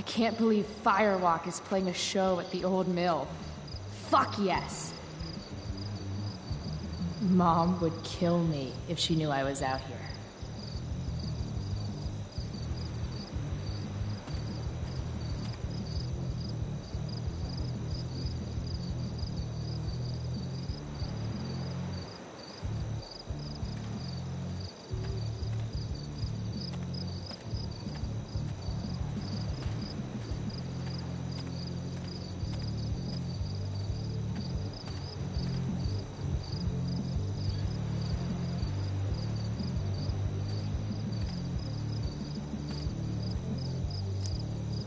can't believe Firewalk is playing a show at the old mill. Fuck yes! Mom would kill me if she knew I was out here.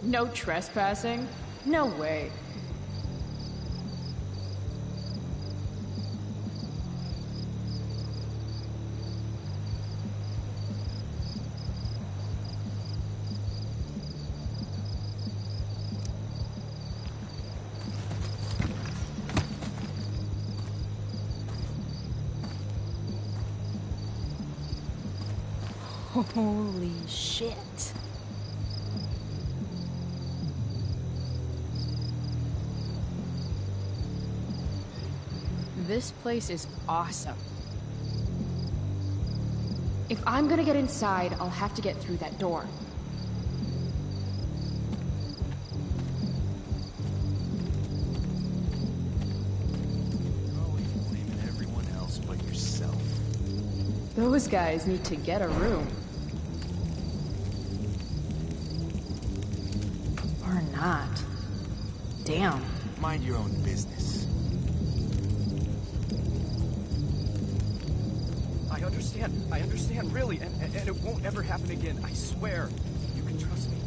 No trespassing? No way. Holy shit. This place is awesome. If I'm gonna get inside, I'll have to get through that door. Always blaming everyone else but yourself. Those guys need to get a room. Or not. Damn. Mind your own business. I understand, really, and it won't ever happen again, I swear. You can trust me.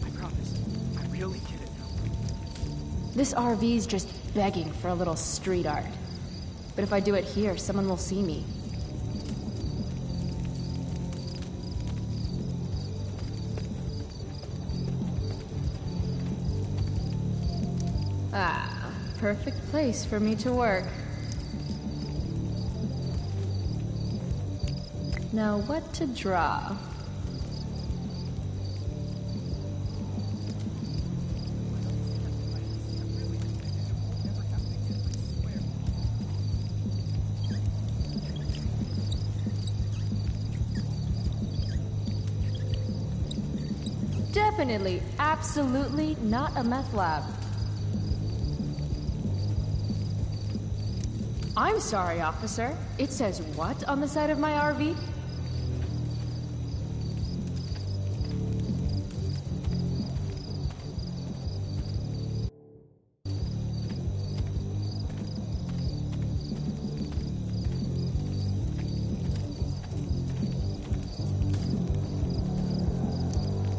I promise. I really get it now. This RV's just begging for a little street art. But if I do it here, someone will see me. Ah, perfect place for me to work. Now what to draw? Definitely, absolutely not a meth lab. I'm sorry, officer. It says what on the side of my RV?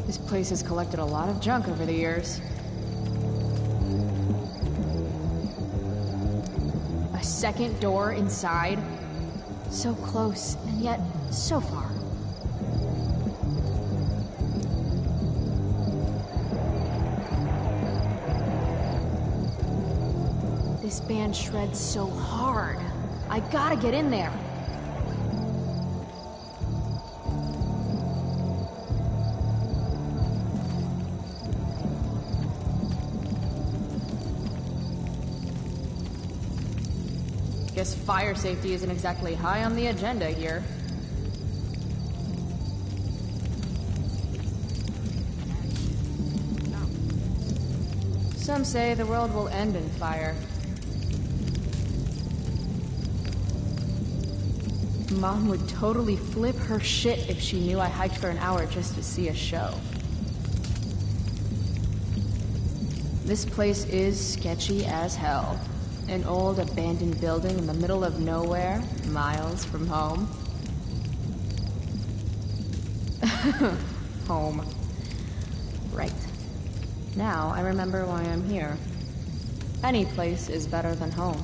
This place has collected a lot of junk over the years. A second door inside? So close, and yet so far. This band shreds so hard. I gotta get in there. Guess fire safety isn't exactly high on the agenda here. Some say the world will end in fire. Mom would totally flip her shit if she knew I hiked for an hour just to see a show. This place is sketchy as hell. An old abandoned building in the middle of nowhere, miles from home. Home. Right. Now I remember why I'm here. Any place is better than home.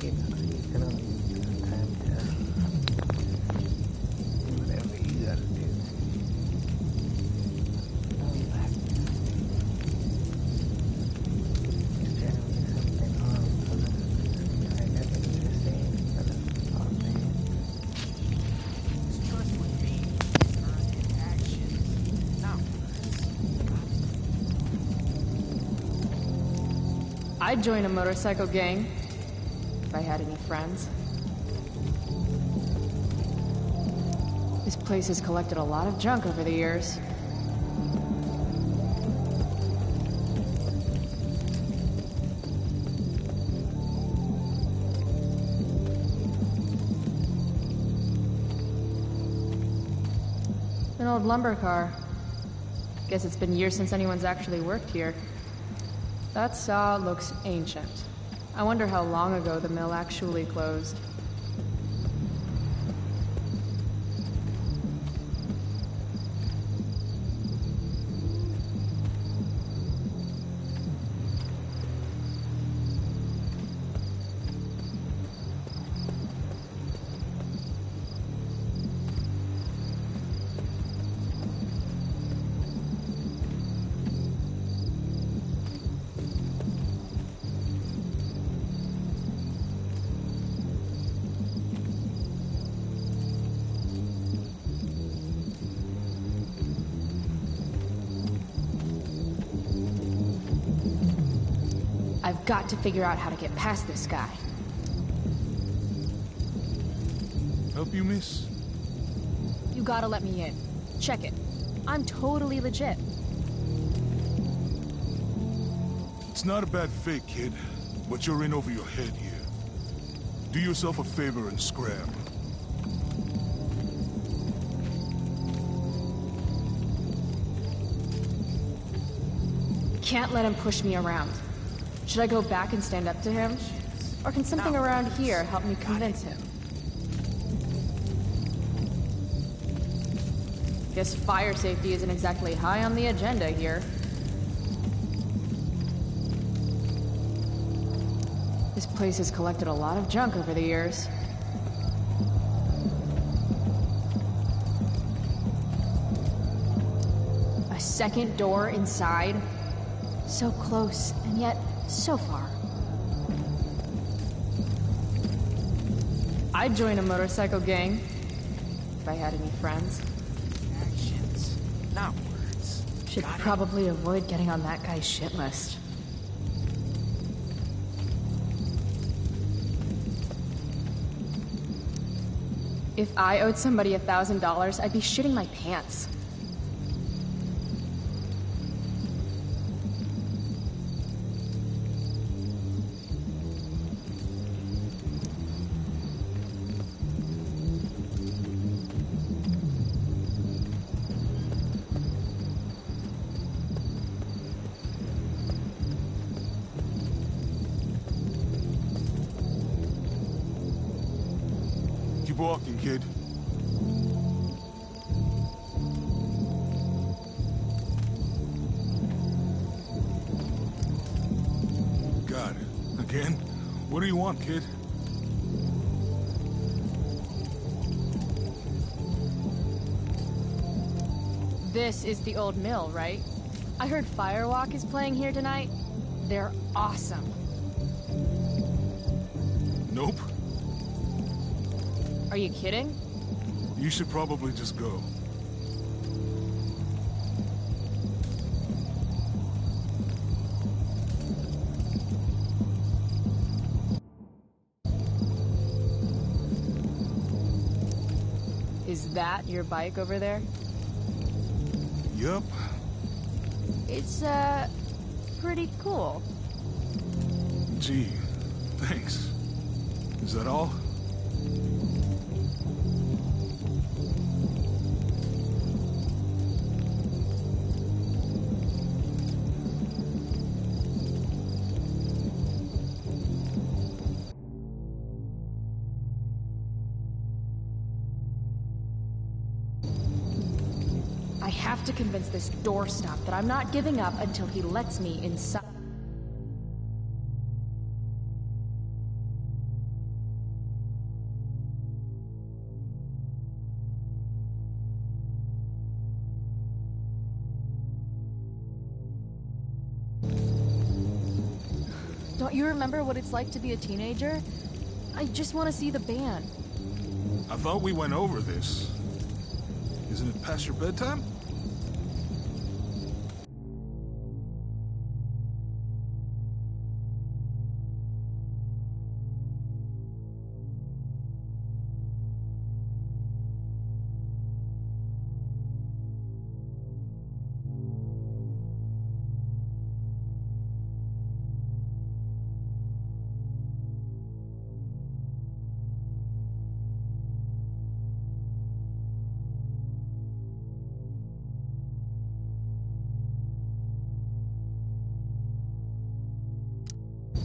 it. You know, sometimes just do whatever you gotta do. I'll be back. It's generally something harmful. I never do the same for the all things. Just trust with me. Turn in actions, not words. I'd join a motorcycle gang if I had any friends. This place has collected a lot of junk over the years. An old lumber car. Guess it's been years since anyone's actually worked here. That saw looks ancient. I wonder how long ago the mill actually closed. I've got to figure out how to get past this guy. Help you, miss? You gotta let me in. Check it. I'm totally legit. It's not a bad fake, kid, but you're in over your head here. Do yourself a favor and scram. Can't let him push me around. Should I go back and stand up to him? Or can something around here help me convince him? Guess fire safety isn't exactly high on the agenda here. This place has collected a lot of junk over the years. A second door inside? So close, and yet so far. I'd join a motorcycle gang if I had any friends. Actions, not words. Should Got it? probably avoid getting on that guy's shit list. If I owed somebody $1,000, I'd be shitting my pants. Keep walking, kid. Got it. Again? What do you want, kid? This is the old mill, right? I heard Firewalk is playing here tonight. They're awesome. Nope. Are you kidding? You should probably just go. Is that your bike over there? Yup. It's, pretty cool. Gee, thanks. Is that all? I have to convince this doorstop that I'm not giving up until he lets me inside. Don't you remember what it's like to be a teenager? I just want to see the band. I thought we went over this. Isn't it past your bedtime?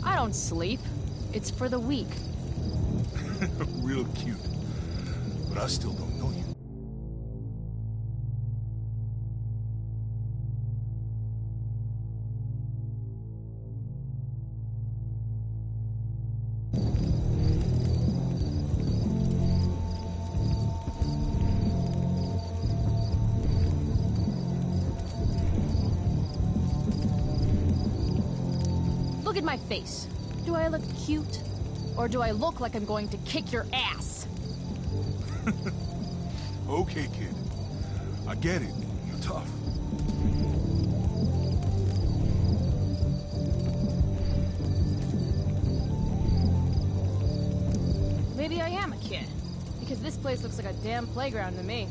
I don't sleep. It's for the weak. Real cute. But I still don't know you. Look at my face. Do I look cute? Or do I look like I'm going to kick your ass? Okay, kid. I get it. You're tough. Maybe I am a kid. Because this place looks like a damn playground to me.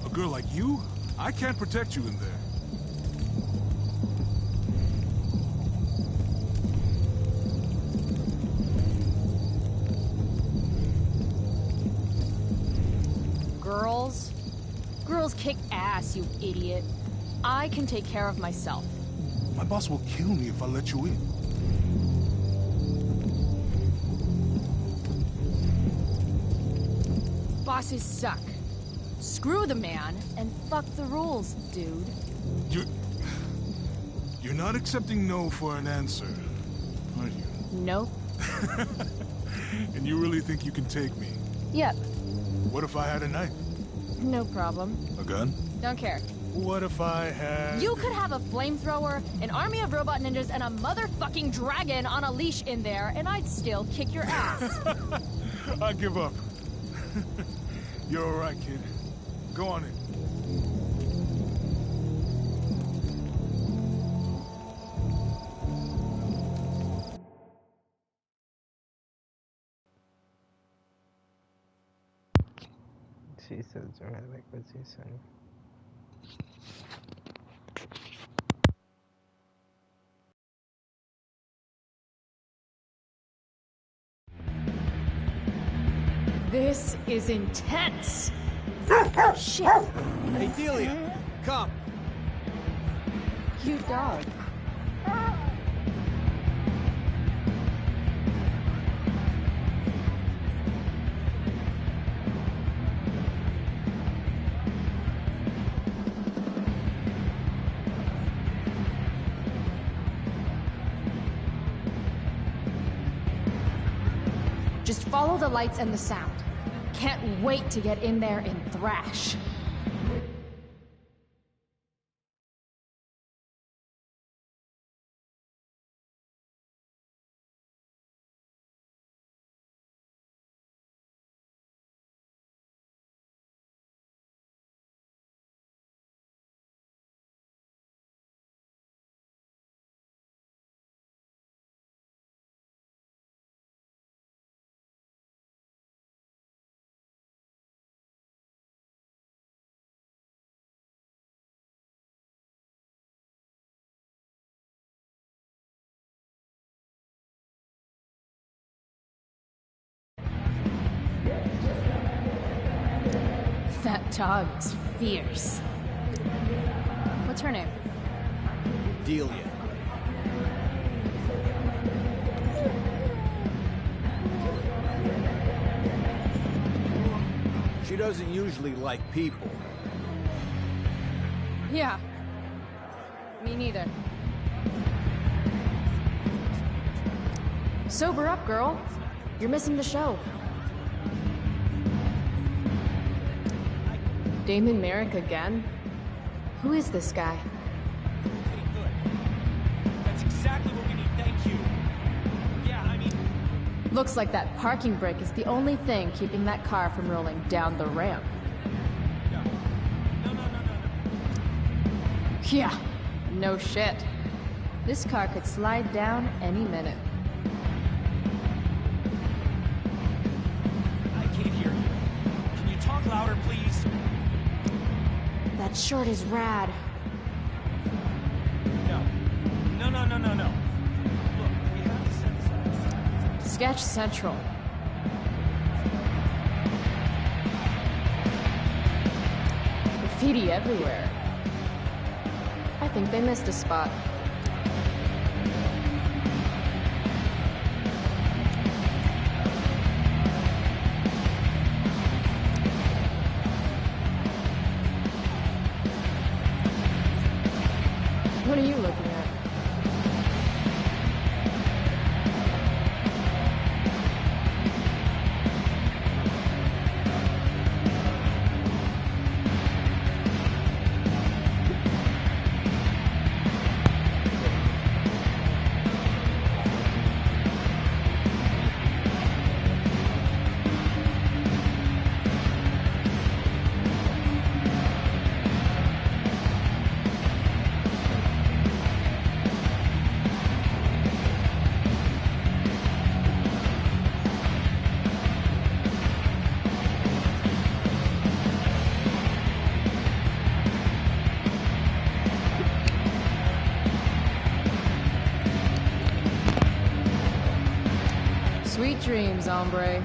A girl like you? I can't protect you in there. Girls? Girls kick ass, you idiot. I can take care of myself. My boss will kill me if I let you in. Bosses suck. Screw the man and fuck the rules, dude. You're not accepting no for an answer, are you? Nope. And you really think you can take me? Yep. What if I had a knife? No problem. A gun? Don't care. What if I had... You could have a flamethrower, an army of robot ninjas, and a motherfucking dragon on a leash in there, and I'd still kick your ass. I give up. You're all right, kid. Go on in. She said dramatic, but she said. This is intense. Shit. Hey, Delia, come. Cute dog. Just follow the lights and the sound. Can't wait to get in there and thrash. That dog is fierce. What's her name? Delia. She doesn't usually like people. Yeah. Me neither. Sober up, girl. You're missing the show. Damon Merrick again? Who is this guy? Okay, good. That's exactly what we need Looks like that parking brake is the only thing keeping that car from rolling down the ramp. No. No. Yeah, no shit. This car could slide down any minute. I can't hear you. Can you talk louder, please? That short is rad. No. No. Look, we have to set this up. Sketch Central. Graffiti everywhere. I think they missed a spot. What are you looking at? Sweet dreams, hombre.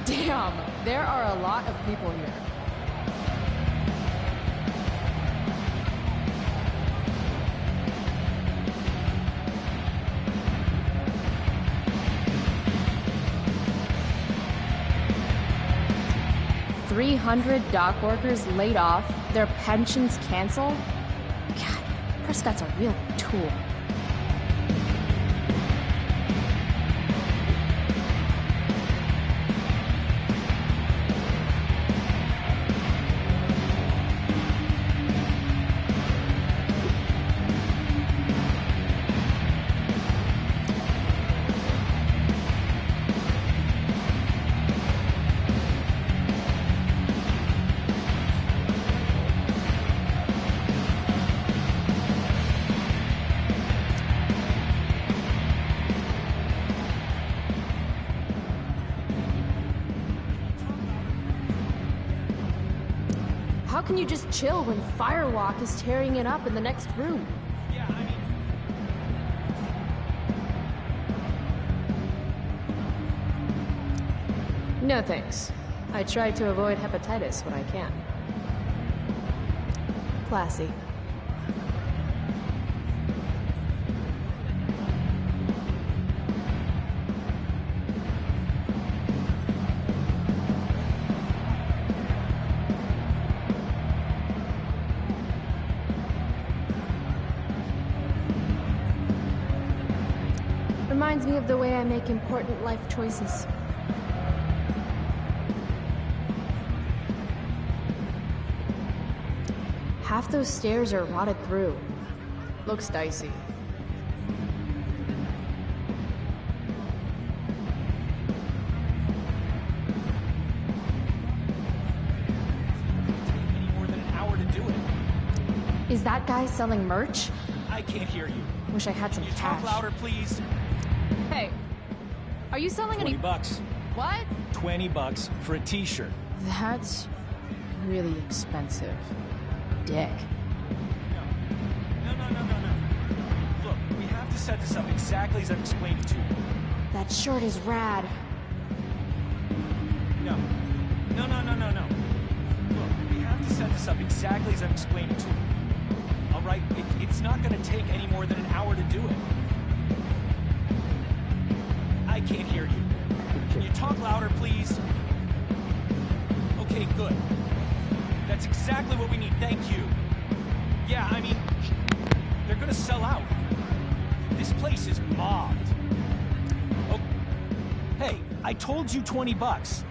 Damn, there are a lot of people here. $300 dock workers laid off, their pensions canceled? God, Prescott's a real tool. How can you just chill when Firewalk is tearing it up in the next room? Yeah, I mean... No thanks. I try to avoid hepatitis when I can. Classy. Reminds me of the way I make important life choices. Half those stairs are rotted through. Looks dicey. Any more than an hour to do it. Is that guy selling merch? I can't hear you. Wish I had some Can you cash. talk louder, please? Hey, are you selling 20 any... bucks. What? 20 bucks for a t-shirt. That's really expensive. Dick. No. Look, we have to set this up exactly as I've explained it to you. That shirt is rad. No. Look, we have to set this up exactly as I've explained it to you. All right? It's not going to take any more than an hour to do it. I can't hear you. Can you talk louder, please? Okay, good. That's exactly what we need, thank you. Yeah, I mean, they're gonna sell out. This place is mobbed. Oh, hey, I told you 20 bucks.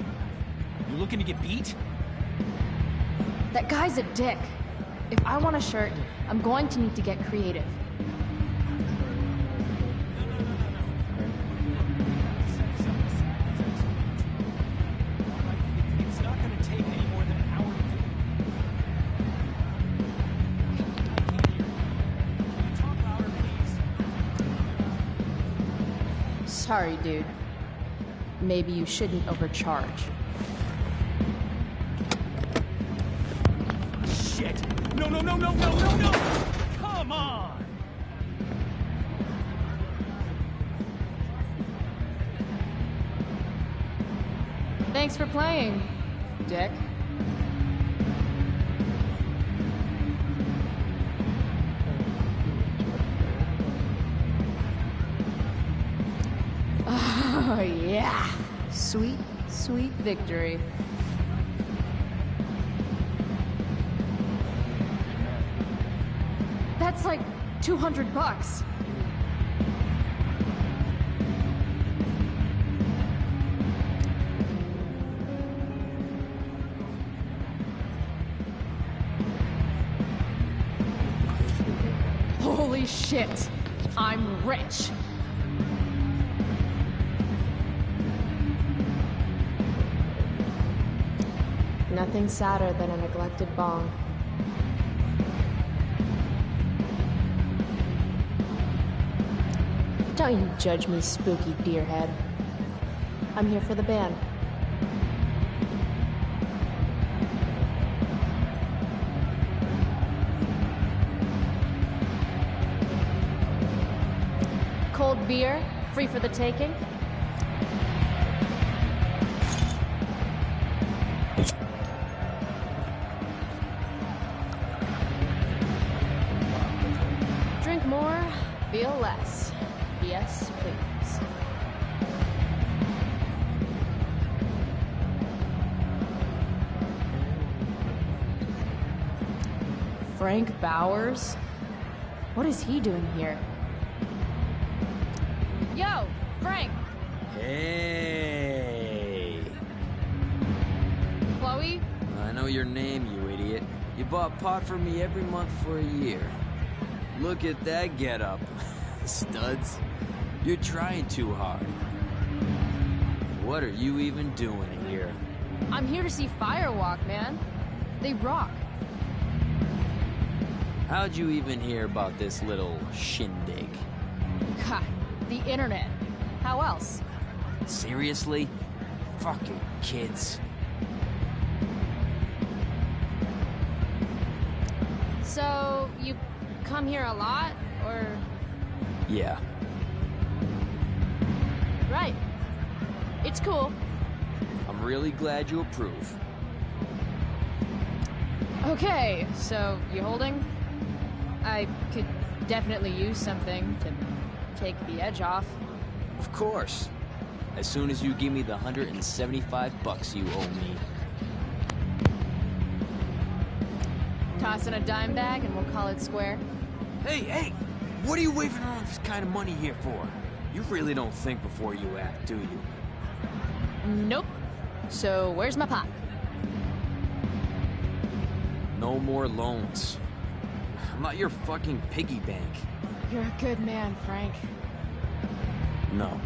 You looking to get beat? That guy's a dick. If I want a shirt, I'm going to need to get creative. It's not gonna take any more than an hour to do. I can't hear you. Can you talk louder, please? Sorry, dude. Maybe you shouldn't overcharge. Shit! No, no, no, no, no, no, no! Come on! Thanks for playing, dick. Oh, yeah. Sweet, sweet victory. That's like $200. Holy shit. I'm rich. Nothing sadder than a neglected bong. Don't you judge me, spooky deerhead. I'm here for the band. Cold beer, free for the taking. Drink more, feel less. Yes, please. Frank Bowers? What is he doing here? Yo, Frank! Hey! Chloe? I know your name, you idiot. You bought pot for me every month for a year. Look at that getup. Studs. You're trying too hard. What are you even doing here? I'm here to see Firewalk, man. They rock. How'd you even hear about this little shindig? God, the internet. How else? Seriously? Fucking kids. So, you come here a lot, or? Yeah. Right. It's cool. I'm really glad you approve. Okay, so you holding? I could definitely use something to take the edge off. Of course. As soon as you give me the $175 you owe me. Toss in a dime bag and we'll call it square. Hey! What are you waving around this kind of money here for? You really don't think before you act, do you? Nope. So where's my pot? No more loans. I'm not your fucking piggy bank. You're a good man, Frank. No.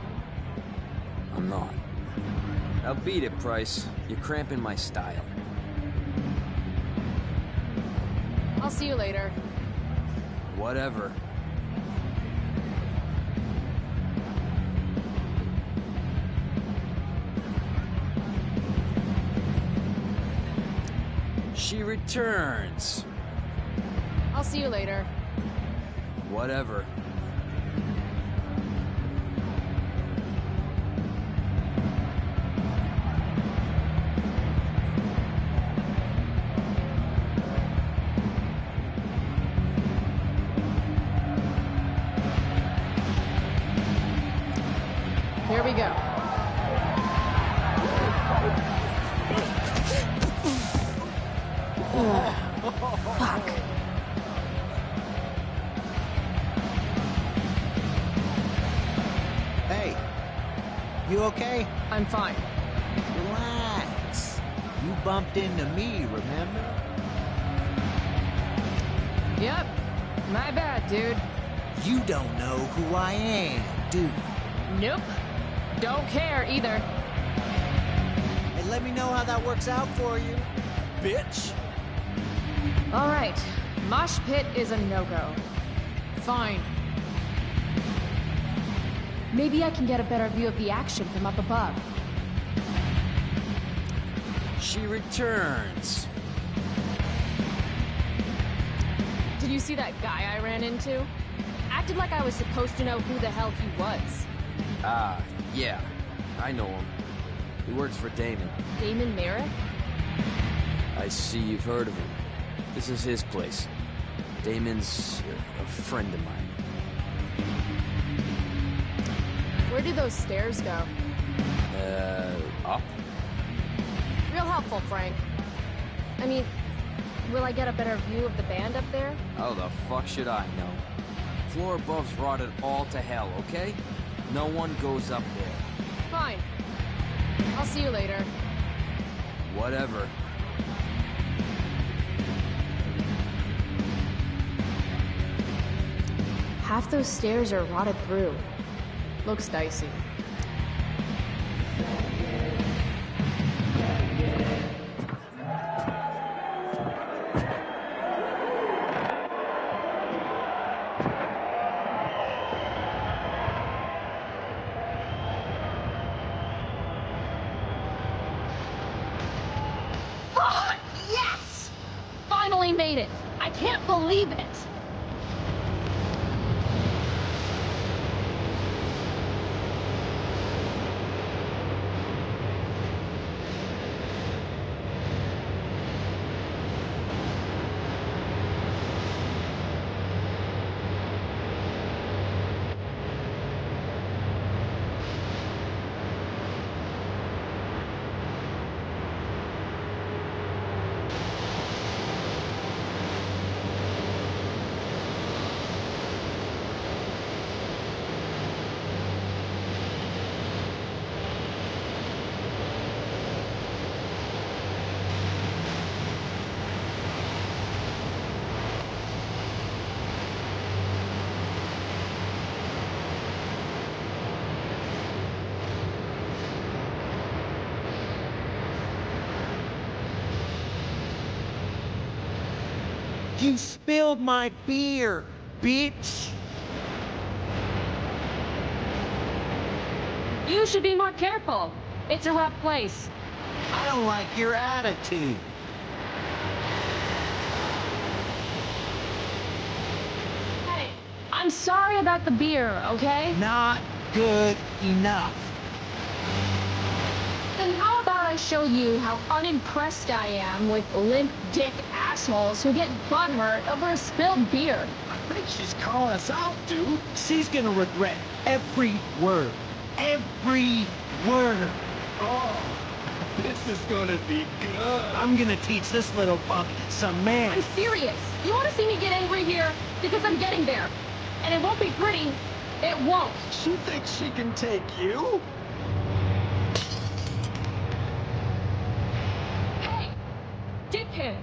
I'm not. Now beat it, Price. You're cramping my style. I'll see you later. Whatever. She returns. I'll see you later. Whatever. Here we go. Fuck. Hey, you okay? I'm fine. Relax. bumped into me, remember? Yep. My bad, dude. You don't know who I am, do you? Nope. Don't care either. Hey, let me know how that works out for you, bitch. All right. Mosh pit is a no-go. Fine. Maybe I can get a better view of the action from up above. She returns. Did you see that guy I ran into? Acted like I was supposed to know who the hell he was. Ah, yeah. I know him. He works for Damon. Damon Merrick? I see you've heard of him. This is his place. Damon's a friend of mine. Where do those stairs go? Up? Real helpful, Frank. I mean, will I get a better view of the band up there? How the fuck should I know? Floor above's rotted all to hell, okay? No one goes up there. Fine. I'll see you later. Whatever. Half those stairs are rotted through. Looks dicey. Oh, yes! Finally made it. I can't believe it. You spilled my beer, bitch. You should be more careful. It's a rough place. I don't like your attitude. Hey, I'm sorry about the beer, okay? Not good enough. Then how about I show you how unimpressed I am with limp dick assholes who get butthurt over a spilled beer? I think she's calling us out, dude. She's gonna regret every word. Every word. Oh, this is gonna be good. I'm gonna teach this little punk some I'm manners. serious. You want to see me get angry here? Because I'm getting there. And it won't be pretty. It won't. She thinks she can take you? Hey, dickhead.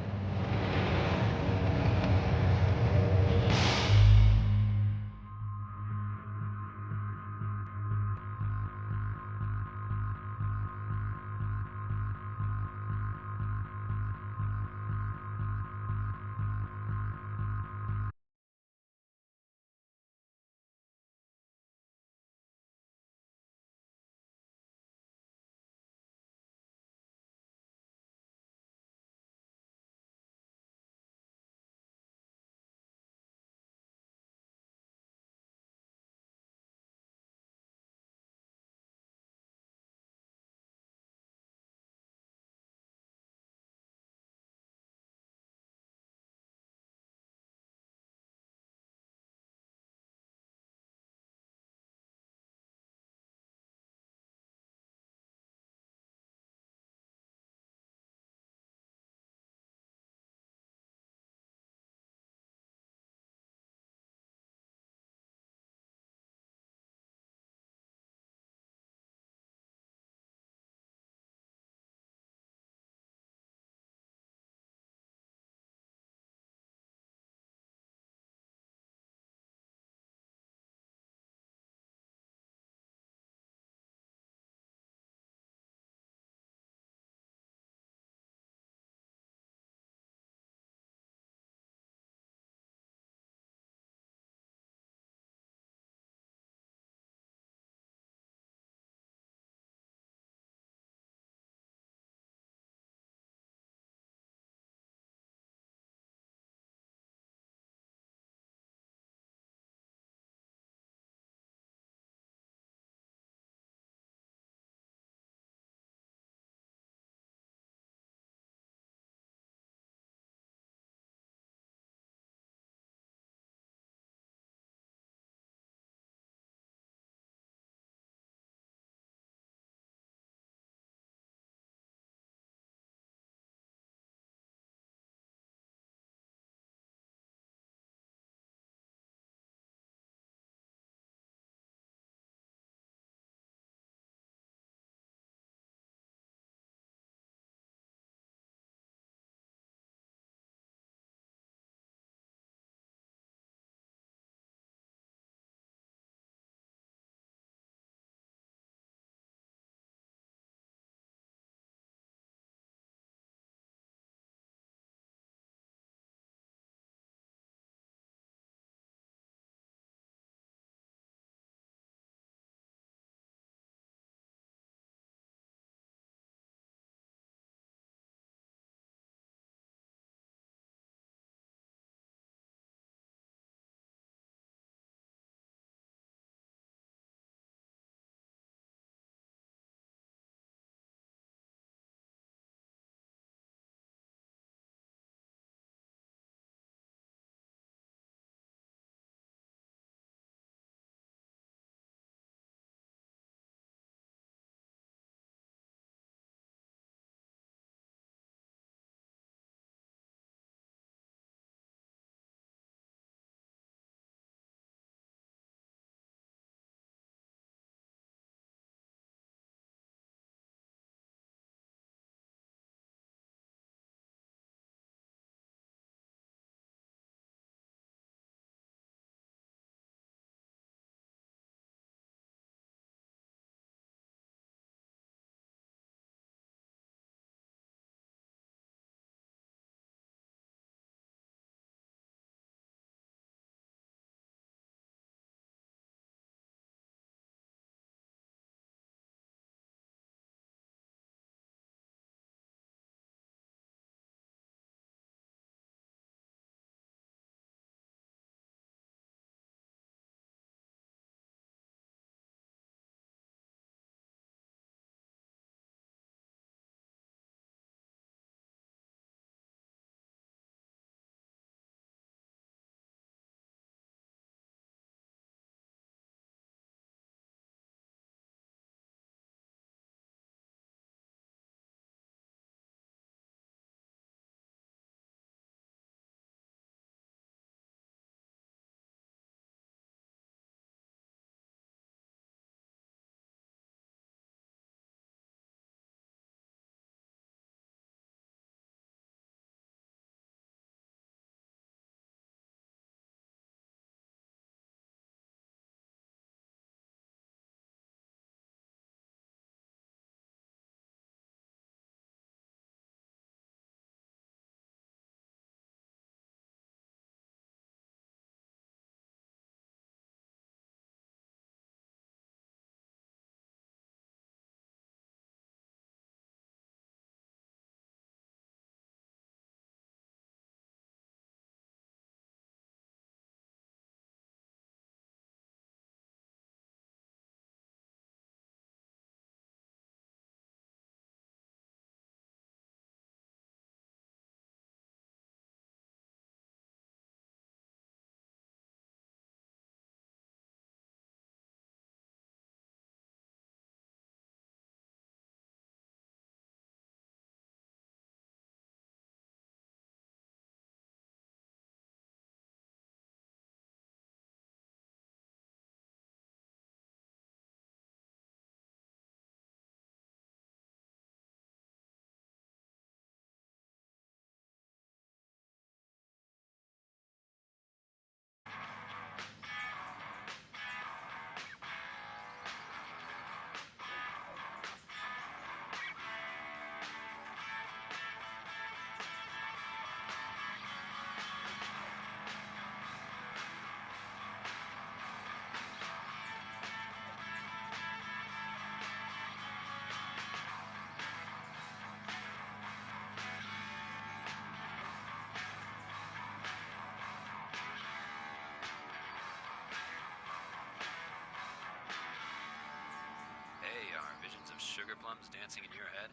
of sugar plums dancing in your head?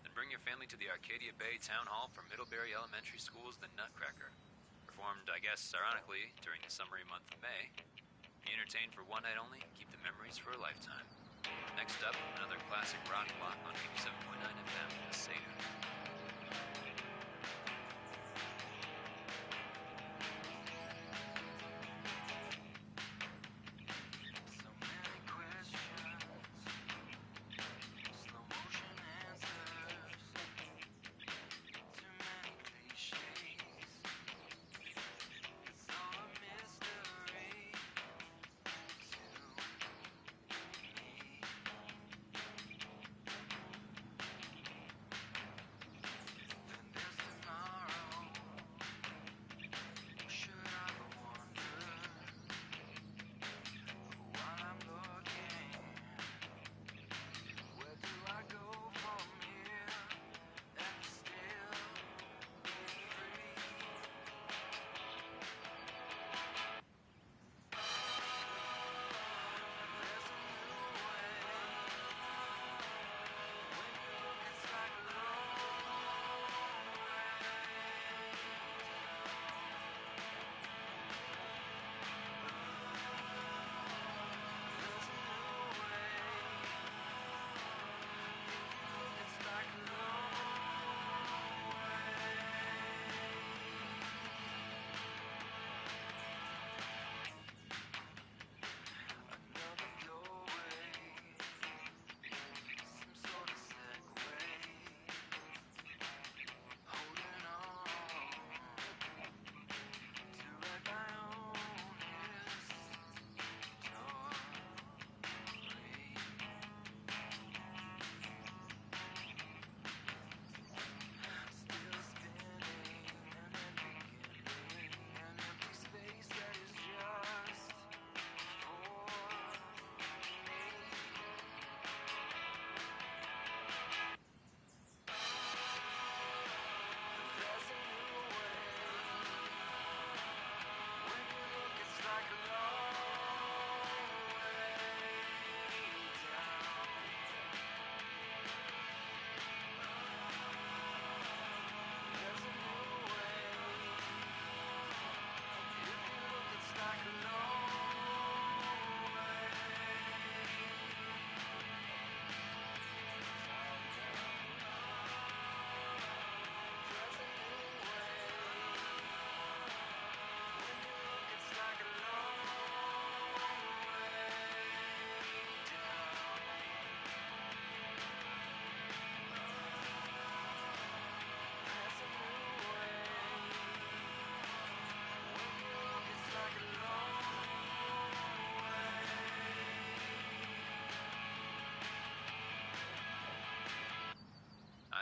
Then bring your family to the Arcadia Bay Town Hall for Middlebury Elementary School's The Nutcracker. Performed, I guess, ironically, during the summery month of May. Be entertained for one night only, keep the memories for a lifetime. Next up, another classic rock block on 87.9 FM, The Seder.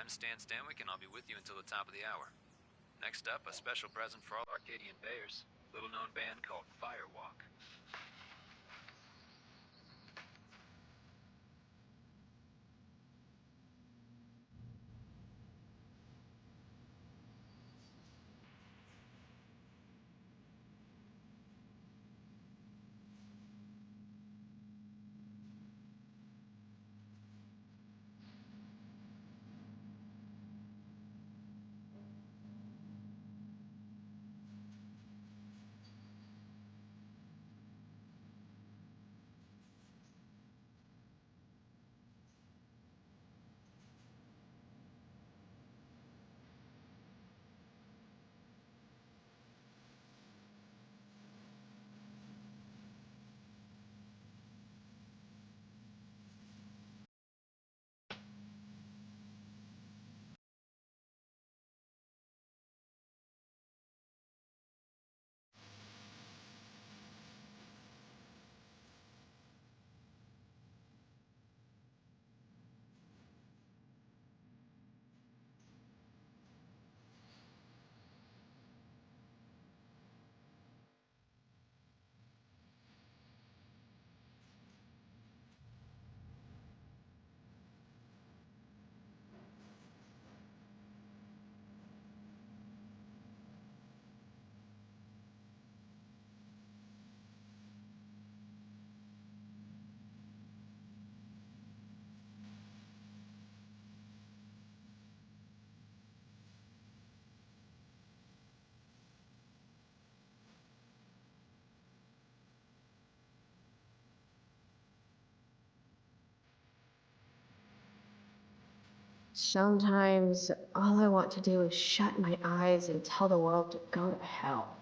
I'm Stan Stanwyck, and I'll be with you until the top of the hour. Next up, a special present for all Arcadian Bayers. Little-known band called Firewalk. Sometimes all I want to do is shut my eyes and tell the world to go to hell.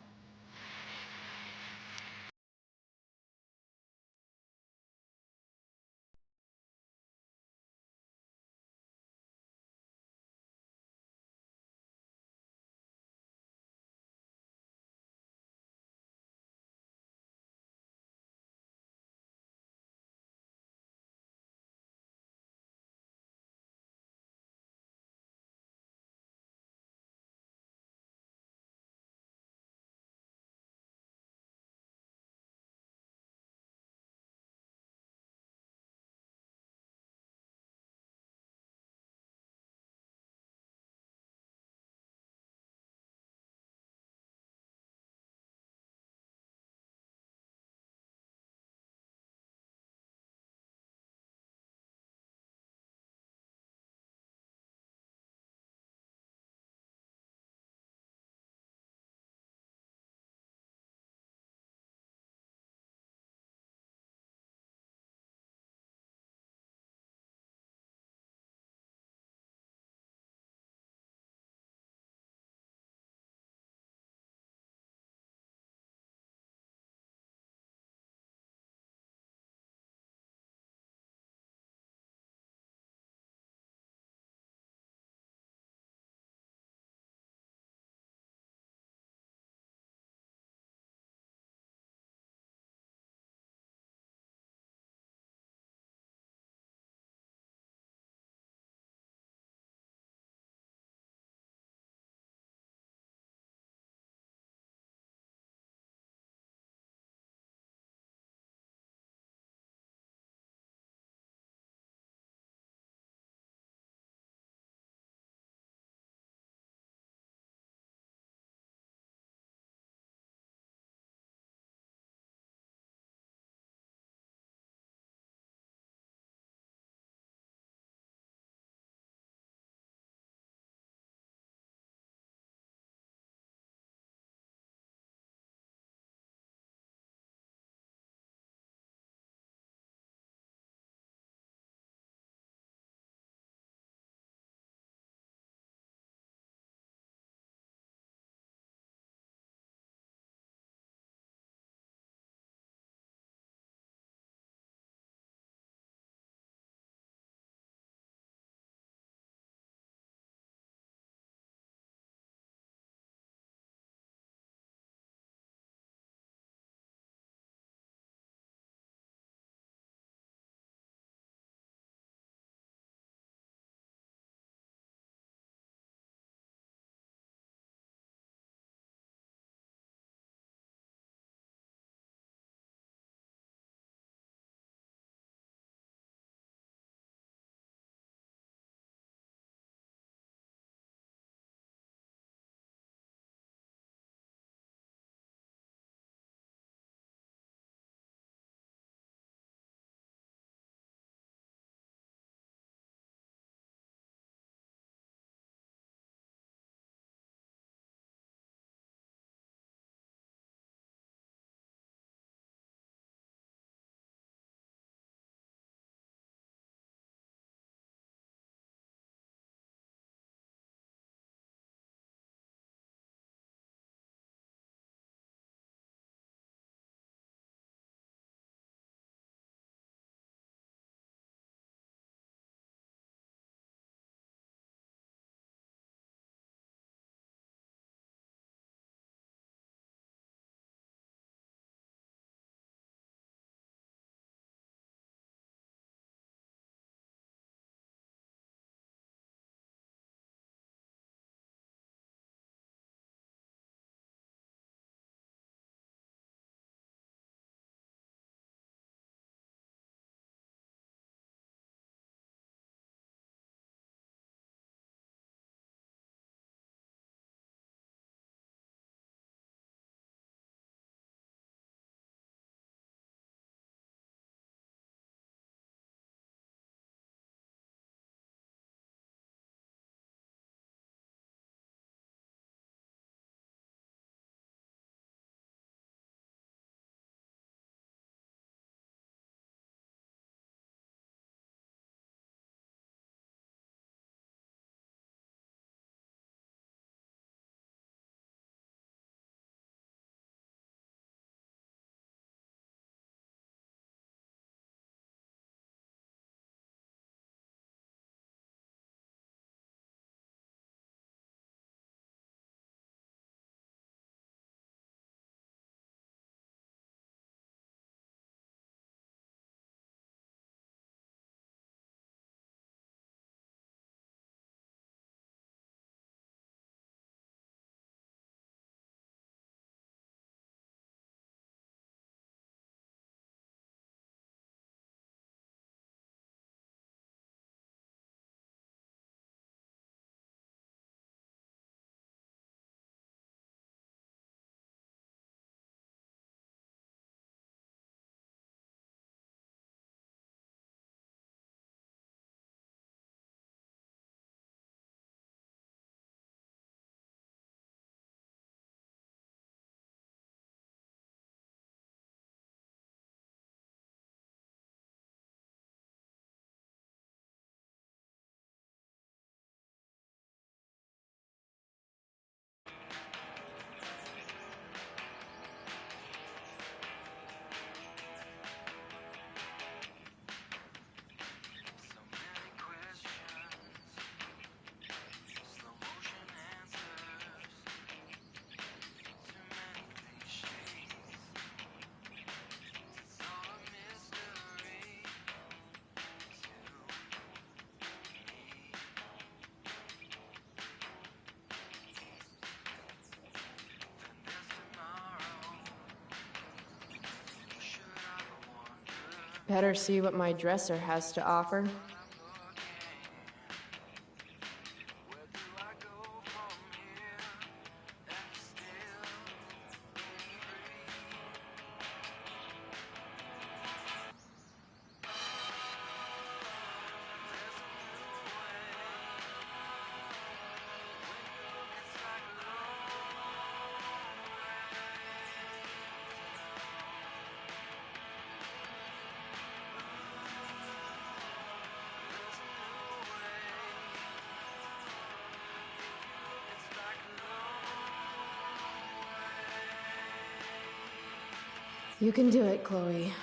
Better see what my dresser has to offer. You can do it, Chloe.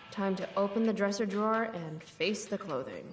Time to open the dresser drawer and face the clothing.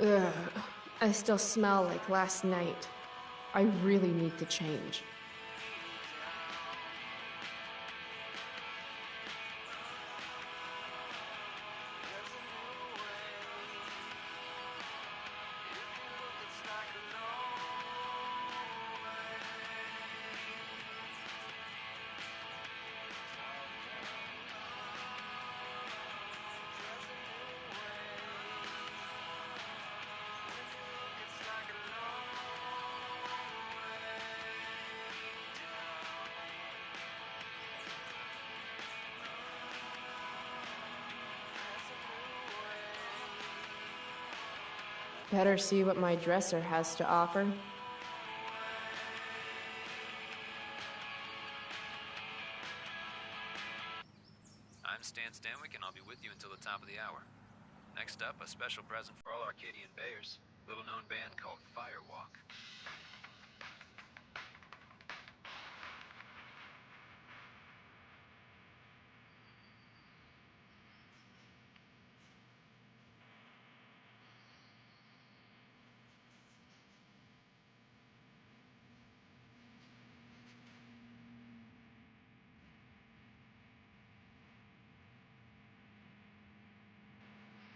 Ugh, I still smell like last night. I really need to change. Better see what my dresser has to offer. I'm Stan Stanwyck, and I'll be with you until the top of the hour. Next up, a special present for all Arcadian Bayers. Little-known band called Firewalk.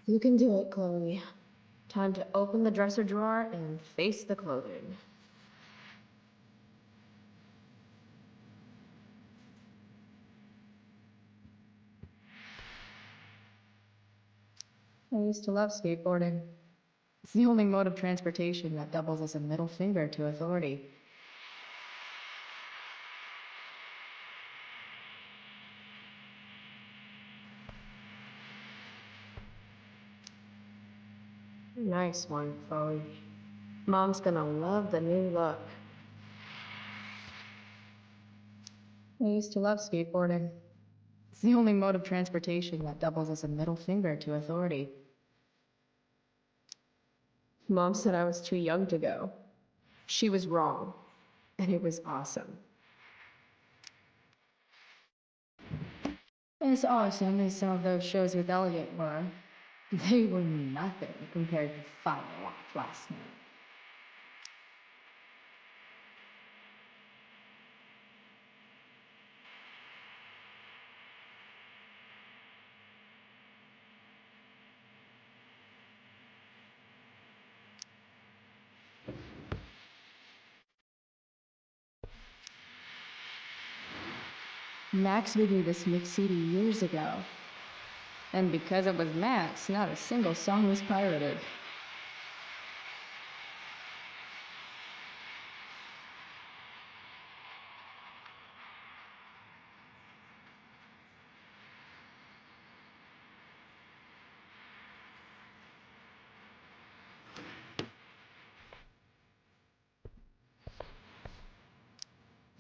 You can do it, Chloe. Time to open the dresser drawer and face the clothing. I used to love skateboarding. It's the only mode of transportation that doubles as a middle finger to authority. Nice one, Chloe. Mom's gonna love the new look. I used to love skateboarding. It's the only mode of transportation that doubles as a middle finger to authority. Mom said I was too young to go. She was wrong, and it was awesome. As awesome as some of those shows with Elliot were, they were nothing compared to Firewalk last night. Max gave me this mix CD years ago. And because it was Max, not a single song was pirated.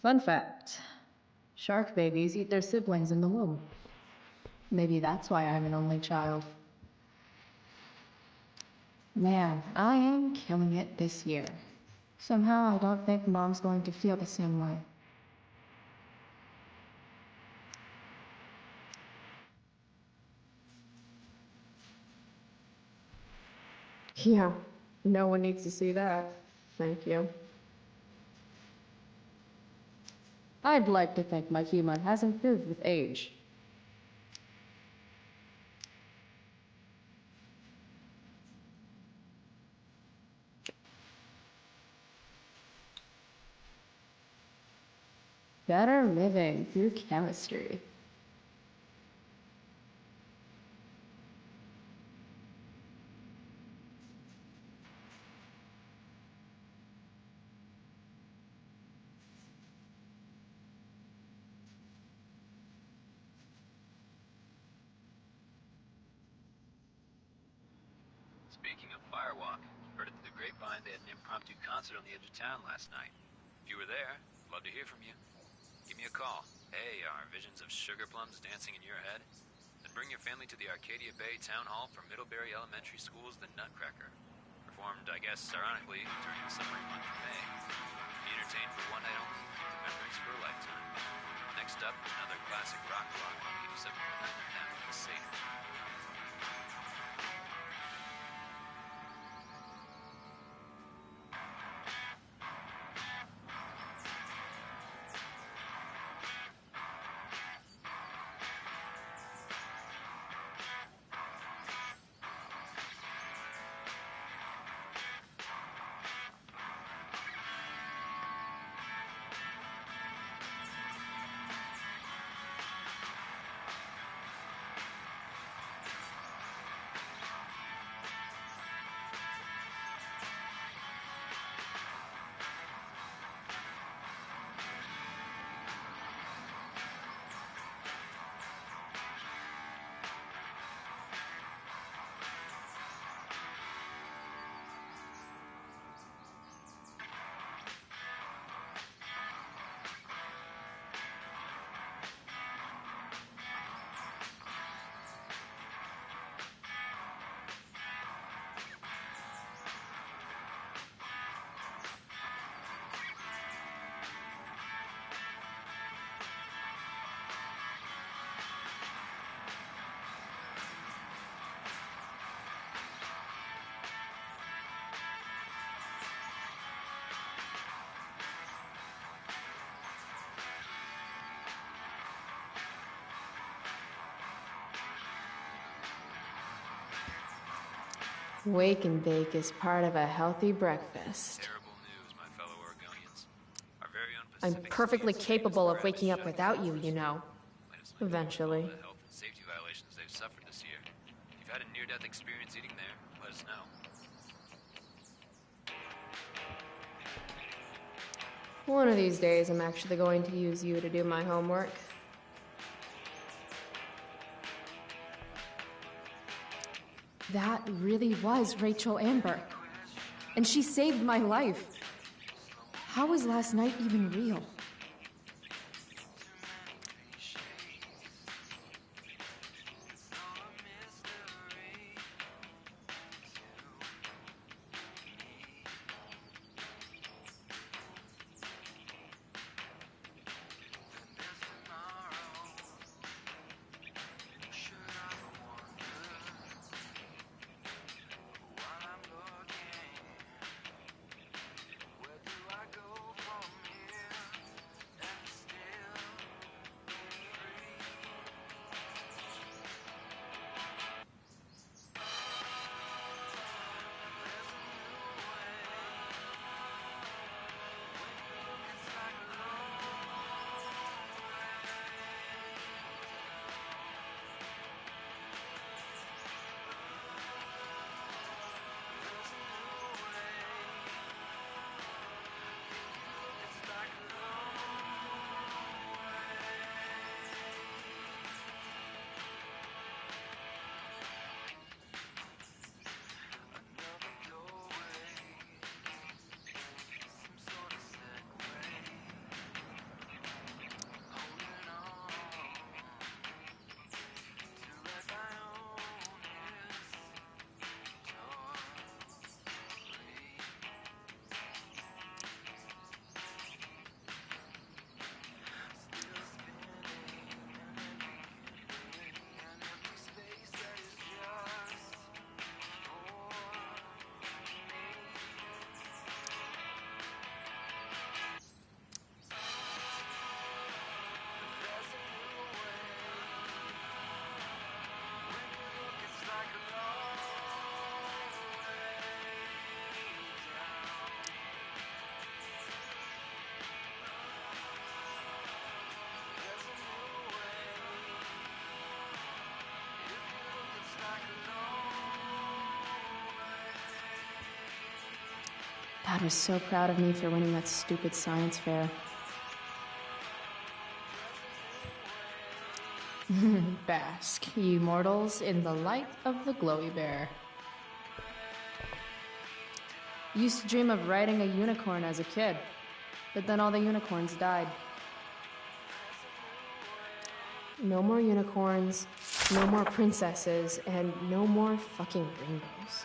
Fun fact, shark babies eat their siblings in the womb. Maybe that's why I'm an only child. Man, I am killing it this year. Somehow I don't think Mom's going to feel the same way. Yeah, no one needs to see that. Thank you. I'd like to think my humor has improved with age. Better living through chemistry. Speaking of Firewalk, heard it through the grapevine they had an impromptu concert on the edge of town last night. If you were there, I'd love to hear from you. Give me a call. Hey, are visions of sugar plums dancing in your head? Then bring your family to the Arcadia Bay Town Hall for Middlebury Elementary School's The Nutcracker. Performed, I guess, ironically, during the summery month of May. Be entertained for one night only, with memories for a lifetime. Next up, another classic rock block on 87.9 FM, The Seder. Wake and bake is part of a healthy breakfast. Terrible news, my fellow Oregonians. Our very own I'm Pacific perfectly City capable of Express waking up shut without down you, for you know. might have something to do with Eventually. all the health and safety violations they've suffered this year. If you've had a near-death experience eating there, let us know. One of these days, I'm actually going to use you to do my homework. That really was Rachel Amber. And she saved my life. How was last night even real? Dad was so proud of me for winning that stupid science fair. Bask, ye mortals, in the light of the glowy bear. Used to dream of riding a unicorn as a kid, but then all the unicorns died. No more unicorns, no more princesses, and no more fucking rainbows.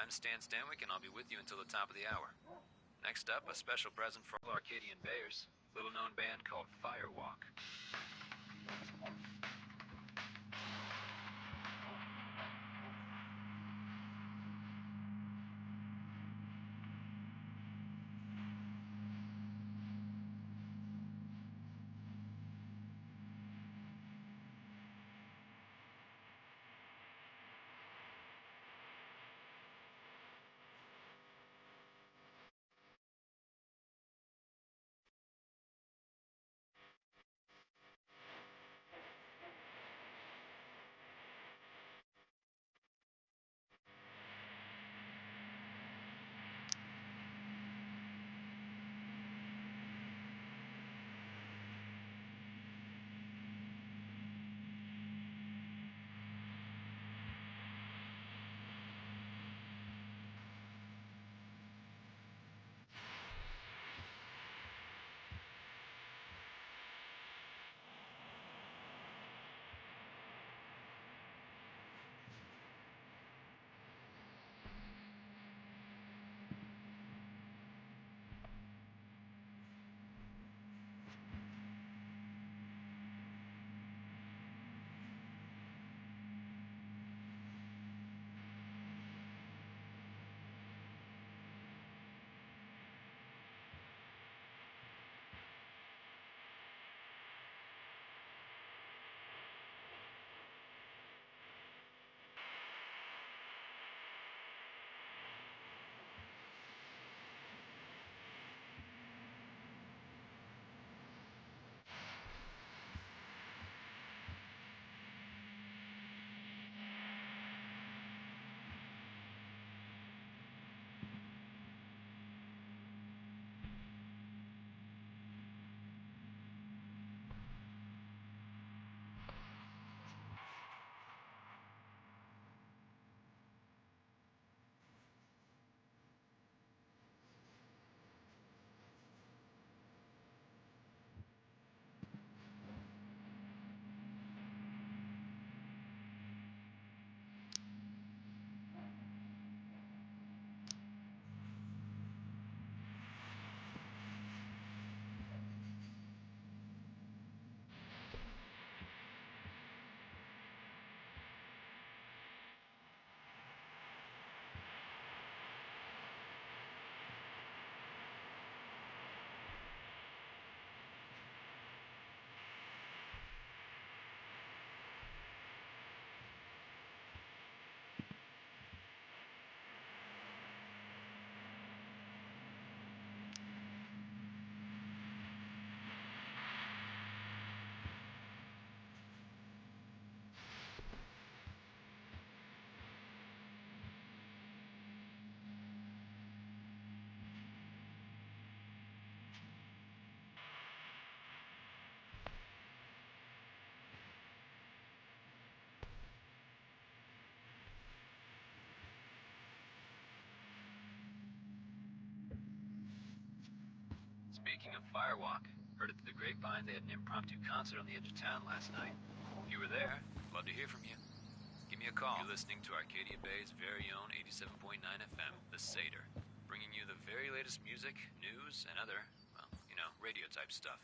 to Stan Stanwyck, and I'll be with you until the top of the hour. Next up, a special present for all Arcadian Bayers. Little-known band called Firewalk. Speaking of Firewalk, heard it through the grapevine they had an impromptu concert on the edge of town last night. If you were there, love to hear from you. Give me a call. You're listening to Arcadia Bay's very own 87.9 FM, The Seder, bringing you the very latest music, news, and other, well, you know, radio-type stuff.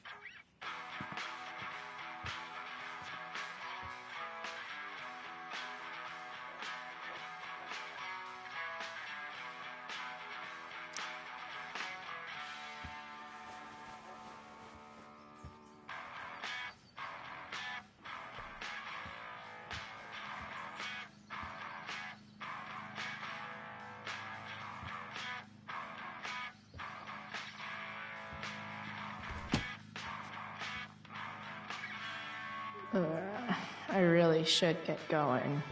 I really should get going.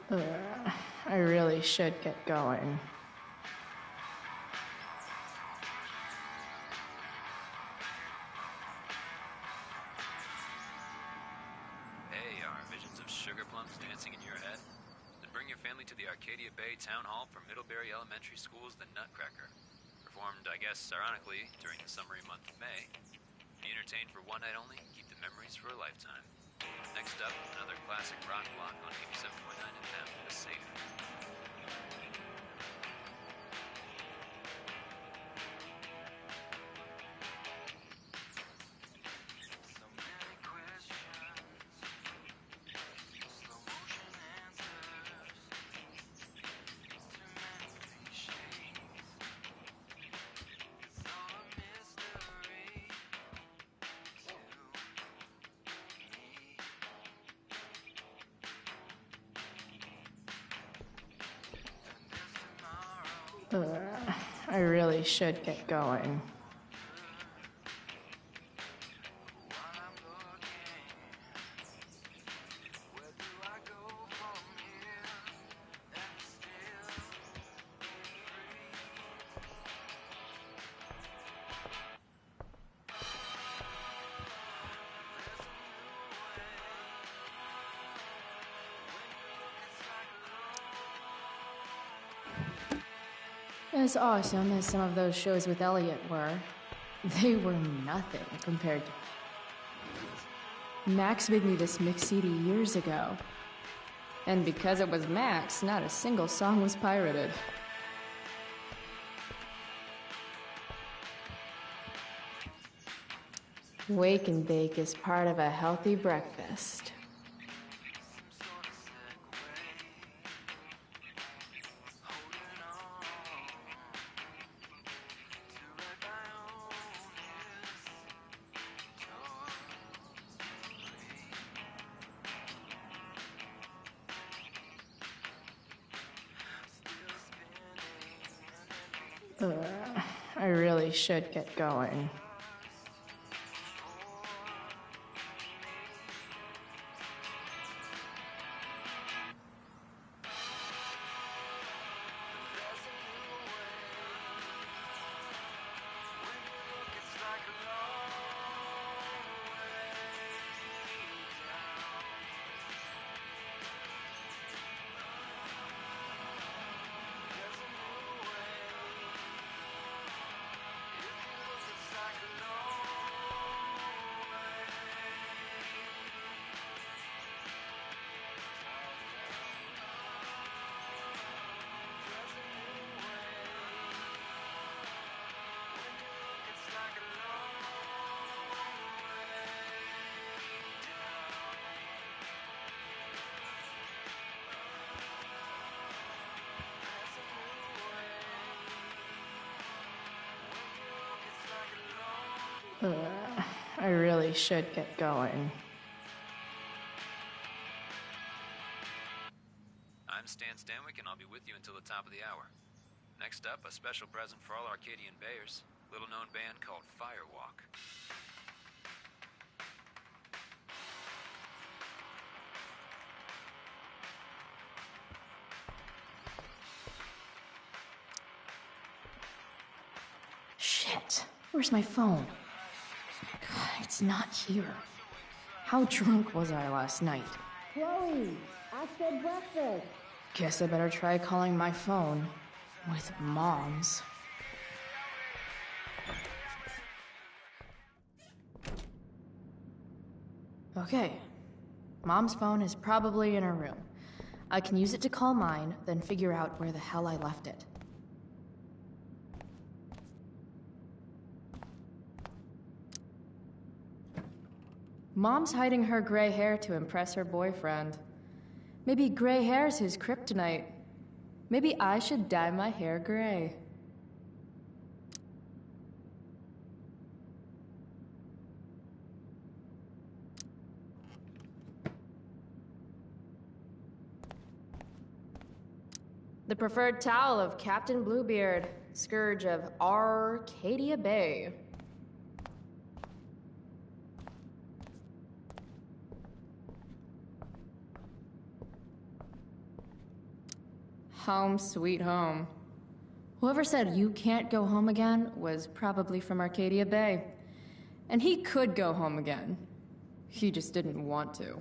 I really should get going. Hey, are visions of sugar plums dancing in your head? Then bring your family to the Arcadia Bay Town Hall for Middlebury Elementary School's The Nutcracker. Performed, I guess, ironically, during the summery month of May. Be entertained for one night only, keep the memories for a lifetime. Next up, another classic rock block on 87.9 FM, The Safe. I really should get going. As awesome as some of those shows with Elliot were, they were nothing compared to... Max made me this mix CD years ago. And because it was Max, not a single song was pirated. Wake and bake is part of a healthy breakfast. I really should get going. I really should get going. I'm Stan Stanwyck, and I'll be with you until the top of the hour. Next up, a special present for all Arcadian Bayers. Little-known band called Firewalk. Shit, where's my phone? God, it's not here. How drunk was I last night? Chloe, I said breakfast. Guess I better try calling my phone. With Mom's. Okay. Mom's phone is probably in her room. I can use it to call mine, then figure out where the hell I left it. Mom's hiding her gray hair to impress her boyfriend. Maybe gray hair's his kryptonite. Maybe I should dye my hair gray. The preferred towel of Captain Bluebeard, scourge of Arcadia Bay. Home sweet home. Whoever said you can't go home again was probably from Arcadia Bay. And he could go home again. He just didn't want to.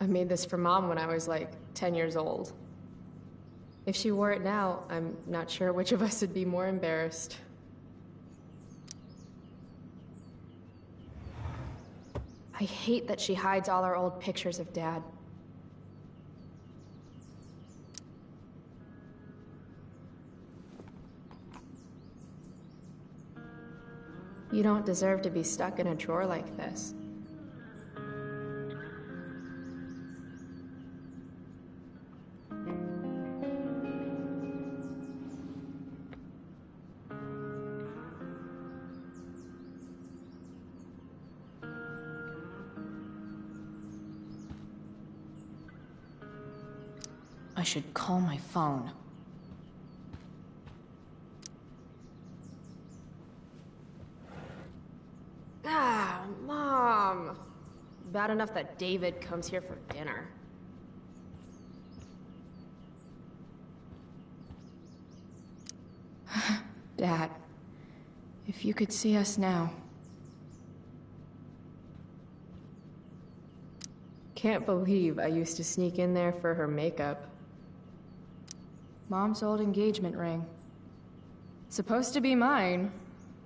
I made this for Mom when I was like 10 years old. If she wore it now, I'm not sure which of us would be more embarrassed. I hate that she hides all our old pictures of Dad. You don't deserve to be stuck in a drawer like this. I should call my phone. Ah, Mom! Bad enough that David comes here for dinner. Dad, if you could see us now. Can't believe I used to sneak in there for her makeup. Mom's old engagement ring. Supposed to be mine,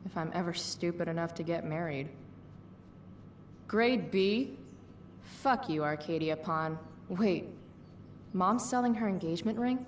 if I'm ever stupid enough to get married. Grade B? Fuck you, Arcadia Pawn. Wait, Mom's selling her engagement ring?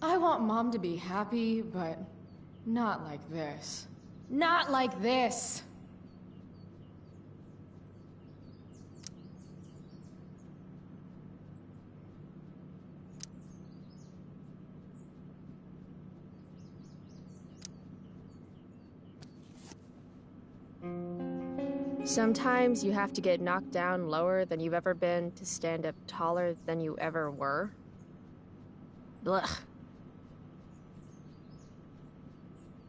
I want Mom to be happy, but not like this. Not like this! Sometimes you have to get knocked down lower than you've ever been to stand up taller than you ever were. Blech.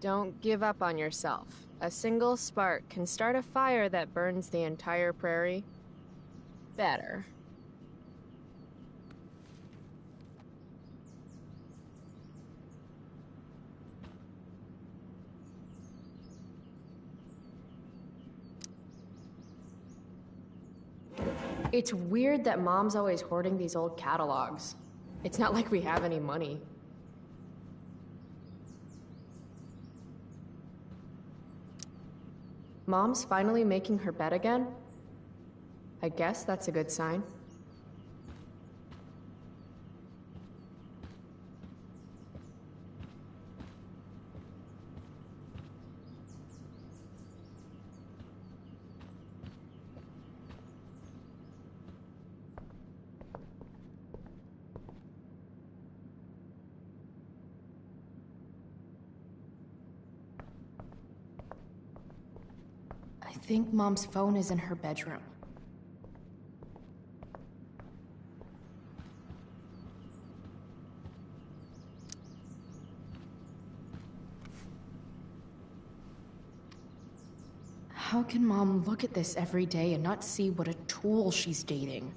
Don't give up on yourself. A single spark can start a fire that burns the entire prairie. Better. It's weird that Mom's always hoarding these old catalogs. It's not like we have any money. Mom's finally making her bed again? I guess that's a good sign. I think Mom's phone is in her bedroom. How can Mom look at this every day and not see what a tool she's dating?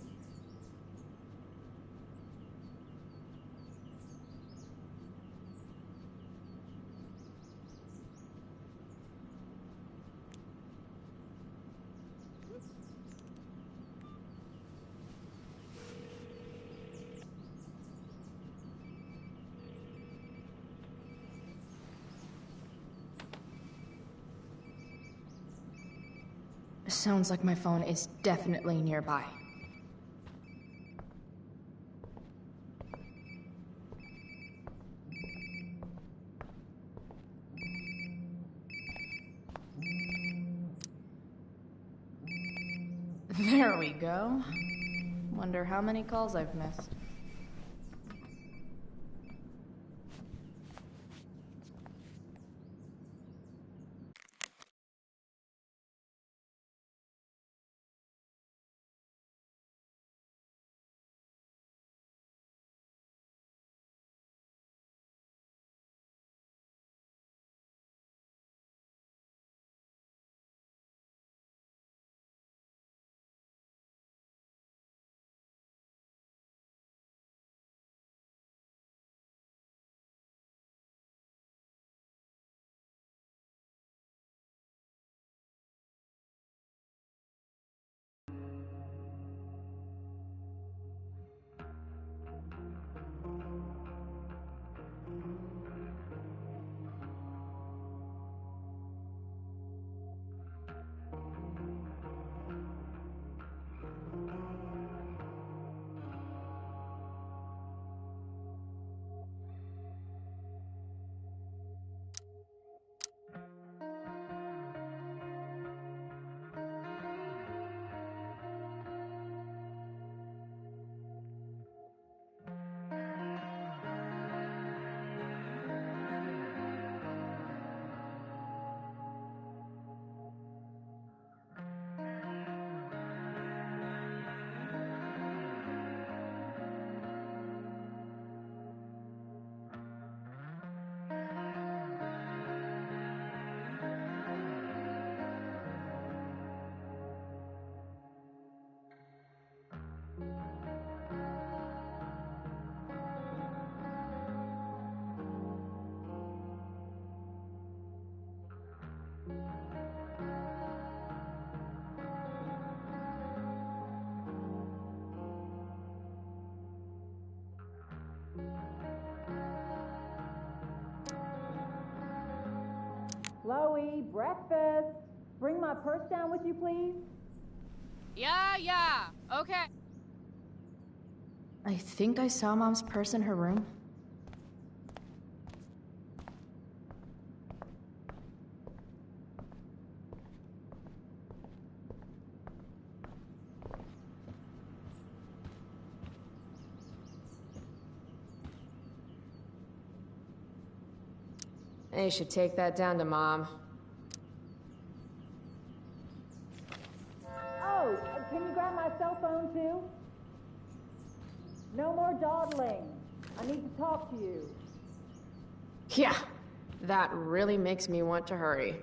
Sounds like my phone is definitely nearby. There we go. Wonder how many calls I've missed. Chloe, breakfast. Bring my purse down with you, please. Yeah, okay. I think I saw Mom's purse in her room. I should take that down to Mom. Oh, can you grab my cell phone too? No more dawdling. I need to talk to you. Yeah, that really makes me want to hurry.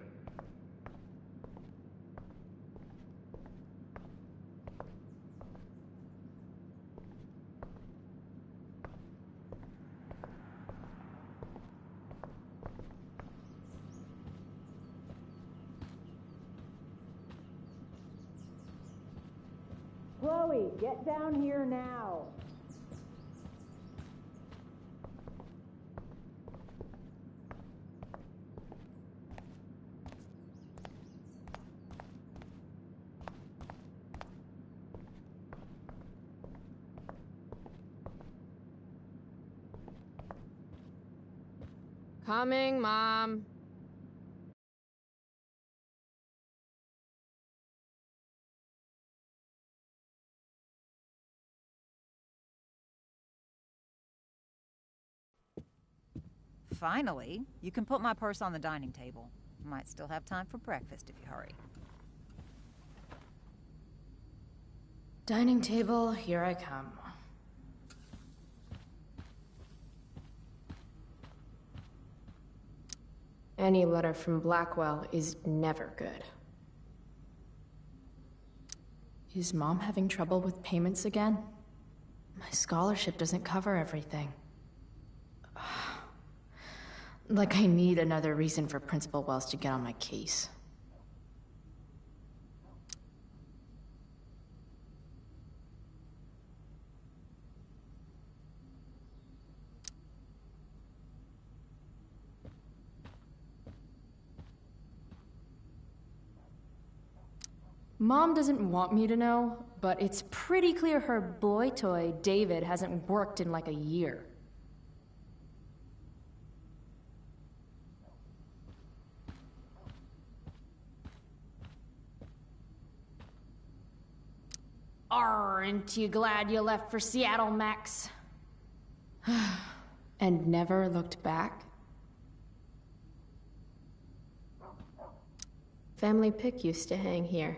Chloe, get down here now. Coming, Mom. Finally, you can put my purse on the dining table. Might still have time for breakfast if you hurry. Dining table, here I come. Any letter from Blackwell is never good. Is Mom having trouble with payments again? My scholarship doesn't cover everything. Like I need another reason for Principal Wells to get on my case. Mom doesn't want me to know, but it's pretty clear her boy toy, David, hasn't worked in like a year. Aren't you glad you left for Seattle, Max? And never looked back? Family pic used to hang here.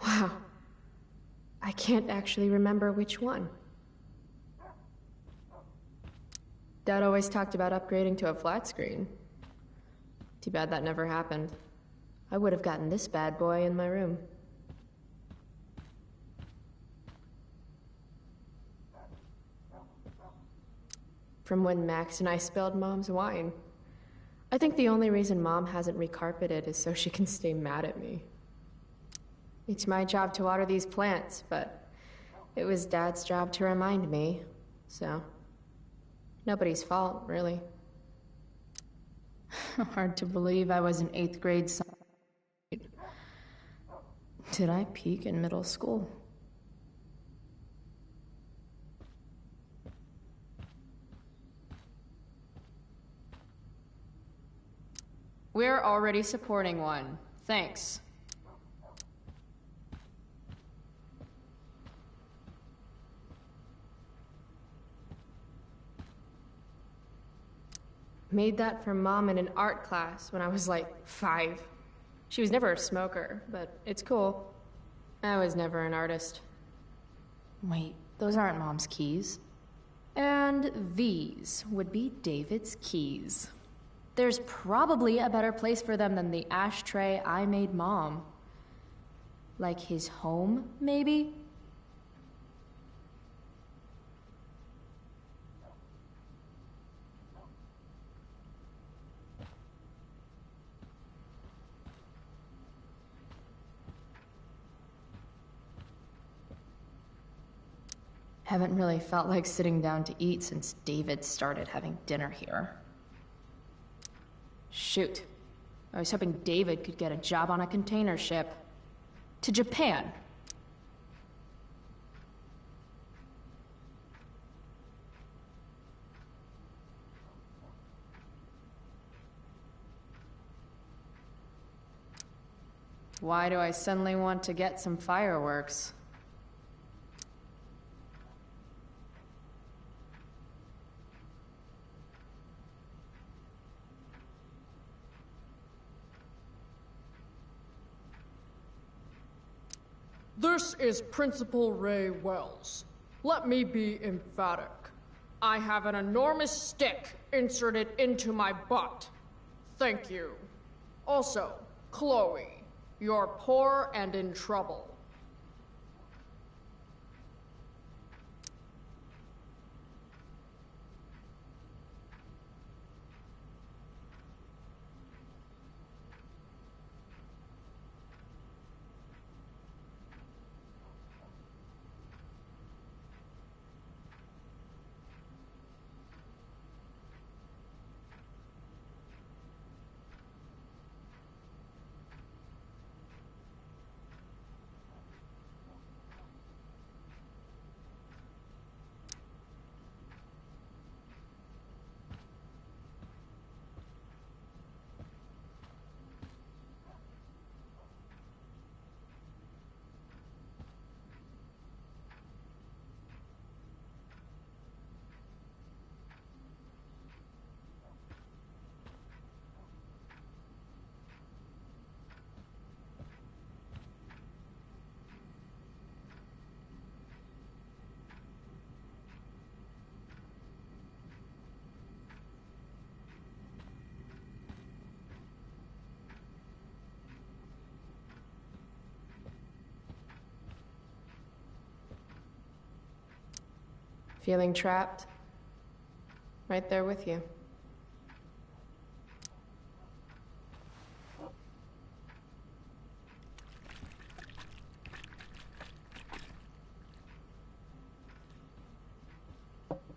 Wow. I can't actually remember which one. Dad always talked about upgrading to a flat screen. Too bad that never happened. I would have gotten this bad boy in my room. From when Max and I spilled Mom's wine. I think the only reason Mom hasn't recarpeted is so she can stay mad at me. It's my job to water these plants, but it was Dad's job to remind me, so nobody's fault, really. Hard to believe I was an 8th grade son. Did I peak in middle school? We're already supporting one. Thanks. Made that for Mom in an art class when I was like 5. She was never a smoker, but it's cool. I was never an artist. Wait, those aren't Mom's keys. And these would be David's keys. There's probably a better place for them than the ashtray I made Mom. Like his home, maybe? Haven't really felt like sitting down to eat since David started having dinner here. Shoot. I was hoping David could get a job on a container ship. To Japan. Why do I suddenly want to get some fireworks? This is Principal Ray Wells. Let me be emphatic. I have an enormous stick inserted into my butt. Thank you. Also, Chloe, you're poor and in trouble. Feeling trapped? Right there with you.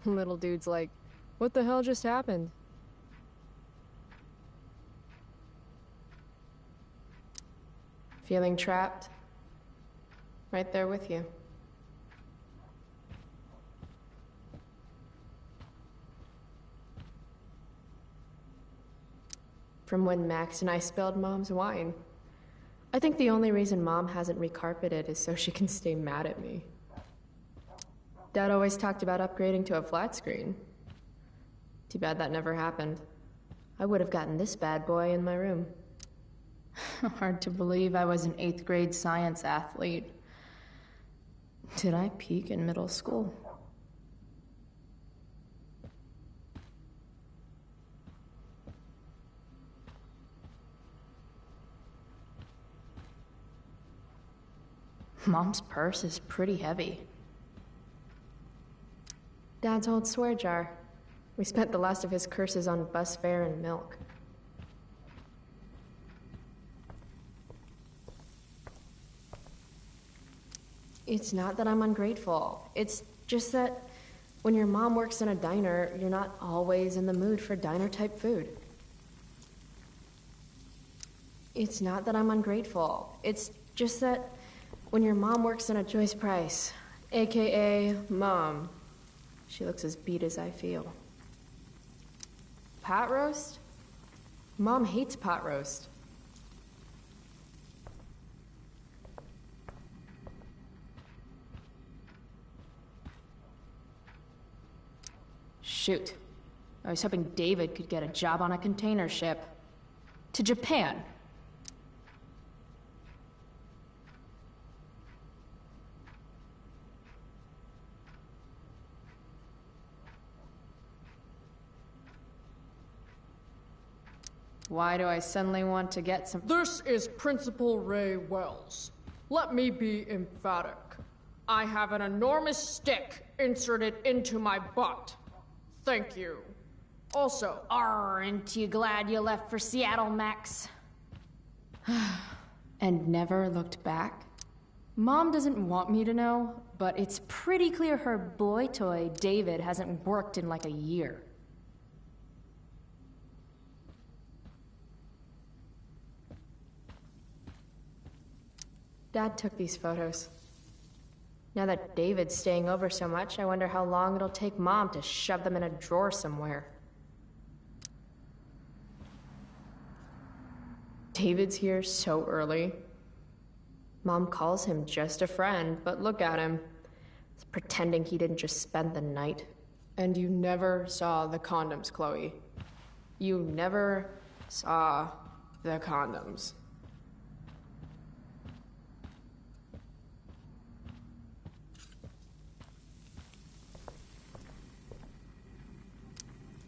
Little dude's like, what the hell just happened? Feeling trapped? Right there with you. From when Max and I spilled Mom's wine. I think the only reason Mom hasn't recarpeted is so she can stay mad at me. Dad always talked about upgrading to a flat screen. Too bad that never happened. I would have gotten this bad boy in my room. Hard to believe I was an 8th grade science athlete. Did I peak in middle school? Mom's purse is pretty heavy. Dad's old swear jar. We spent the last of his curses on bus fare and milk. It's not that I'm ungrateful. It's just that when your mom works in a diner, you're not always in the mood for diner-type food. It's not that I'm ungrateful. It's just that when your mom works in a Joyce Price, aka Mom, she looks as beat as I feel. Pot roast? Mom hates pot roast. Shoot. I was hoping David could get a job on a container ship. To Japan. Why do I suddenly want to get some— This is Principal Ray Wells. Let me be emphatic. I have an enormous stick inserted into my butt. Thank you. Also, Aren't you glad you left for Seattle, Max? And never looked back? Mom doesn't want me to know, but it's pretty clear her boy toy, David, hasn't worked in like a year. Dad took these photos. Now that David's staying over so much, I wonder how long it'll take Mom to shove them in a drawer somewhere. David's here so early. Mom calls him just a friend, but look at him. He's pretending he didn't just spend the night. And you never saw the condoms, Chloe. You never saw the condoms.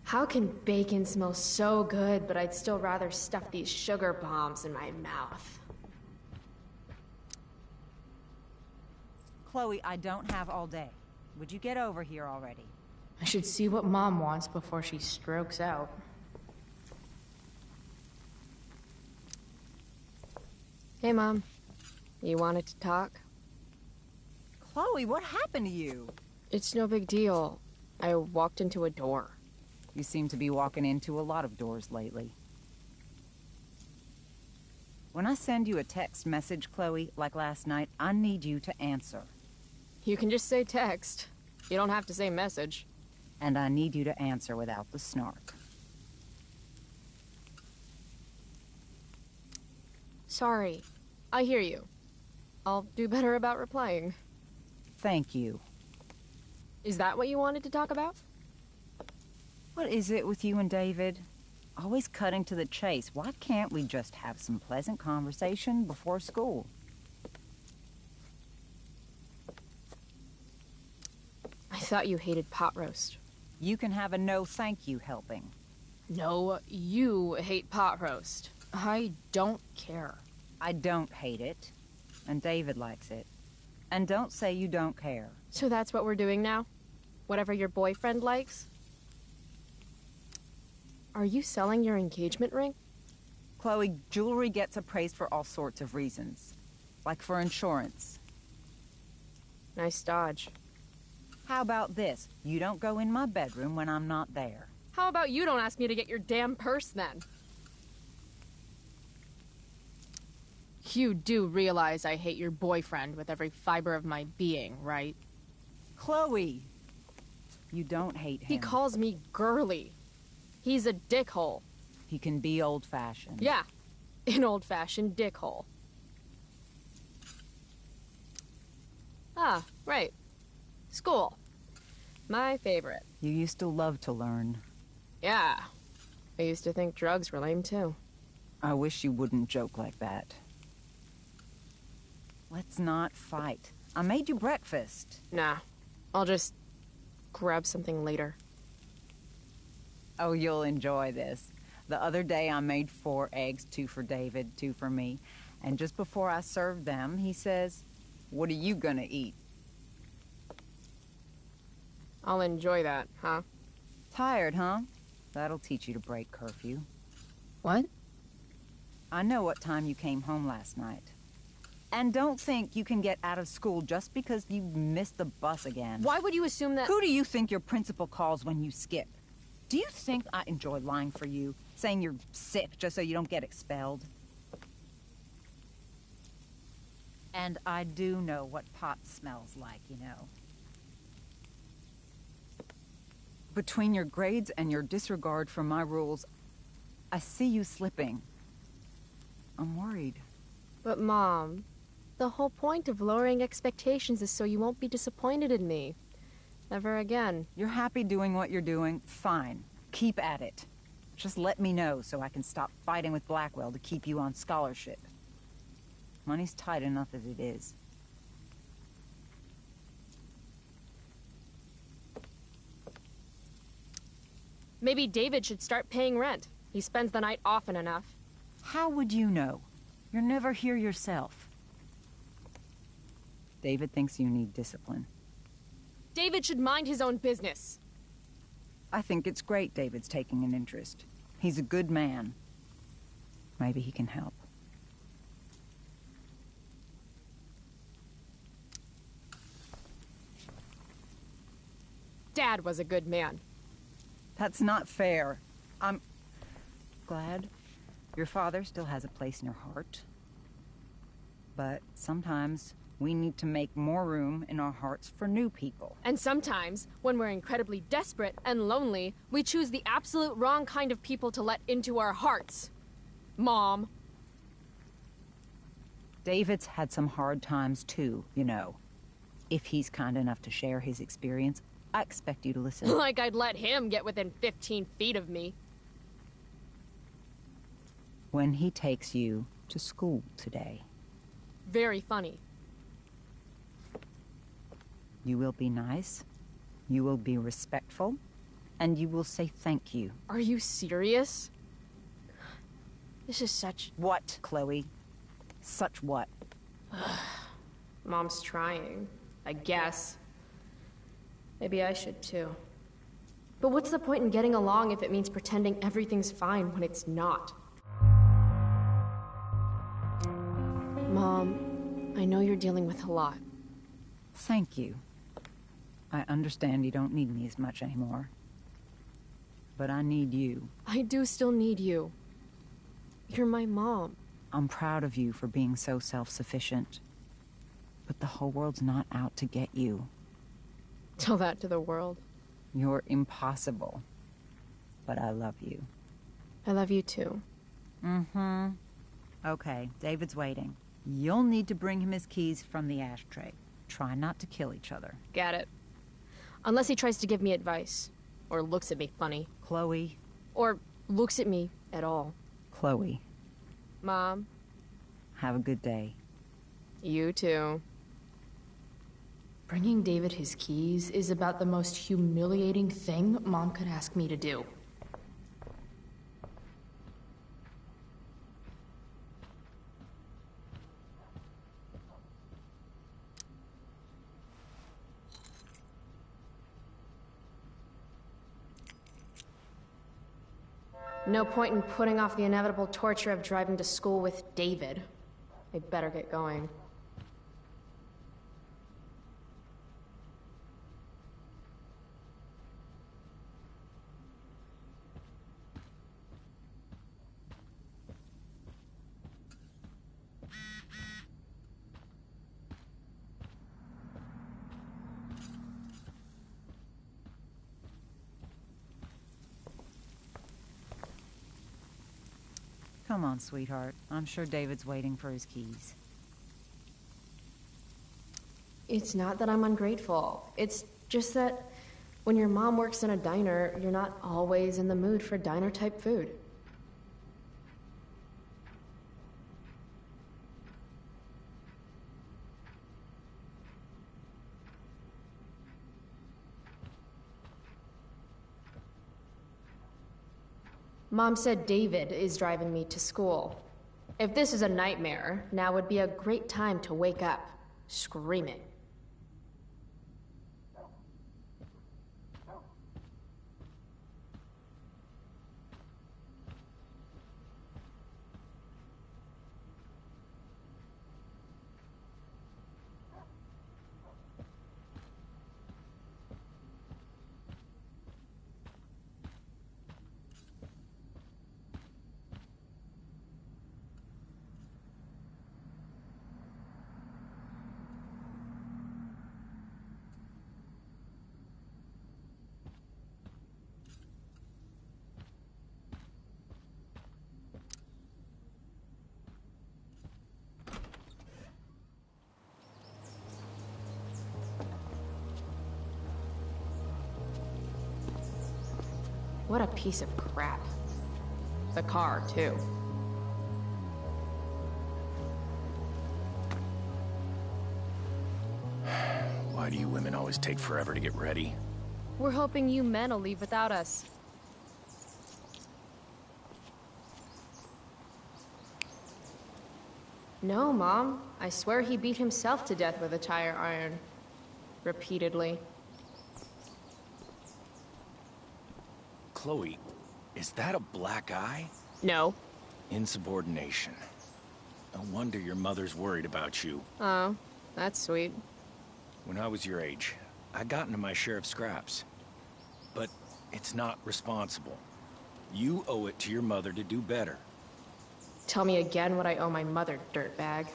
How can bacon smell so good, but I'd still rather stuff these sugar bombs in my mouth? Chloe, I don't have all day. Would you get over here already? I should see what Mom wants before she strokes out. Hey, Mom. You wanted to talk? Chloe, what happened to you? It's no big deal. I walked into a door. You seem to be walking into a lot of doors lately. When I send you a text message, Chloe, like last night, I need you to answer. You can just say text. You don't have to say message. And I need you to answer without the snark. Sorry. I hear you. I'll do better about replying. Thank you. Is that what you wanted to talk about? What is it with you and David? Always cutting to the chase. Why can't we just have some pleasant conversation before school? I thought you hated pot roast. You can have a no thank you helping. No, you hate pot roast. I don't care. I don't hate it. And David likes it. And don't say you don't care. So that's what we're doing now? Whatever your boyfriend likes? Are you selling your engagement ring? Chloe, jewelry gets appraised for all sorts of reasons. Like for insurance. Nice dodge. How about this? You don't go in my bedroom when I'm not there. How about you don't ask me to get your damn purse then? You do realize I hate your boyfriend with every fiber of my being, right? Chloe! You don't hate him. He calls me girly. He's a dickhole. He can be old-fashioned. Yeah, an old-fashioned dickhole. Ah, right. School. My favorite. You used to love to learn. Yeah. I used to think drugs were lame, too. I wish you wouldn't joke like that. Let's not fight. I made you breakfast. Nah. I'll just grab something later. Oh, you'll enjoy this. The other day I made 4 eggs, 2 for David, 2 for me. And just before I served them, he says, "What are you gonna eat?" I'll enjoy that, huh? Tired, huh? That'll teach you to break curfew. What? I know what time you came home last night. And don't think you can get out of school just because you missed the bus again. Why would you assume that— Who do you think your principal calls when you skip? Do you think I enjoy lying for you? Saying you're sick just so you don't get expelled? And I do know what pot smells like, you know. Between your grades and your disregard for my rules, I see you slipping. I'm worried. But, Mom, the whole point of lowering expectations is so you won't be disappointed in me. Never again. You're happy doing what you're doing? Fine. Keep at it. Just let me know so I can stop fighting with Blackwell to keep you on scholarship. Money's tight enough as it is. Maybe David should start paying rent. He spends the night often enough. How would you know? You're never here yourself. David thinks you need discipline. David should mind his own business. I think it's great David's taking an interest. He's a good man. Maybe he can help. Dad was a good man. That's not fair. I'm glad your father still has a place in your heart. But sometimes we need to make more room in our hearts for new people. And sometimes, when we're incredibly desperate and lonely, we choose the absolute wrong kind of people to let into our hearts. Mom. David's had some hard times too, you know. If he's kind enough to share his experience, I expect you to listen. Like I'd let him get within 15 feet of me. When he takes you to school today. Very funny. You will be nice, you will be respectful, and you will say thank you. Are you serious? This is such— What, Chloe? Such what? Mom's trying, I guess. Maybe I should too. But what's the point in getting along if it means pretending everything's fine when it's not? Mom, I know you're dealing with a lot. Thank you. I understand you don't need me as much anymore. But I need you. I do still need you. You're my mom. I'm proud of you for being so self-sufficient. But the whole world's not out to get you. Tell that to the world. You're impossible. But I love you. I love you too. Mm-hmm. Okay, David's waiting. You'll need to bring him his keys from the ashtray. Try not to kill each other. Got it. Unless he tries to give me advice. Or looks at me funny. Chloe. Or looks at me at all. Chloe. Mom. Have a good day. You too. Bringing David his keys is about the most humiliating thing Mom could ask me to do. No point in putting off the inevitable torture of driving to school with David. I better get going. Come on, sweetheart. I'm sure David's waiting for his keys. It's not that I'm ungrateful. It's just that when your mom works in a diner, you're not always in the mood for diner-type food. Mom said David is driving me to school. If this is a nightmare, now would be a great time to wake up, screaming. What a piece of crap. The car, too. Why do you women always take forever to get ready? We're hoping you men will leave without us. No, Mom. I swear he beat himself to death with a tire iron. Repeatedly. Chloe, is that a black eye? No. Insubordination. No wonder your mother's worried about you. Oh, that's sweet. When I was your age, I got into my share of scraps. But it's not responsible. You owe it to your mother to do better. Tell me again what I owe my mother, dirtbag.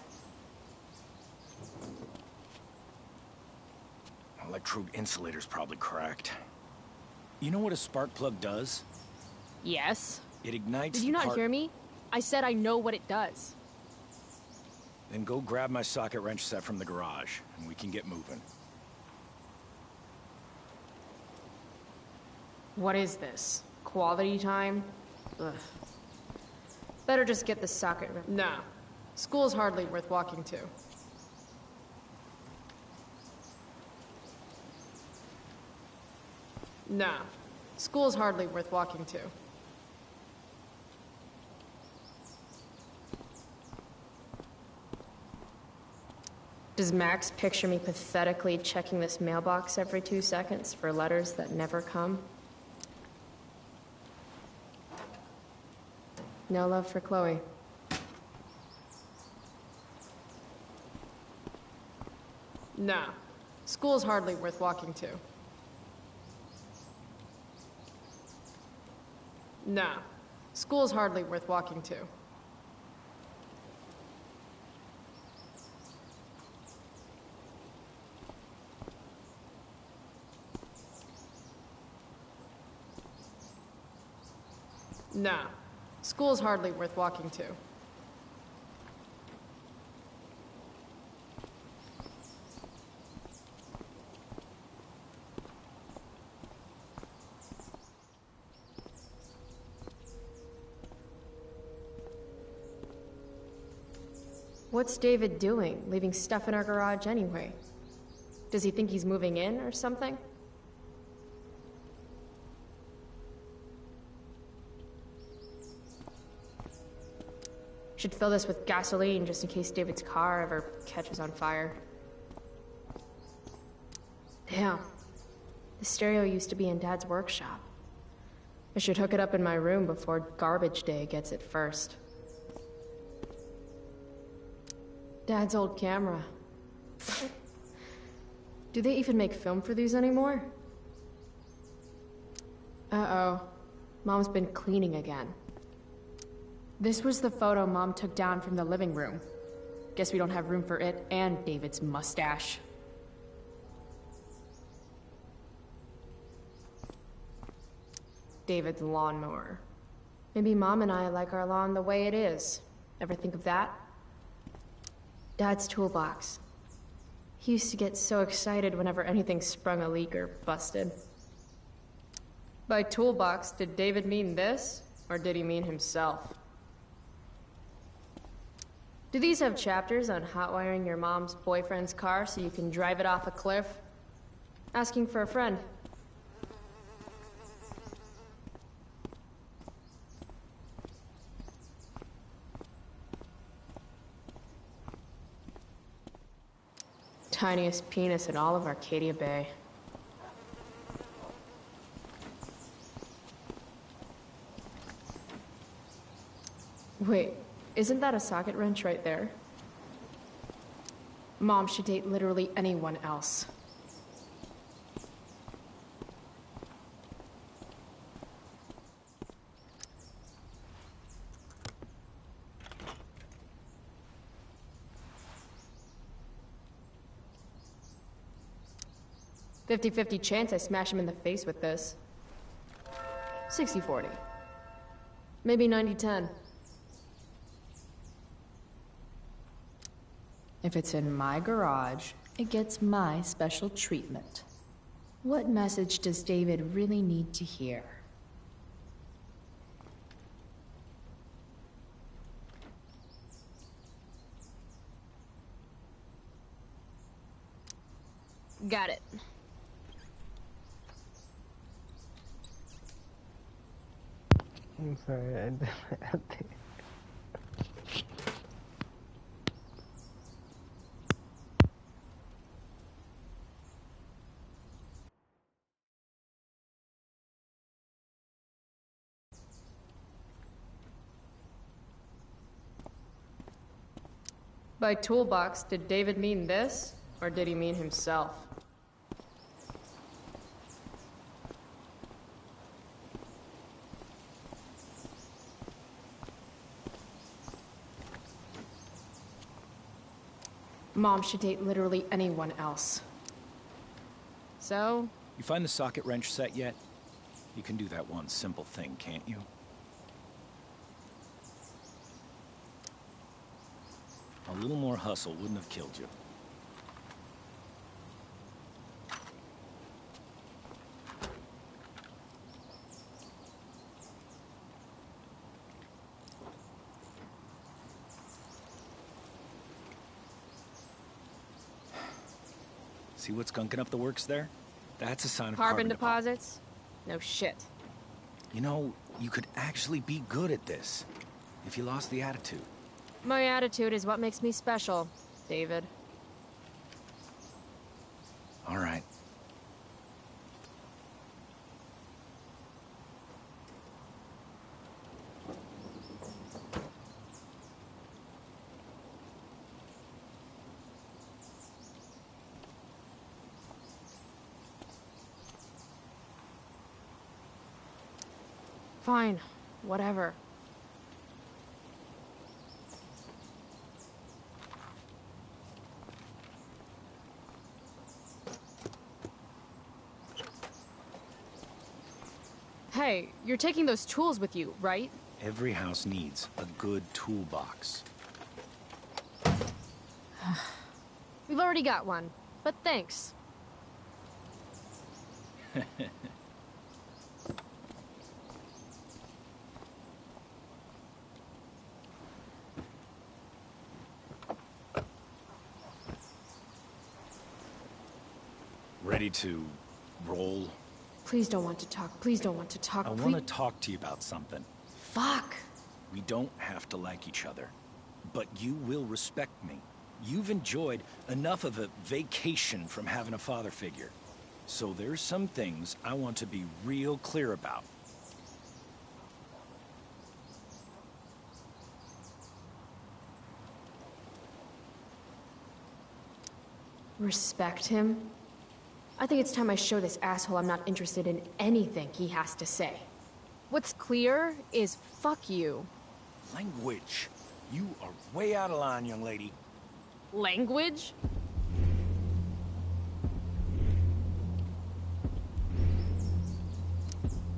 Electrode insulator's probably cracked. You know what a spark plug does? Yes. It ignites. Did you not hear me? I said I know what it does. Then go grab my socket wrench set from the garage, and we can get moving. What is this? Quality time? Ugh. Better just get the socket wrench. Nah. School's hardly worth walking to. Nah. School's hardly worth walking to. Does Max picture me pathetically checking this mailbox every 2 seconds for letters that never come? No love for Chloe. Nah. School's hardly worth walking to. Nah. School's hardly worth walking to. Nah. School's hardly worth walking to. What's David doing, leaving stuff in our garage anyway? Does he think he's moving in or something? Should fill this with gasoline just in case David's car ever catches on fire. Damn. The stereo used to be in Dad's workshop. I should hook it up in my room before garbage day gets it first. Dad's old camera. Do they even make film for these anymore? Uh-oh. Mom's been cleaning again. This was the photo Mom took down from the living room. Guess we don't have room for it and David's mustache. David's lawnmower. Maybe Mom and I like our lawn the way it is. Ever think of that? Dad's toolbox. He used to get so excited whenever anything sprung a leak or busted. By toolbox, did David mean this, or did he mean himself? Do these have chapters on hotwiring your mom's boyfriend's car so you can drive it off a cliff? Asking for a friend. Tiniest penis in all of Arcadia Bay. Wait, isn't that a socket wrench right there? Mom should date literally anyone else. "50-50 chance I smash him in the face with this. 60-40. Maybe 90-10. If it's in my garage, it gets my special treatment. What message does David really need to hear? Got it. I'm sorry, I think. By toolbox, did David mean this, or did he mean himself? Mom should date literally anyone else. So? You find the socket wrench set yet? You can do that one simple thing, can't you? A little more hustle wouldn't have killed you. See what's gunking up the works there? That's a sign of Carbon deposits? No shit. You know, you could actually be good at this if you lost the attitude. My attitude is what makes me special, David. All right. Fine. Whatever. Hey, you're taking those tools with you, right? Every house needs a good toolbox. We've already got one, but thanks. Ready to roll? Please don't want to talk. Please don't want to talk. I want to talk to you about something. Fuck. We don't have to like each other, but you will respect me. You've enjoyed enough of a vacation from having a father figure. So there's some things I want to be real clear about. Respect him? I think it's time I show this asshole I'm not interested in anything he has to say. What's clear is fuck you. Language. You are way out of line, young lady. Language?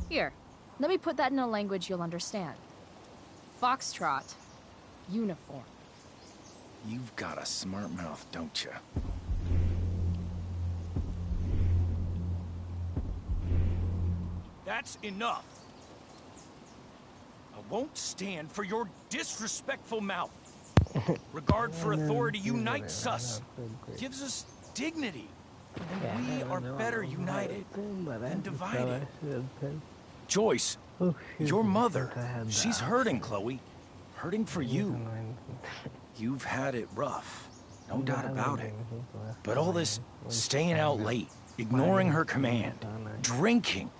Here, let me put that in a language you'll understand. Foxtrot. Uniform. You've got a smart mouth, don't you? That's enough. I won't stand for your disrespectful mouth. Regard for authority unites us, gives us dignity. And we are better united than divided. Joyce, your mother, she's hurting, Chloe. Hurting for you. You've had it rough, no doubt about it. But all this staying out late, ignoring her command, drinking,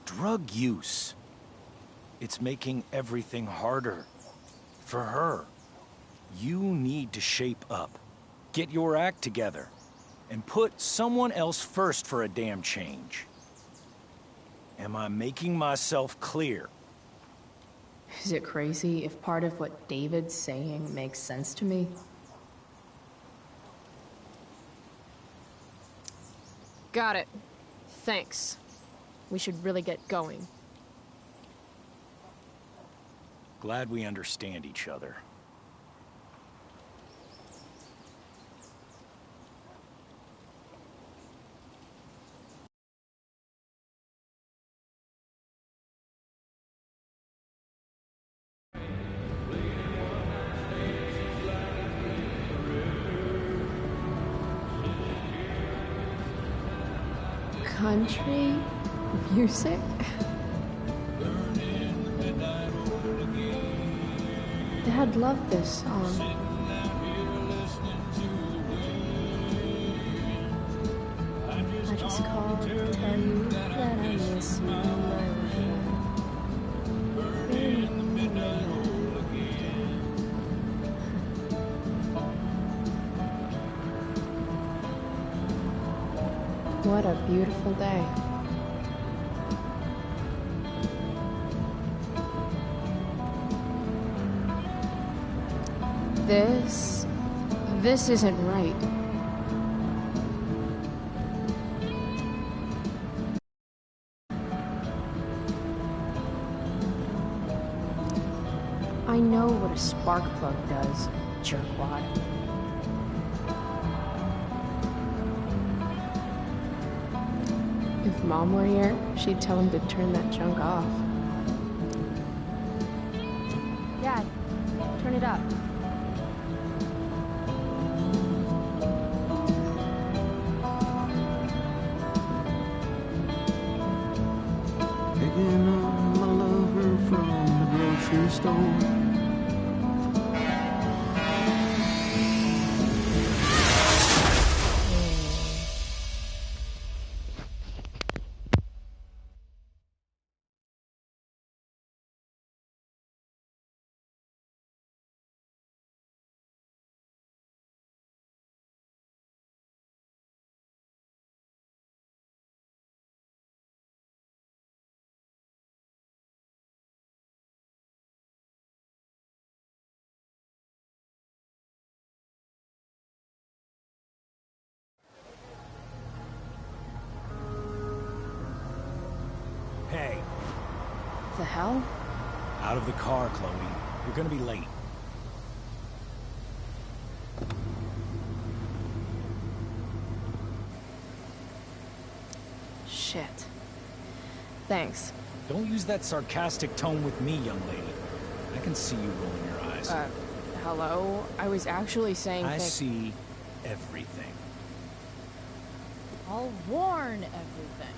drug use, it's making everything harder for her. You need to shape up, get your act together, and put someone else first for a damn change. Am I making myself clear? Is it crazy if part of what David's saying makes sense to me? Got it. Thanks. We should really get going. Glad we understand each other. Country music? Dad loved this song. I just called to tell you that I miss you, my old friend. What a beautiful day. This isn't right. I know what a spark plug does, jerkwad. If Mom were here, she'd tell him to turn that junk off. Dad, turn it up. Picking up my lover from the grocery store. Hey. The hell? Out of the car, Chloe. You're gonna be late. Shit. Thanks. Don't use that sarcastic tone with me, young lady. I can see you rolling your eyes. Hello? I was actually saying I see everything. I'll warn everything.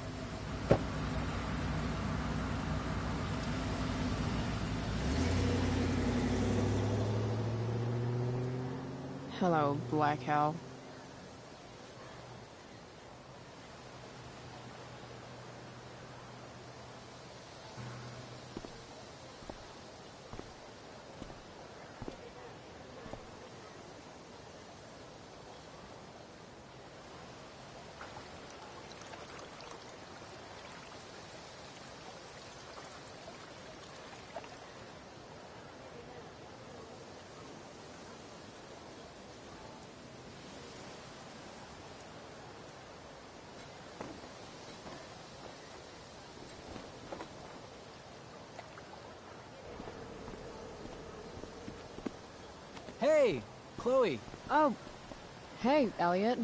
Hello, Black Hell. Hey, Chloe. Oh, hey, Elliot.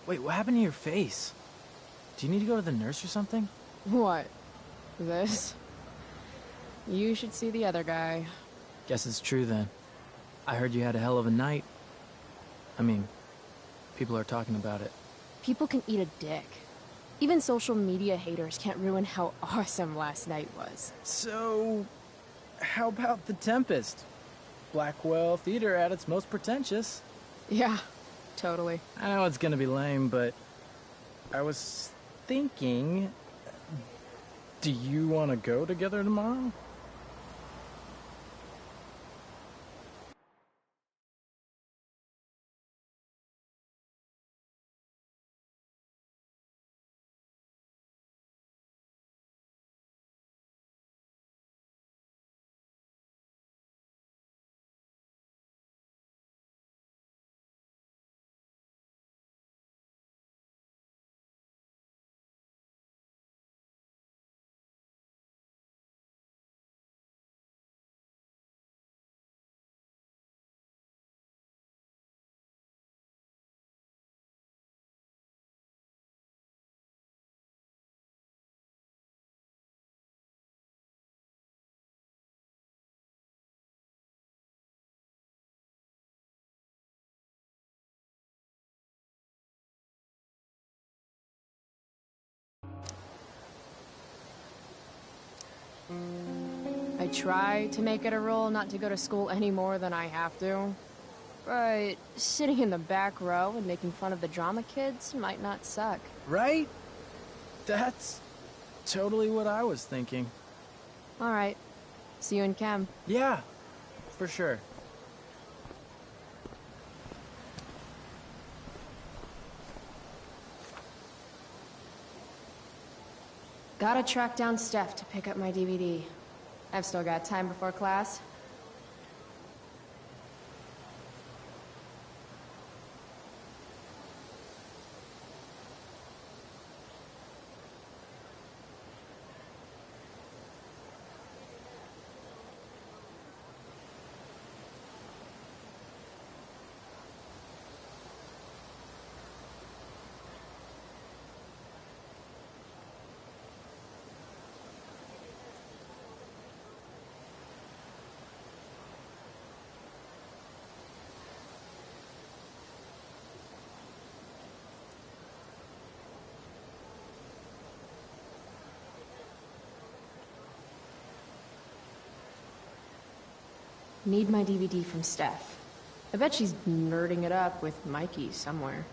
Wait, what happened to your face? Do you need to go to the nurse or something? What? This? You should see the other guy. Guess it's true then. I heard you had a hell of a night. I mean, people are talking about it. People can eat a dick. Even social media haters can't ruin how awesome last night was. So, how about The Tempest? Blackwell Theater at its most pretentious. Yeah, totally. I know it's gonna be lame, but I was thinking, do you want to go together tomorrow? I try to make it a rule not to go to school any more than I have to. But sitting in the back row and making fun of the drama kids might not suck. Right? That's totally what I was thinking. Alright. See you in chem. Yeah, for sure. Gotta track down Steph to pick up my DVD. I've still got time before class. Need my DVD from Steph. I bet she's nerding it up with Mikey somewhere.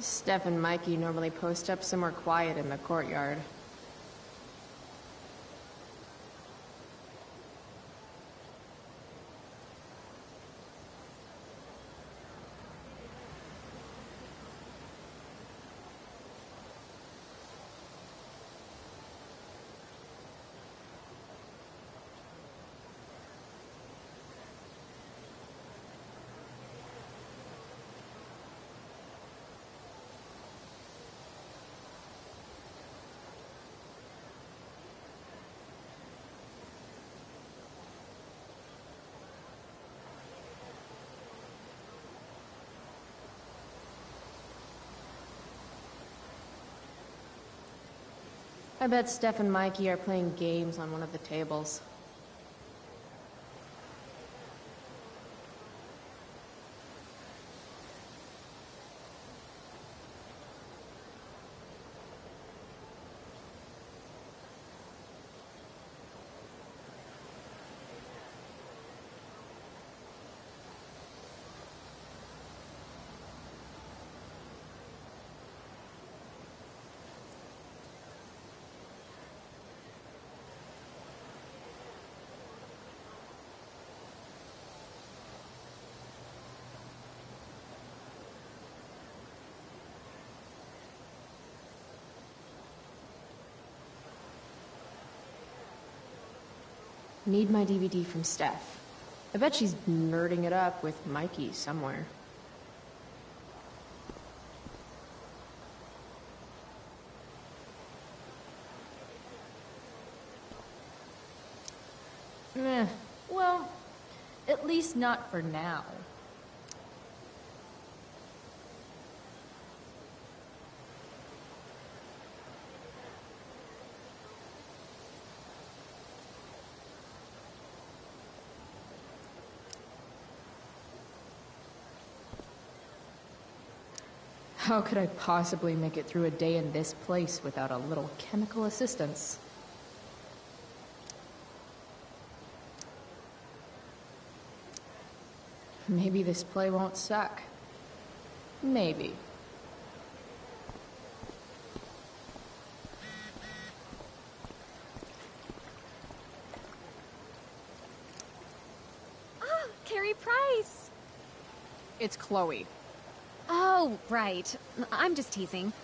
Steph and Mikey normally post up somewhere quiet in the courtyard. I bet Steph and Mikey are playing games on one of the tables. Need my DVD from Steph. I bet she's nerding it up with Mikey somewhere. Well, at least not for now. How could I possibly make it through a day in this place without a little chemical assistance? Maybe this play won't suck. Maybe. Oh, Carrie Price! It's Chloe. Oh, right. I'm just teasing.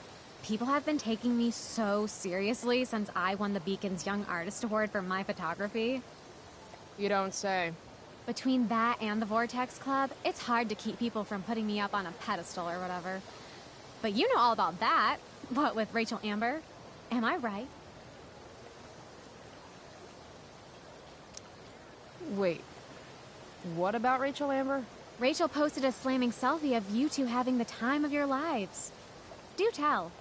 People have been taking me so seriously since I won the Beacon's Young Artist Award for my photography. You don't say. Between that and the Vortex Club, it's hard to keep people from putting me up on a pedestal or whatever. But you know all about that. What, with Rachel Amber? Am I right? Wait. What about Rachel Amber? Rachel posted a slamming selfie of you two having the time of your lives. Do tell.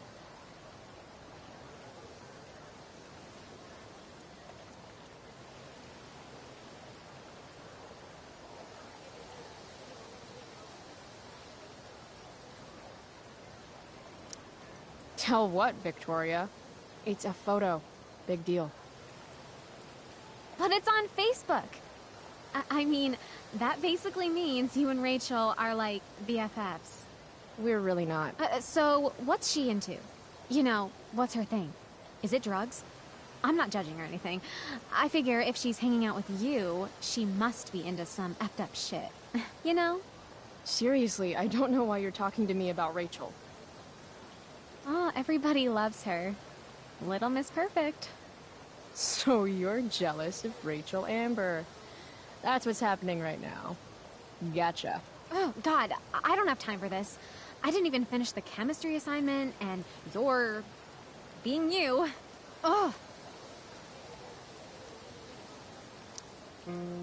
Tell what, Victoria? It's a photo. Big deal. But it's on Facebook. I mean, that basically means you and Rachel are like BFFs. We're really not. So, what's she into? You know, what's her thing? Is it drugs? I'm not judging or anything. I figure if she's hanging out with you, she must be into some effed up shit. You know? Seriously, I don't know why you're talking to me about Rachel. Oh, everybody loves her. Little Miss Perfect. So you're jealous of Rachel Amber. That's what's happening right now. Gotcha. Oh, God, I don't have time for this. I didn't even finish the chemistry assignment, and you're... being you. Oh.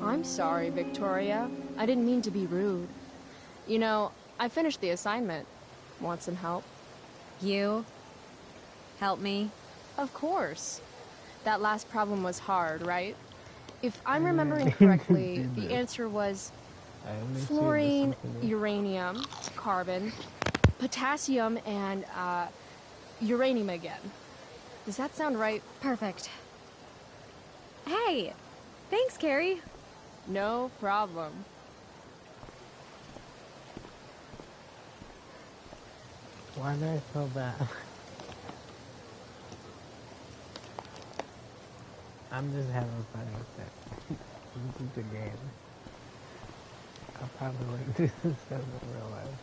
I'm sorry, Victoria. I didn't mean to be rude. You know, I finished the assignment. Want some help? You? Help me? Of course. That last problem was hard, right? If I'm remembering correctly, the answer was fluorine, uranium, carbon, potassium, and uranium again. Does that sound right? Perfect. Hey, thanks, Carrie. No problem. Why do I feel bad? I'm just having fun with it. This is the game. I'll probably like do this stuff in real life.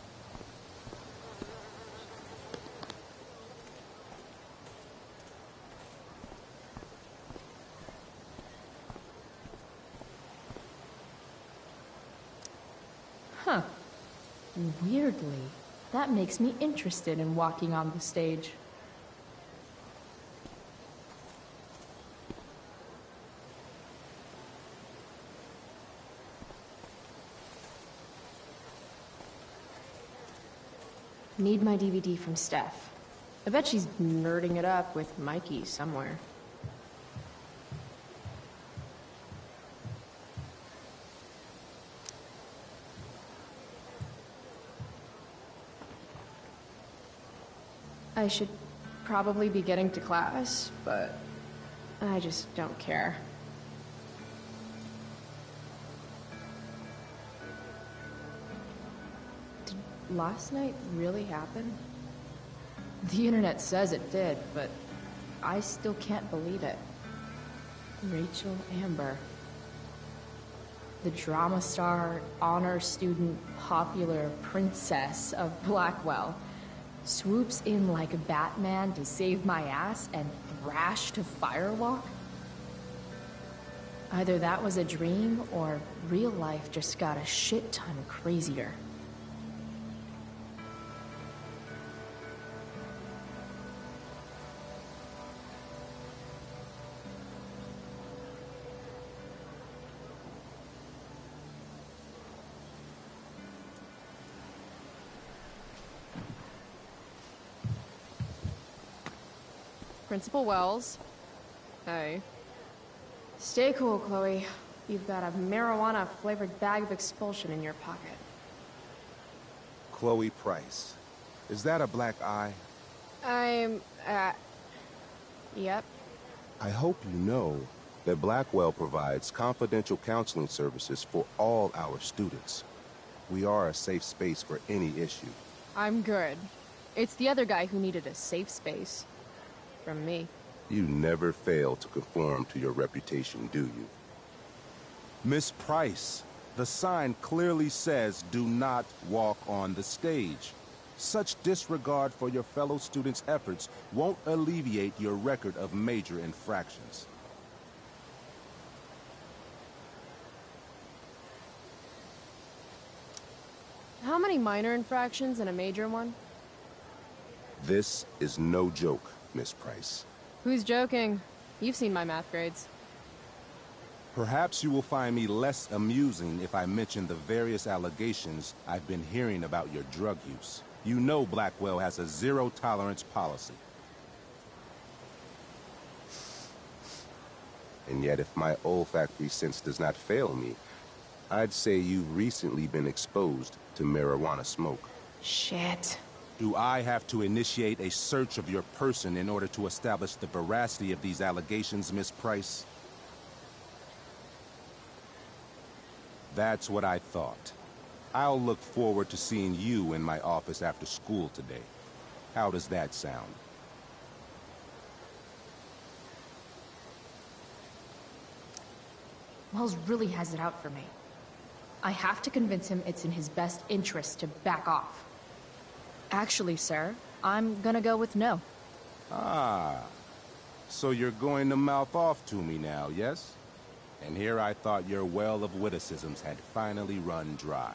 Huh. Weirdly, that makes me interested in walking on the stage. Need my DVD from Steph. I bet she's nerding it up with Mikey somewhere. I should probably be getting to class, but I just don't care. Did last night really happen? The internet says it did, but I still can't believe it. Rachel Amber. The drama star, honor student, popular princess of Blackwell swoops in like Batman to save my ass and thrash to Firewalk? Either that was a dream, or real life just got a shit ton crazier. Principal Wells. Hey. Stay cool, Chloe. You've got a marijuana-flavored bag of expulsion in your pocket. Chloe Price. Is that a black eye? Yep. I hope you know that Blackwell provides confidential counseling services for all our students. We are a safe space for any issue. I'm good. It's the other guy who needed a safe space. From me. You never fail to conform to your reputation, do you? Miss Price, the sign clearly says do not walk on the stage. Such disregard for your fellow students' efforts won't alleviate your record of major infractions. How many minor infractions and a major one? This is no joke, Miss Price. Who's joking? You've seen my math grades. Perhaps you will find me less amusing if I mention the various allegations I've been hearing about your drug use. You know Blackwell has a zero-tolerance policy. And yet, if my olfactory sense does not fail me, I'd say you've recently been exposed to marijuana smoke. Shit. Do I have to initiate a search of your person in order to establish the veracity of these allegations, Miss Price? That's what I thought. I'll look forward to seeing you in my office after school today. How does that sound? Wells really has it out for me. I have to convince him it's in his best interest to back off. Actually, sir, I'm gonna go with no. Ah, so you're going to mouth off to me now, yes? And here I thought your well of witticisms had finally run dry.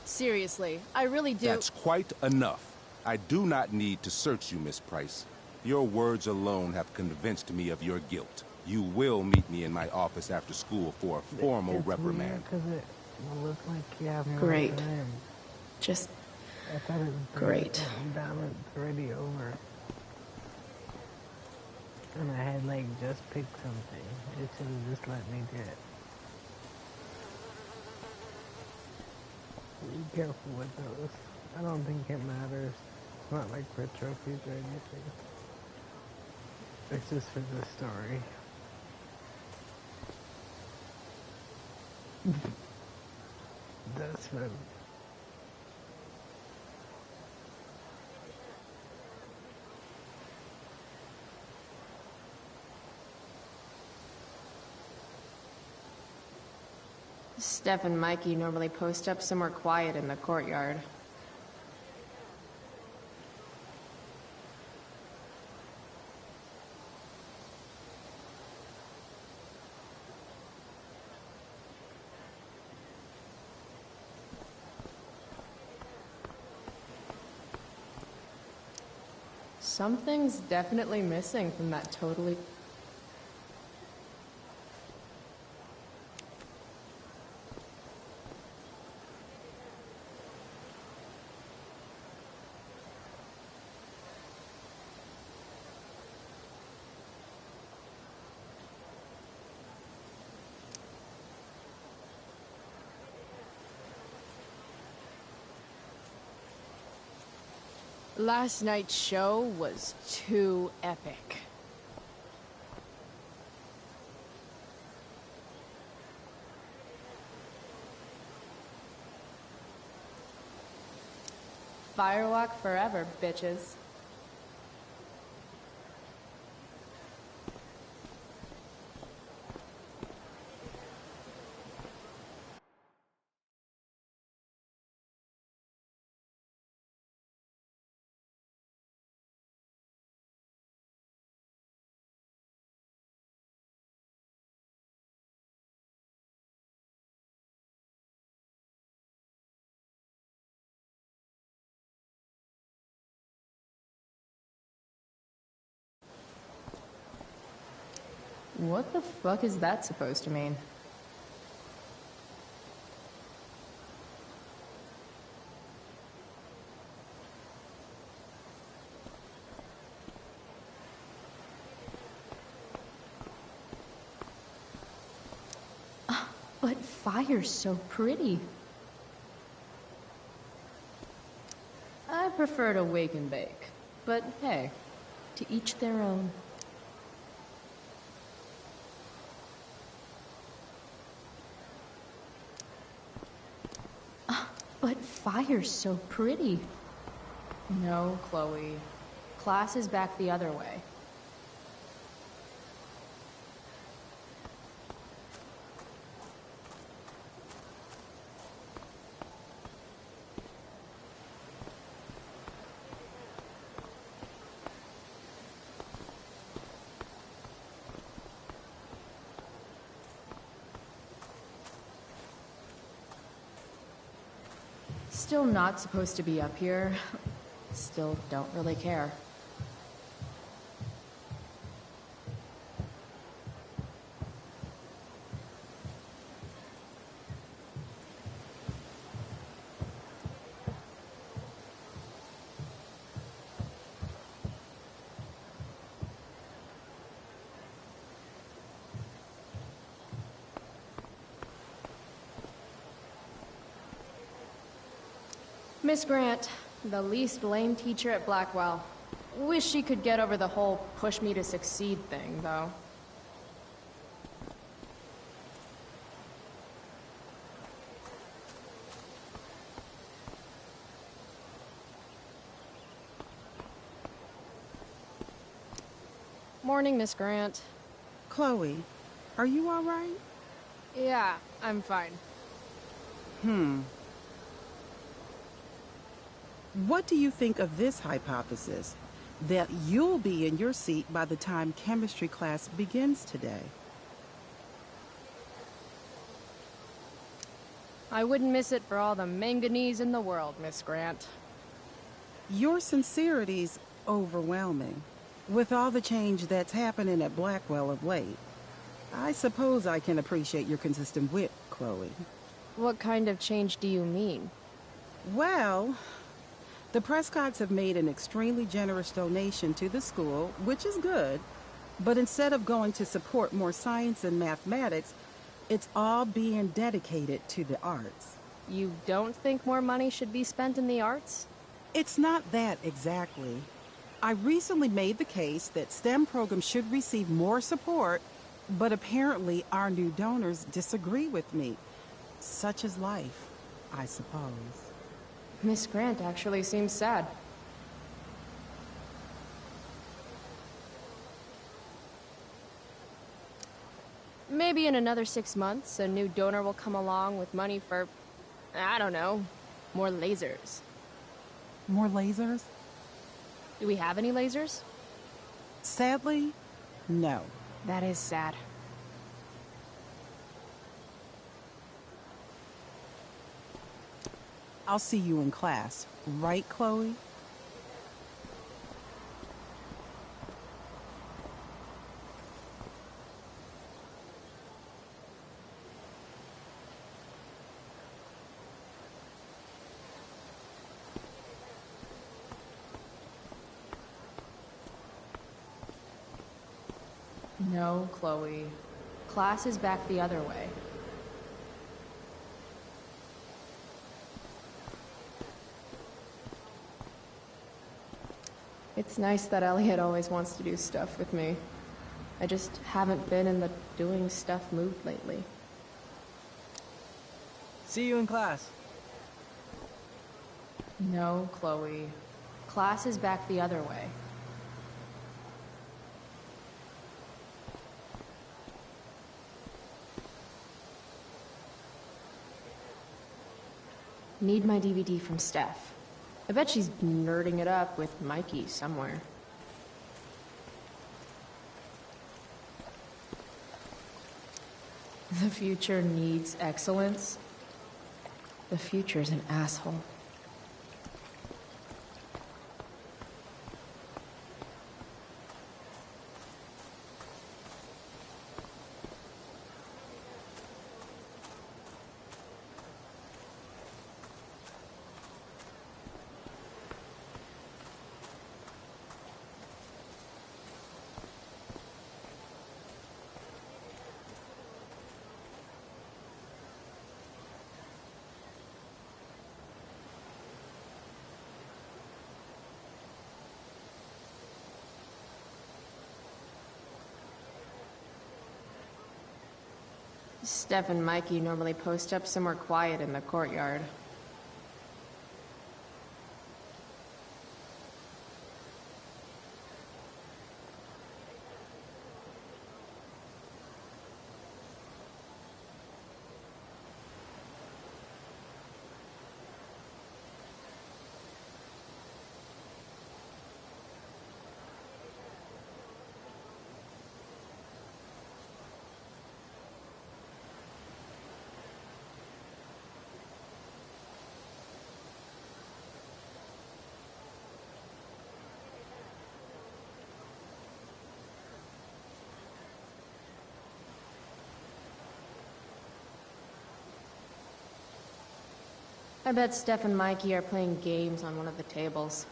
Seriously, I really do— That's quite enough. I do not need to search you, Miss Price. Your words alone have convinced me of your guilt. You will meet me in my office after school for a formal reprimand. It looked like you have more Great. time. Just I thought it was great. It's already over. And I had like just picked something. It should have just let me do it. Be careful with those. I don't think it matters. It's not like for trophies or anything. It's just for the story. That's fun. Steph and Mikey normally post up somewhere quiet in the courtyard. Something's definitely missing from that totally... Last night's show was too epic. Firewalk forever, bitches. What the fuck is that supposed to mean? But fire's so pretty. I prefer to wake and bake, but hey, to each their own. But fire's so pretty. No, Chloe. Class is back the other way. Still not supposed to be up here. Still don't really care. Miss Grant, the least lame teacher at Blackwell. Wish she could get over the whole push me to succeed thing, though. Morning, Miss Grant. Chloe, are you all right? Yeah, I'm fine. What do you think of this hypothesis? That you'll be in your seat by the time chemistry class begins today? I wouldn't miss it for all the manganese in the world, Miss Grant. Your sincerity's overwhelming. With all the change that's happening at Blackwell of late, I suppose I can appreciate your consistent wit, Chloe. What kind of change do you mean? Well, the Prescotts have made an extremely generous donation to the school, which is good, but instead of going to support more science and mathematics, it's all being dedicated to the arts. You don't think more money should be spent in the arts? It's not that exactly. I recently made the case that STEM programs should receive more support, but apparently our new donors disagree with me. Such is life, I suppose. Miss Grant actually seems sad. Maybe in another 6 months, a new donor will come along with money for, I don't know, more lasers. More lasers? Do we have any lasers? Sadly, no. That is sad. I'll see you in class, right, Chloe? No, Chloe. Class is back the other way. It's nice that Elliot always wants to do stuff with me. I just haven't been in the doing stuff mood lately. See you in class. No, Chloe. Class is back the other way. Need my DVD from Steph. I bet she's nerding it up with Mikey somewhere. The future needs excellence. The future's an asshole. Steph and Mikey normally post up somewhere quiet in the courtyard. I bet Steph and Mikey are playing games on one of the tables.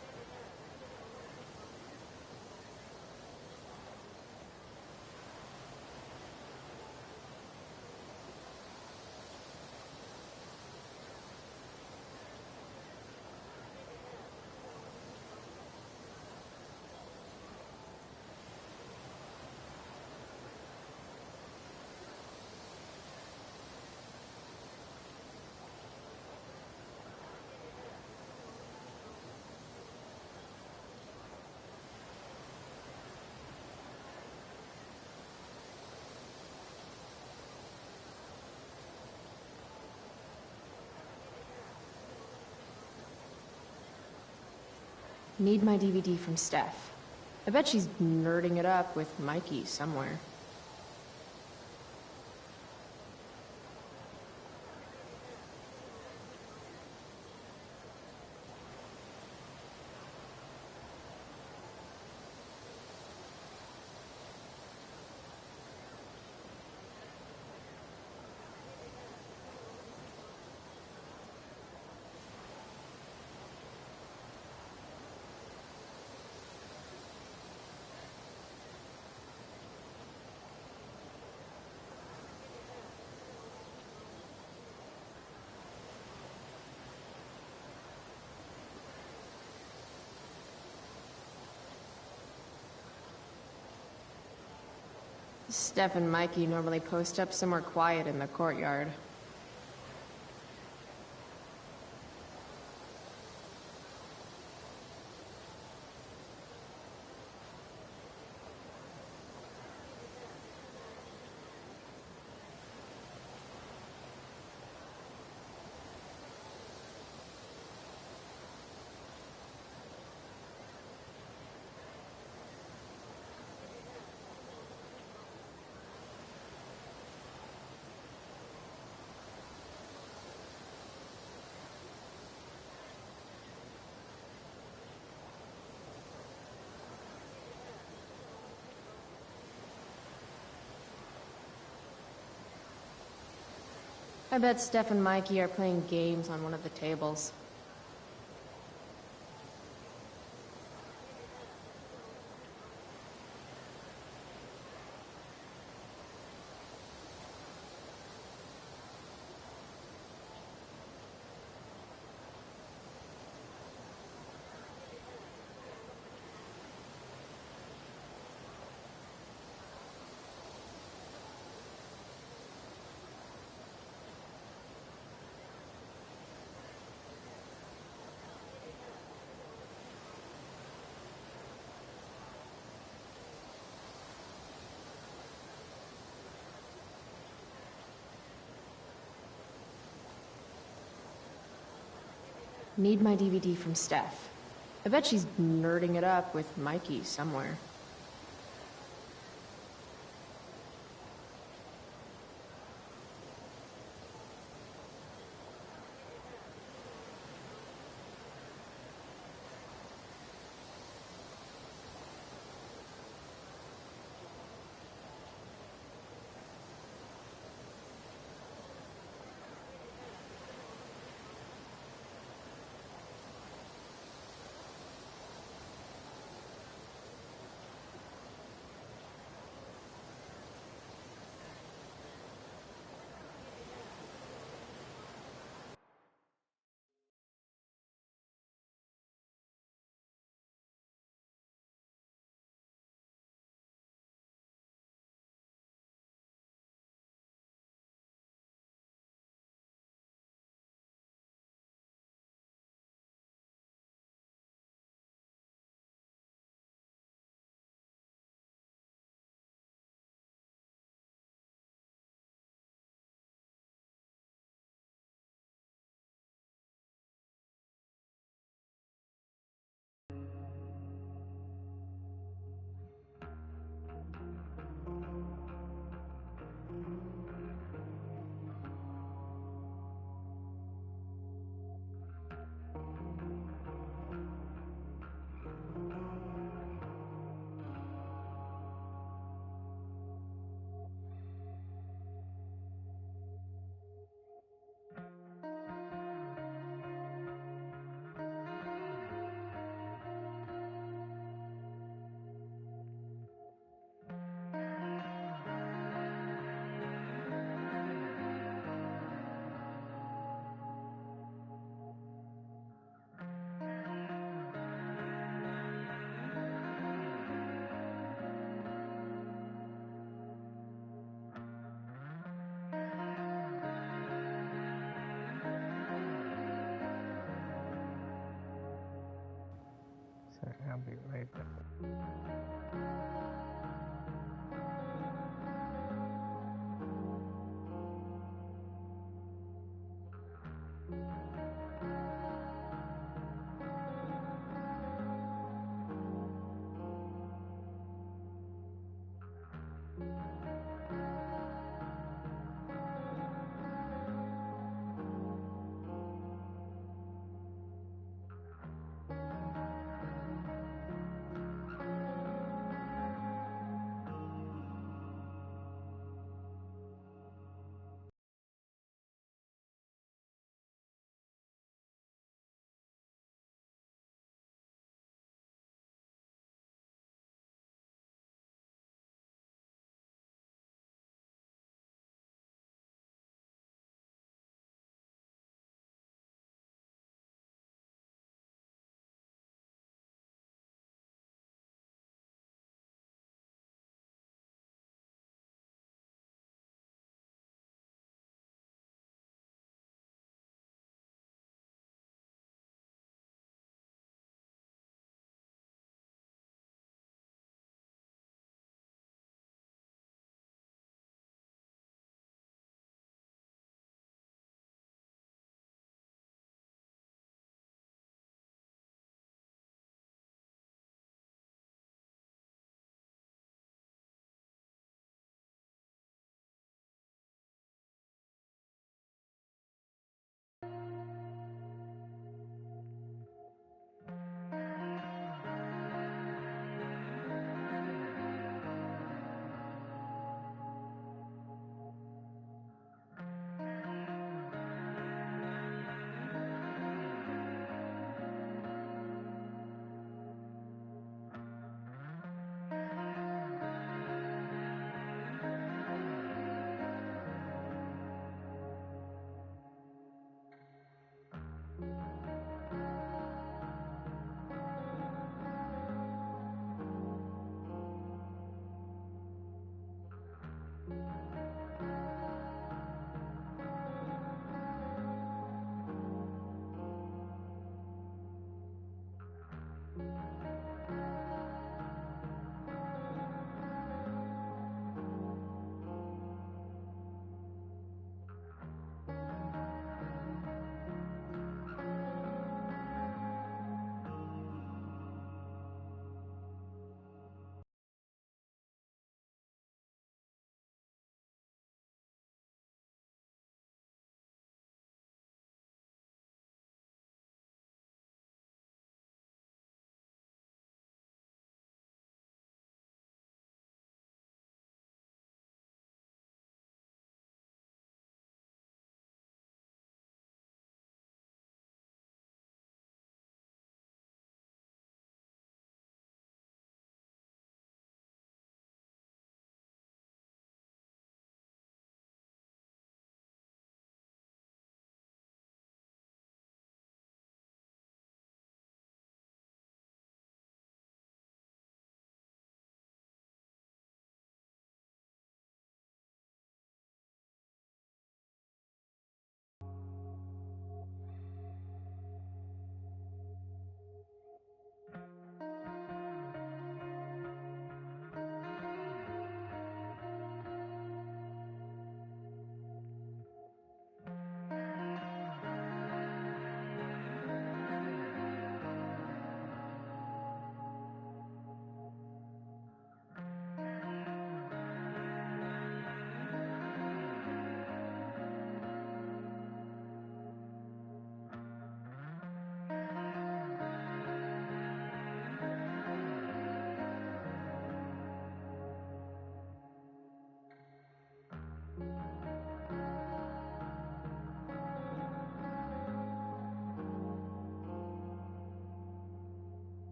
Need my DVD from Steph. I bet she's nerding it up with Mikey somewhere. Steph and Mikey normally post up somewhere quiet in the courtyard. I bet Steph and Mikey are playing games on one of the tables. Need my DVD from Steph. I bet she's nerding it up with Mikey somewhere. I'll be right back.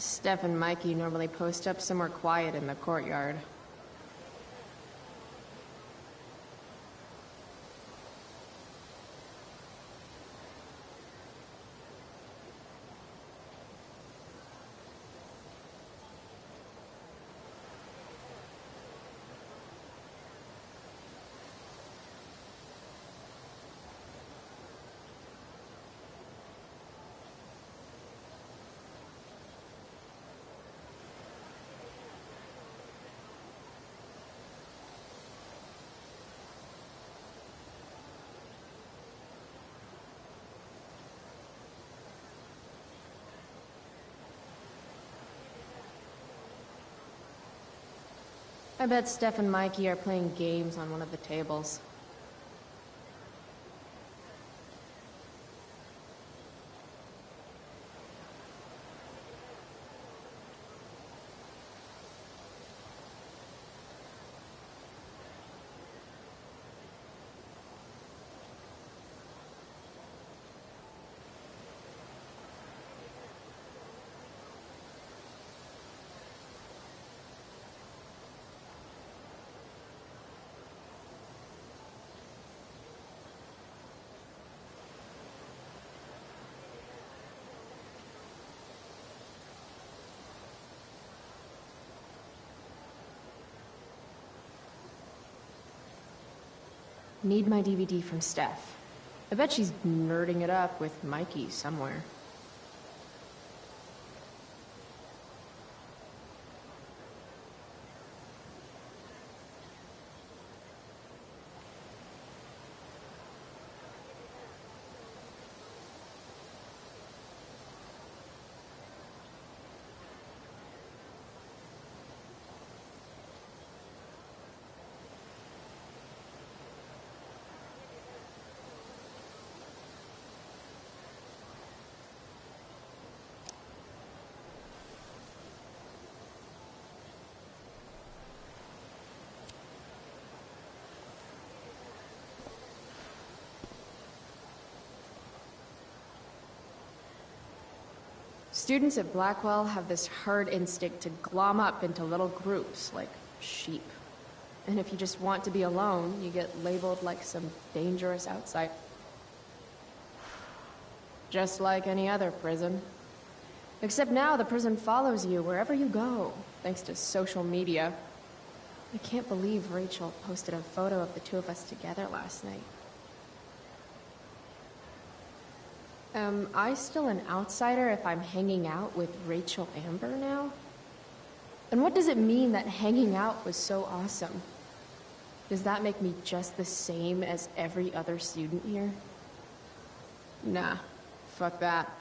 Steph and Mikey normally post up somewhere quiet in the courtyard. I bet Steph and Mikey are playing games on one of the tables. Need my DVD from Steph. I bet she's nerding it up with Mikey somewhere. Students at Blackwell have this herd instinct to glom up into little groups, like sheep. And if you just want to be alone, you get labeled like some dangerous outsider. Just like any other prison. Except now the prison follows you wherever you go, thanks to social media. I can't believe Rachel posted a photo of the two of us together last night. Am I still an outsider if I'm hanging out with Rachel Amber now? And what does it mean that hanging out was so awesome? Does that make me just the same as every other student here? Nah, fuck that.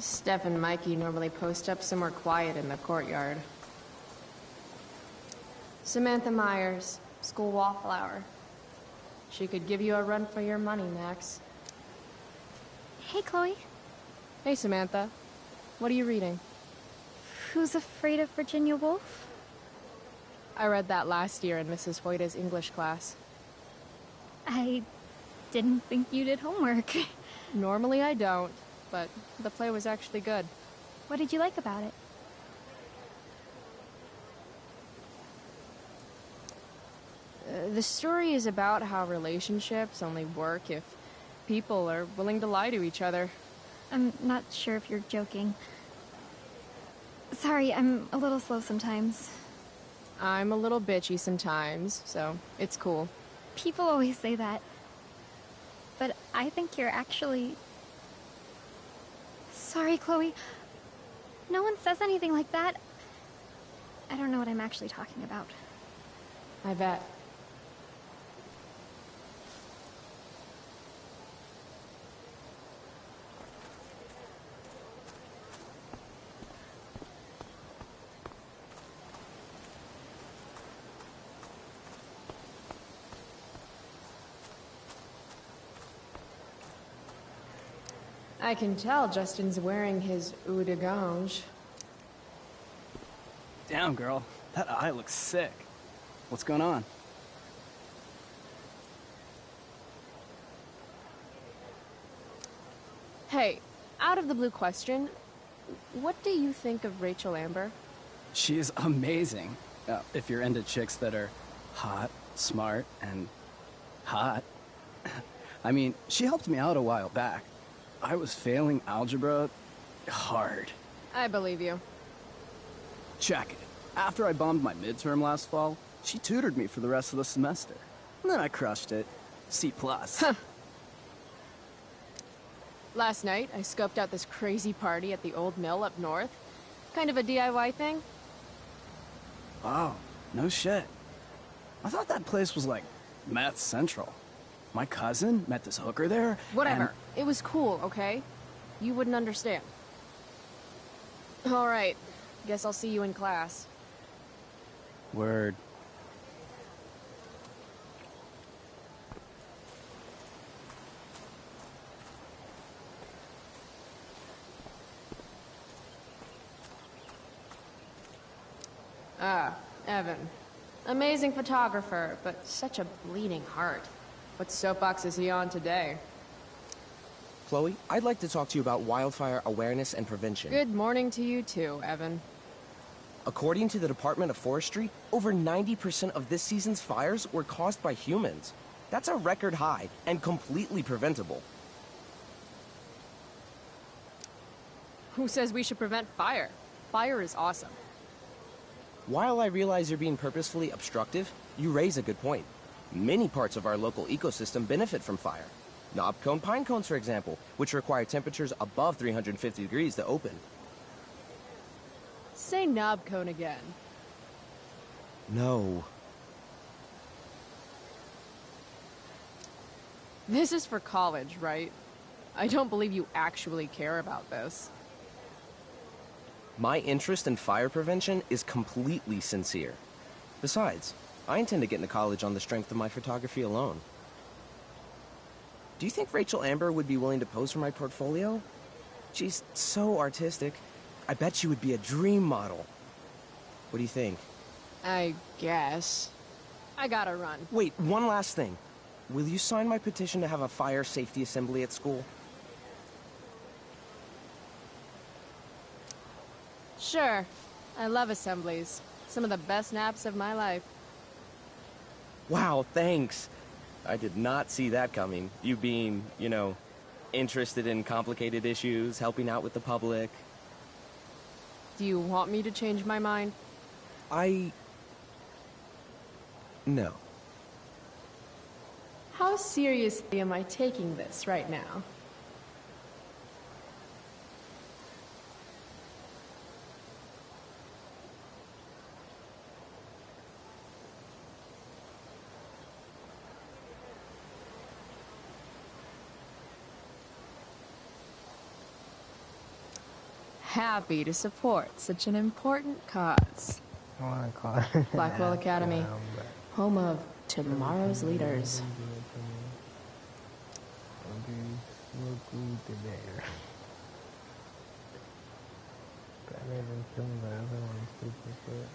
Steph and Mikey normally post up somewhere quiet in the courtyard. Samantha Myers, school wallflower. She could give you a run for your money, Max. Hey, Chloe. Hey, Samantha. What are you reading? Who's Afraid of Virginia Woolf? I read that last year in Mrs. Hoyta's English class. I didn't think you did homework. Normally I don't, but the play was actually good. What did you like about it? The story is about how relationships only work if people are willing to lie to each other. I'm not sure if you're joking. Sorry, I'm a little slow sometimes. I'm a little bitchy sometimes, so it's cool. People always say that. But I think you're actually... Sorry, Chloe. No one says anything like that. I don't know what I'm actually talking about. I bet. I can tell Justin's wearing his eau de gange. Damn, girl. That eye looks sick. What's going on? Hey, out of the blue question, what do you think of Rachel Amber? She is amazing. If you're into chicks that are hot, smart, and hot. I mean, she helped me out a while back. I was failing algebra hard. I believe you. Check it. After I bombed my midterm last fall, she tutored me for the rest of the semester. And then I crushed it. C+. Huh. Last night, I scoped out this crazy party at the old mill up north. Kind of a DIY thing. Wow, no shit. I thought that place was like meth central. My cousin met this hooker there. Whatever. It was cool, okay? You wouldn't understand. All right. Guess I'll see you in class. Word. Ah, Evan. Amazing photographer, but such a bleeding heart. What soapbox is he on today? Chloe, I'd like to talk to you about wildfire awareness and prevention. Good morning to you too, Evan. According to the Department of Forestry, over 90% of this season's fires were caused by humans. That's a record high and completely preventable. Who says we should prevent fire? Fire is awesome. While I realize you're being purposefully obstructive, you raise a good point. Many parts of our local ecosystem benefit from fire. Knob-cone pine cones, for example, which require temperatures above 350 degrees to open. Say knob cone again. No. This is for college, right? I don't believe you actually care about this. My interest in fire prevention is completely sincere. Besides, I intend to get into college on the strength of my photography alone. Do you think Rachel Amber would be willing to pose for my portfolio? She's so artistic. I bet she would be a dream model. What do you think? I guess. I gotta run. Wait, one last thing. Will you sign my petition to have a fire safety assembly at school? Sure. I love assemblies. Some of the best naps of my life. Wow, thanks. I did not see that coming. You being, you know, interested in complicated issues, helping out with the public. Do you want me to change my mind? No. How seriously am I taking this right now? happy to support such an important cause. I want to call it Blackwell Academy, home of tomorrow's leaders. Better than killing the other one, stupid shit.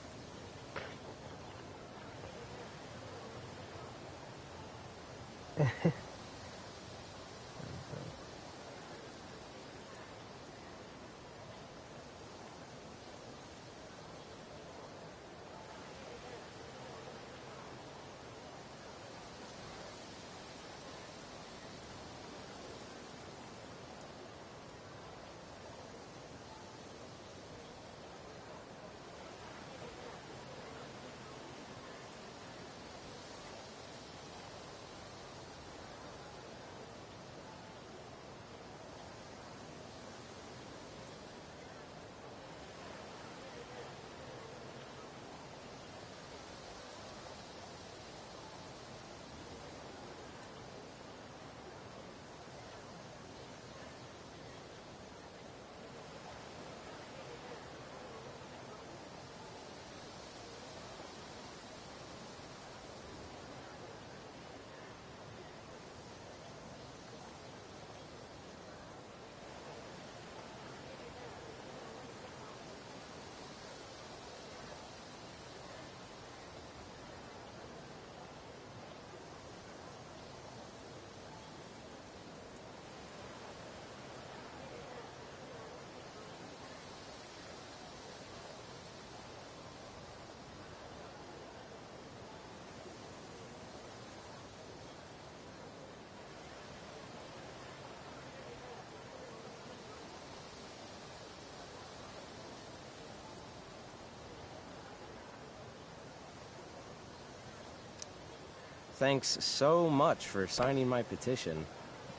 Thanks so much for signing my petition.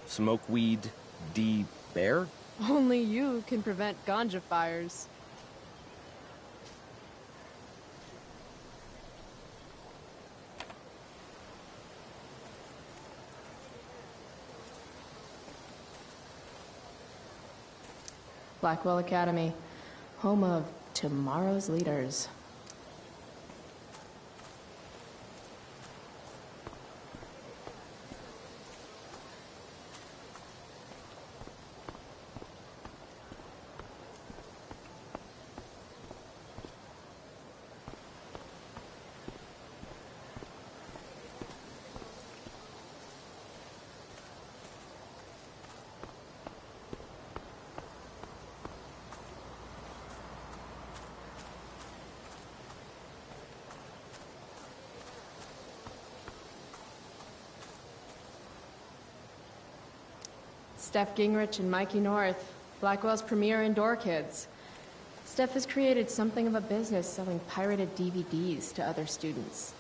Smokeweed D. Bear? Only you can prevent ganja fires. Blackwell Academy, home of tomorrow's leaders. Steph Gingrich and Mikey North, Blackwell's premier indoor kids. Steph has created something of a business selling pirated DVDs to other students.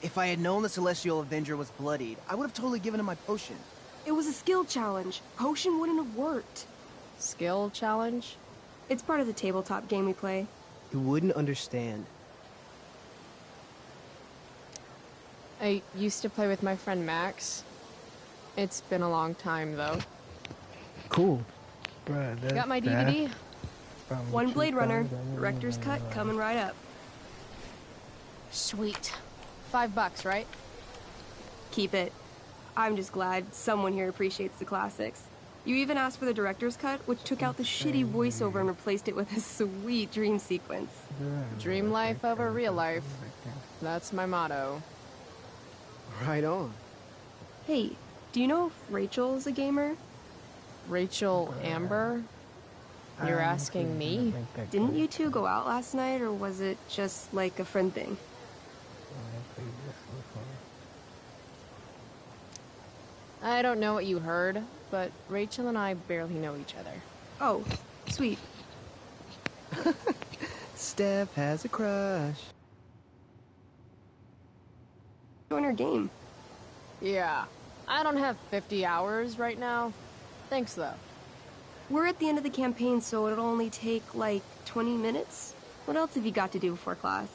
If I had known the Celestial Avenger was bloodied, I would have totally given him my potion. It was a skill challenge. Potion wouldn't have worked. Skill challenge? It's part of the tabletop game we play. You wouldn't understand. I used to play with my friend Max. It's been a long time, though. Cool. Bruh, Got my DVD? One Blade Runner. Director's cut coming right up. Sweet. $5, right? Keep it. I'm just glad someone here appreciates the classics. You even asked for the director's cut, which took out the shitty voiceover and replaced it with a sweet dream sequence. Dream life over real life. That's my motto. Right on. Hey, do you know if Rachel is a gamer? Rachel Amber? You're asking me? Didn't you two go out last night, or was it just like a friend thing? I don't know what you heard, but Rachel and I barely know each other. Oh, sweet. Steph has a crush. Join our game. Yeah, I don't have 50 hours right now. Thanks, though. We're at the end of the campaign, so it'll only take, like, 20 minutes. What else have you got to do before class?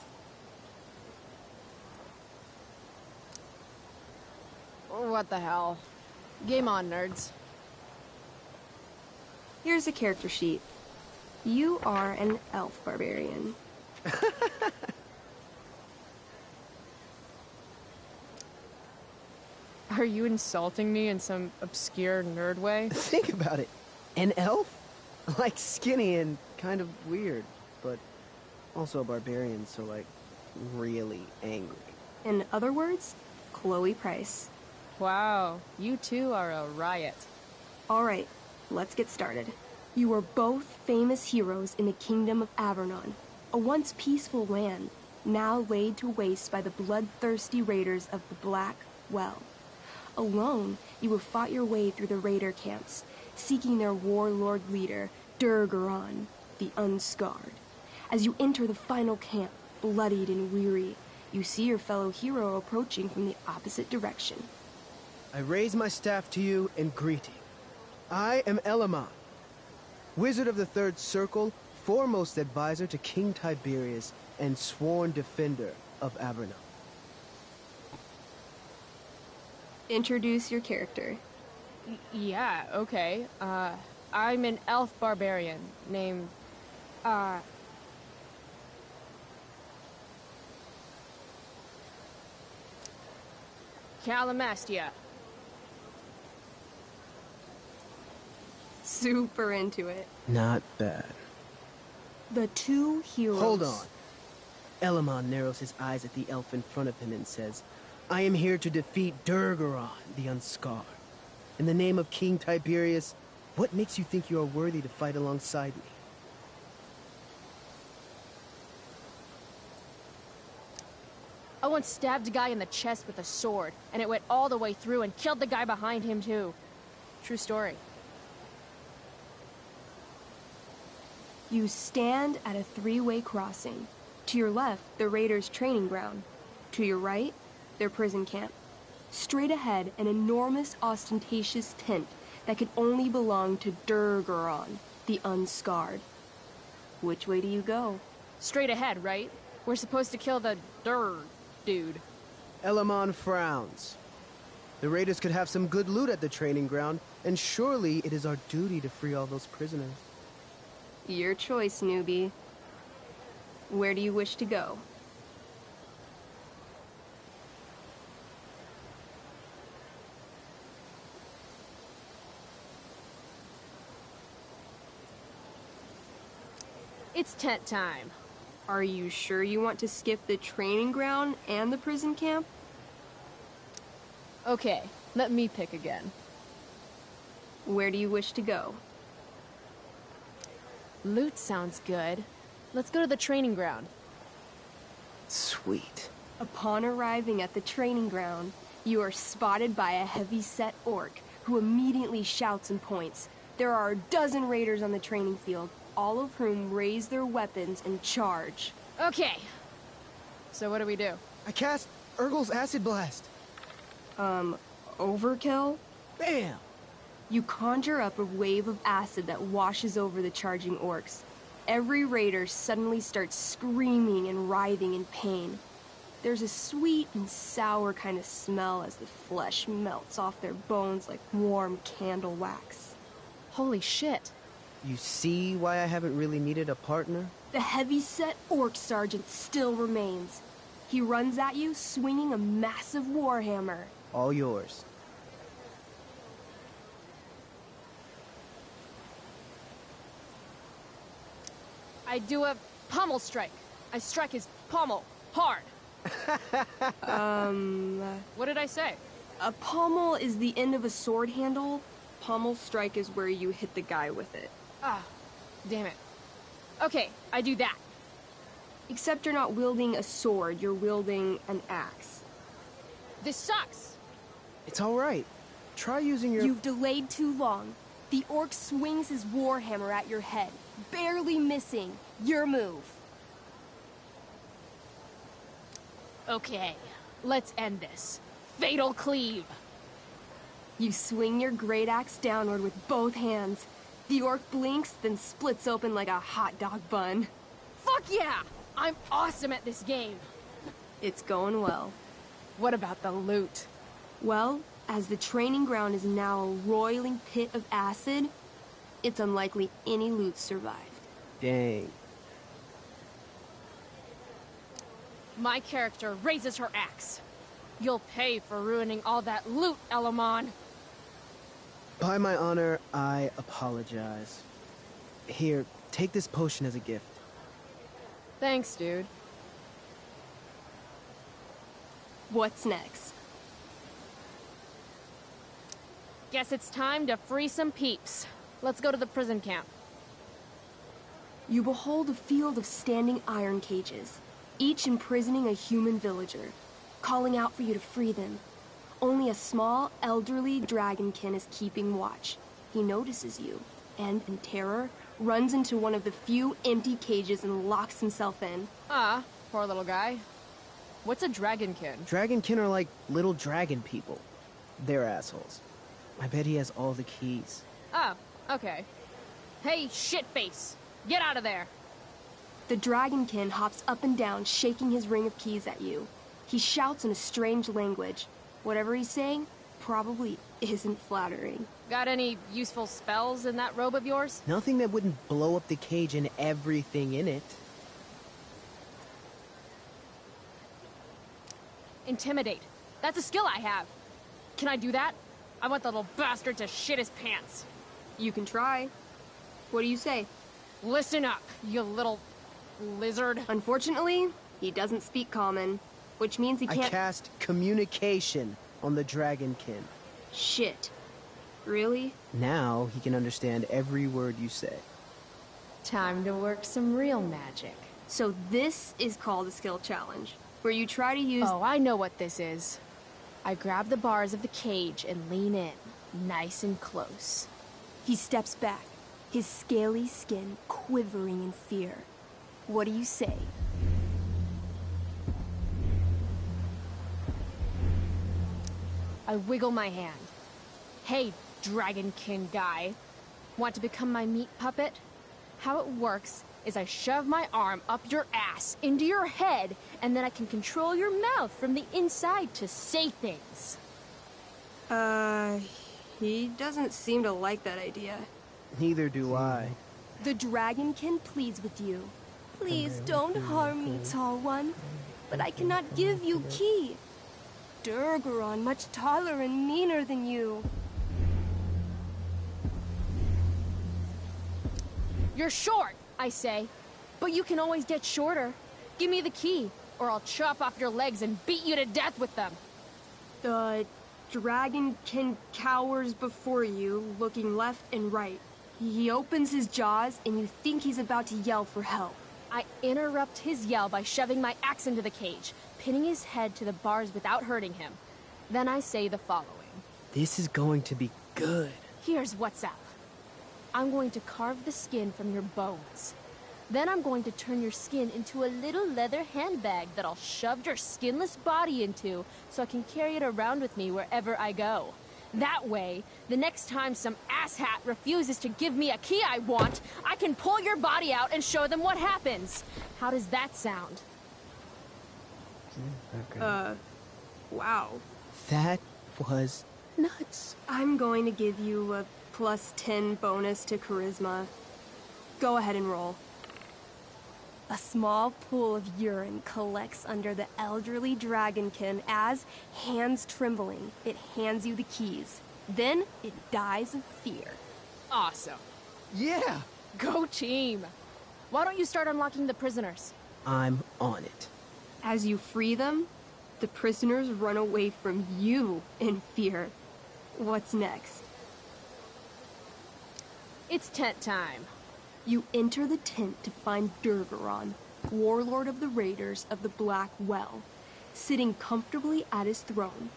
What the hell? Game on, nerds. Here's a character sheet. You are an elf barbarian. Are you insulting me in some obscure nerd way? Think about it. An elf? Like skinny and kind of weird, but also a barbarian, so like really angry. In other words, Chloe Price. Wow, you two are a riot. Alright, let's get started. You are both famous heroes in the Kingdom of Avernon, a once peaceful land, now laid to waste by the bloodthirsty raiders of the Black Well. Alone, you have fought your way through the raider camps, seeking their warlord leader, Durgaron, the Unscarred. As you enter the final camp, bloodied and weary, you see your fellow hero approaching from the opposite direction. I raise my staff to you in greeting. I am Elamon, Wizard of the Third Circle, foremost advisor to King Tiberius, and sworn defender of Avernon. Introduce your character. Yeah, okay. I'm an elf barbarian named, Calamastia. Super into it. Not bad. The two heroes. Hold on. Elamon narrows his eyes at the elf in front of him and says, I am here to defeat Durgaron, the Unscarred. In the name of King Tiberius, what makes you think you are worthy to fight alongside me? I once stabbed a guy in the chest with a sword, and it went all the way through and killed the guy behind him too. True story. You stand at a three-way crossing. To your left, the raiders' training ground. To your right, their prison camp. Straight ahead, an enormous, ostentatious tent that could only belong to Durgaron, the Unscarred. Which way do you go? Straight ahead, right? We're supposed to kill the dude. Elamon frowns. The raiders could have some good loot at the training ground, and surely it is our duty to free all those prisoners. Your choice, newbie. Where do you wish to go? It's tent time. Are you sure you want to skip the training ground and the prison camp? Okay, let me pick again. Where do you wish to go? Loot sounds good. Let's go to the training ground. Sweet. Upon arriving at the training ground, you are spotted by a heavy-set orc who immediately shouts and points. There are a dozen raiders on the training field, all of whom raise their weapons and charge. Okay. So what do we do? I cast Urgel's Acid Blast. Overkill? Bam! You conjure up a wave of acid that washes over the charging orcs. Every raider suddenly starts screaming and writhing in pain. There's a sweet and sour kind of smell as the flesh melts off their bones like warm candle wax. Holy shit. You see why I haven't really needed a partner? The heavy-set orc sergeant still remains. He runs at you, swinging a massive warhammer. All yours. I do a pommel strike. I strike his pommel hard. What did I say? A pommel is the end of a sword handle. Pommel strike is where you hit the guy with it. Ah, damn it. Okay, I do that. Except you're not wielding a sword, you're wielding an axe. This sucks. It's all right. Try using your... You've delayed too long. The orc swings his warhammer at your head, barely missing. Your move. Okay, let's end this. Fatal cleave. You swing your great axe downward with both hands. The orc blinks, then splits open like a hot dog bun. Fuck yeah! I'm awesome at this game. It's going well. What about the loot? Well, As the training ground is now a roiling pit of acid, it's unlikely any loot survived. Dang. My character raises her axe. You'll pay for ruining all that loot, Elamon. By my honor, I apologize. Here, take this potion as a gift. Thanks, dude. What's next? Guess it's time to free some peeps. Let's go to the prison camp. You behold a field of standing iron cages, each imprisoning a human villager, calling out for you to free them. Only a small, elderly dragonkin is keeping watch. He notices you, and, in terror, runs into one of the few empty cages and locks himself in. Ah, poor little guy. What's a dragonkin? Dragonkin are like little dragon people. They're assholes. I bet he has all the keys. Oh, okay. Hey, shitface! Get out of there! The dragonkin hops up and down, shaking his ring of keys at you. He shouts in a strange language. Whatever he's saying probably isn't flattering. Got any useful spells in that robe of yours? Nothing that wouldn't blow up the cage and everything in it. Intimidate. That's a skill I have. Can I do that? I want the little bastard to shit his pants. You can try. What do you say? Listen up, you little lizard. Unfortunately, he doesn't speak common, which means he can't— I cast communication on the dragonkin. Shit. Really? Now he can understand every word you say. Time to work some real magic. So this is called a skill challenge, where you try to use— Oh, I know what this is. I grab the bars of the cage and lean in, nice and close. He steps back, his scaly skin quivering in fear. What do you say? I wiggle my hand. Hey, dragonkin guy. Want to become my meat puppet? How it works is I shove my arm up your ass into your head, and then I can control your mouth from the inside to say things. He doesn't seem to like that idea. Neither do I. The dragonkin pleads with you. Please don't harm me, tall one. But I cannot give you key. Durgaron much taller and meaner than you. You're short, I say. But you can always get shorter. Give me the key, or I'll chop off your legs and beat you to death with them. The dragonkin cowers before you, looking left and right. He opens his jaws, and you think he's about to yell for help. I interrupt his yell by shoving my axe into the cage, pinning his head to the bars without hurting him. Then I say the following. This is going to be good. Here's what's up. I'm going to carve the skin from your bones. Then I'm going to turn your skin into a little leather handbag that I'll shove your skinless body into so I can carry it around with me wherever I go. That way, the next time some asshat refuses to give me a key I want, I can pull your body out and show them what happens. How does that sound? Wow. That was nuts. I'm going to give you a +10 bonus to charisma. Go ahead and roll. A small pool of urine collects under the elderly dragonkin as, hands trembling, it hands you the keys. Then it dies of fear. Awesome. Yeah! Go team! Why don't you start unlocking the prisoners? I'm on it. As you free them, the prisoners run away from you in fear. What's next? It's tent time. You enter the tent to find Durgaron, warlord of the Raiders of the Black Well, sitting comfortably at his throne.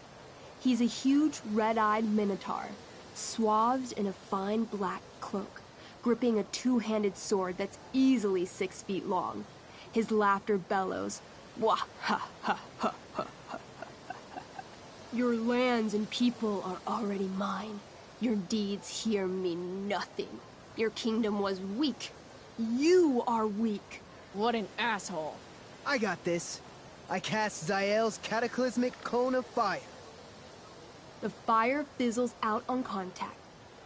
He's a huge red-eyed minotaur, swathed in a fine black cloak, gripping a two-handed sword that's easily 6 feet long. His laughter bellows, "Wah ha ha ha ha ha ha. Your lands and people are already mine. Your deeds here mean nothing. Your kingdom was weak. You are weak." What an asshole. I got this. I cast Zael's cataclysmic cone of fire. The fire fizzles out on contact.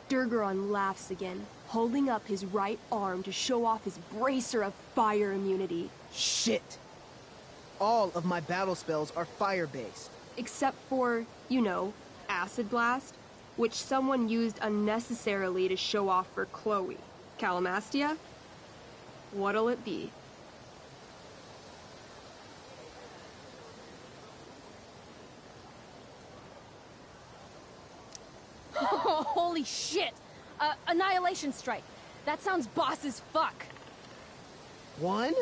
Durgaron laughs again, holding up his right arm to show off his bracer of fire immunity. Shit! All of my battle spells are fire-based. Except for, you know, Acid Blast, which someone used unnecessarily to show off for Chloe. Calamastia? What'll it be? Holy shit! Annihilation Strike. That sounds boss as fuck. One?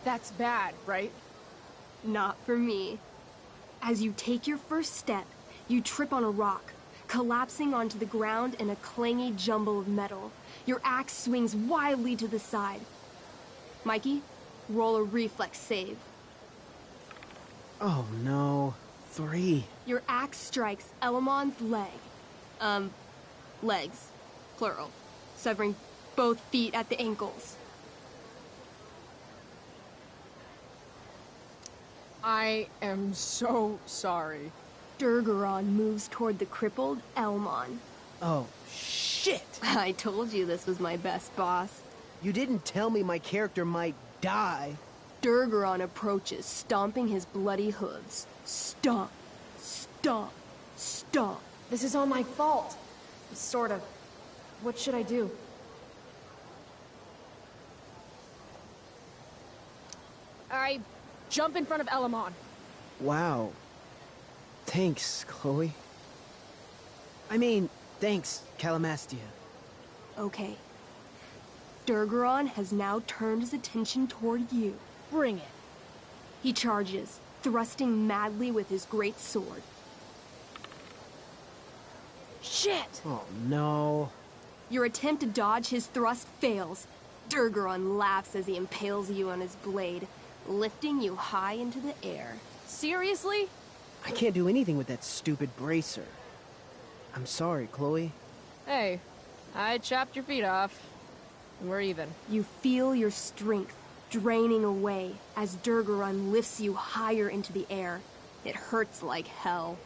That's bad, right? Not for me. As you take your first step, you trip on a rock, collapsing onto the ground in a clangy jumble of metal. Your axe swings wildly to the side. Mikey, roll a reflex save. Oh no. 3. Your axe strikes Elamon's leg. Legs. Plural. Severing both feet at the ankles. I am so sorry. Durgaron moves toward the crippled Elmon. Oh, shit! I told you this was my best boss. You didn't tell me my character might die. Durgaron approaches, stomping his bloody hooves. Stomp, stomp, stomp. This is all my fault. Sort of. What should I do? I jump in front of Elamon. Wow. Thanks, Chloe. I mean, thanks, Calamastia. Okay. Durgaron has now turned his attention toward you. Bring it. He charges, thrusting madly with his great sword. Shit! Oh, no. Your attempt to dodge his thrust fails. Durgaron laughs as he impales you on his blade, lifting you high into the air. Seriously? I can't do anything with that stupid bracer. I'm sorry, Chloe. Hey, I chopped your feet off. We're even. You feel your strength draining away as Durgaron lifts you higher into the air. It hurts like hell.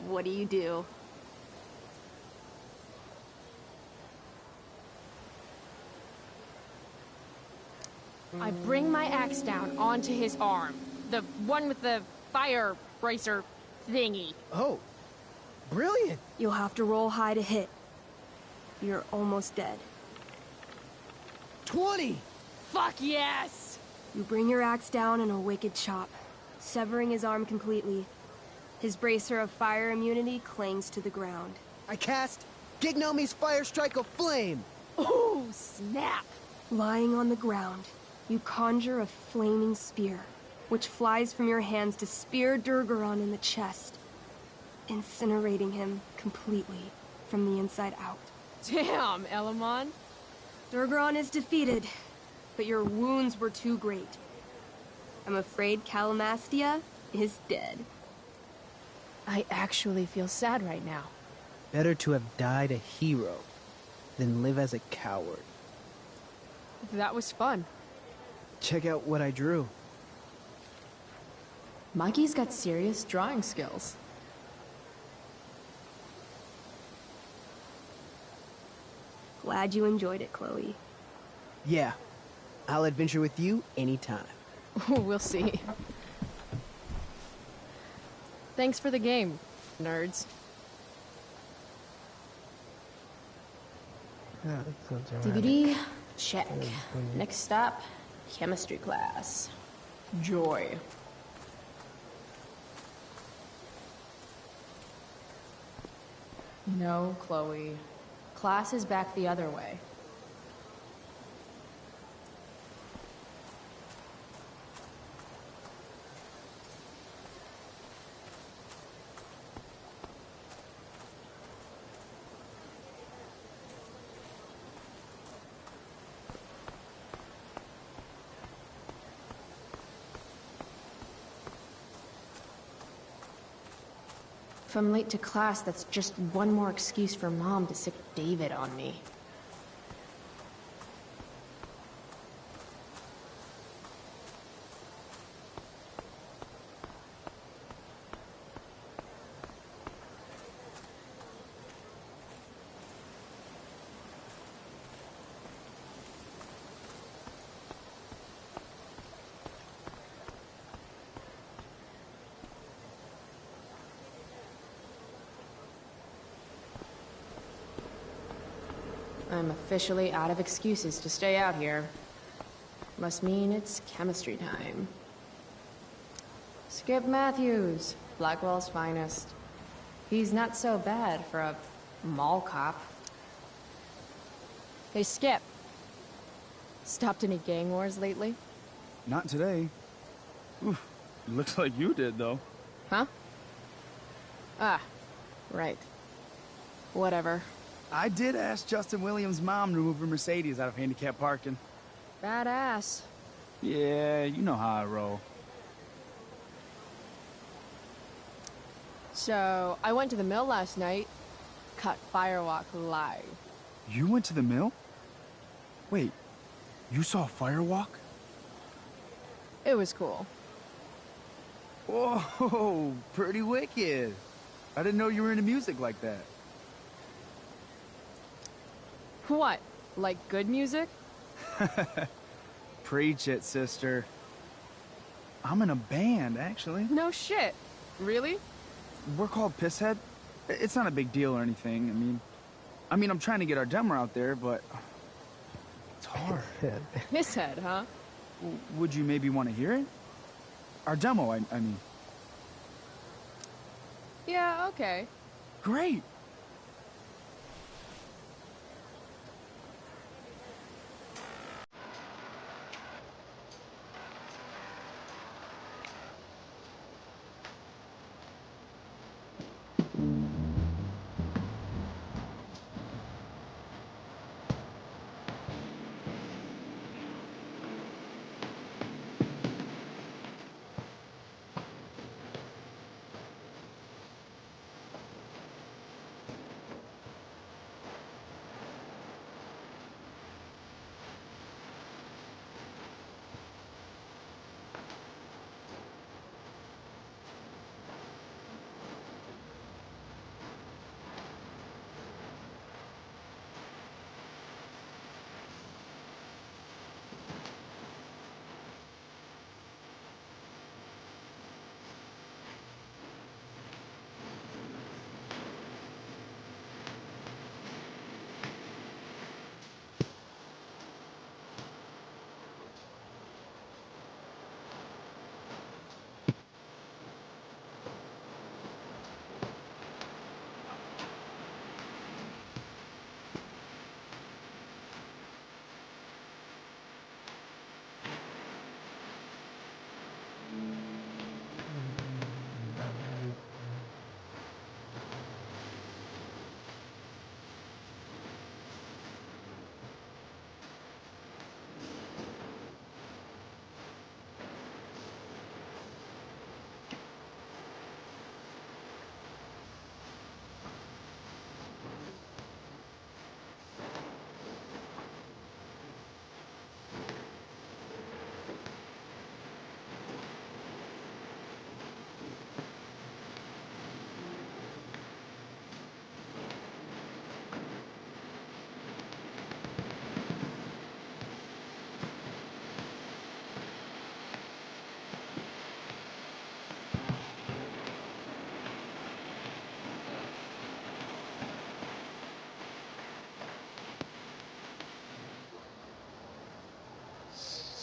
What do? I bring my axe down onto his arm. The one with the fire bracer thingy. Oh, brilliant! You'll have to roll high to hit. You're almost dead. 20! Fuck yes! You bring your axe down in a wicked chop, severing his arm completely. His bracer of fire immunity clings to the ground. I cast Gignomi's Fire Strike of Flame! Ooh, snap! Lying on the ground, you conjure a flaming spear, which flies from your hands to spear Durgaron in the chest, incinerating him completely from the inside out. Damn, Elamon. Durgaron is defeated, but your wounds were too great. I'm afraid Calamastia is dead. I actually feel sad right now. Better to have died a hero than live as a coward. That was fun. Check out what I drew. Mikey's got serious drawing skills. Glad you enjoyed it, Chloe. Yeah, I'll adventure with you anytime. We'll see. Thanks for the game, nerds. Yeah, that's so dramatic. DVD, check. Next stop, chemistry class. Joy. No, Chloe. Class is back the other way. If I'm late to class, that's just one more excuse for Mom to sick David on me. I'm officially out of excuses to stay out here. Must mean it's chemistry time. Skip Matthews, Blackwell's finest. He's not so bad for a mall cop. Hey, Skip. Stopped any gang wars lately? Not today. Oof, looks like you did, though. Huh? Ah, right. Whatever. I did ask Justin Williams' mom to move her Mercedes out of handicap parking. Badass. Yeah, you know how I roll. So, I went to the mill last night. Cut Firewalk live. You went to the mill? Wait, you saw Firewalk? It was cool. Whoa, pretty wicked. I didn't know you were into music like that. What? Like good music? Preach it, sister. I'm in a band, actually. No shit. Really? We're called Pisshead. It's not a big deal or anything. I mean, I'm trying to get our demo out there, but it's hard. Pisshead, huh? Would you maybe want to hear it? Our demo, I mean. Yeah, okay. Great.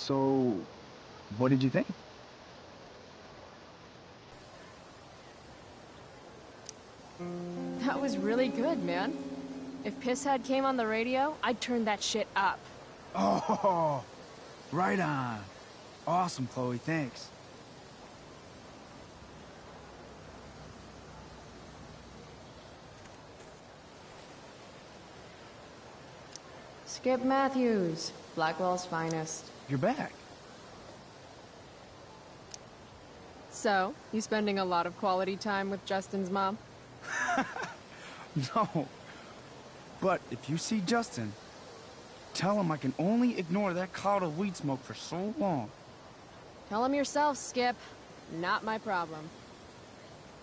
So, what did you think? That was really good, man. If Pisshead came on the radio, I'd turn that shit up. Oh, right on. Awesome, Chloe, thanks. Skip Matthews, Blackwell's finest. You're back. So, you spending a lot of quality time with Justin's mom? No. But if you see Justin, tell him I can only ignore that cloud of weed smoke for so long. Tell him yourself, Skip. Not my problem.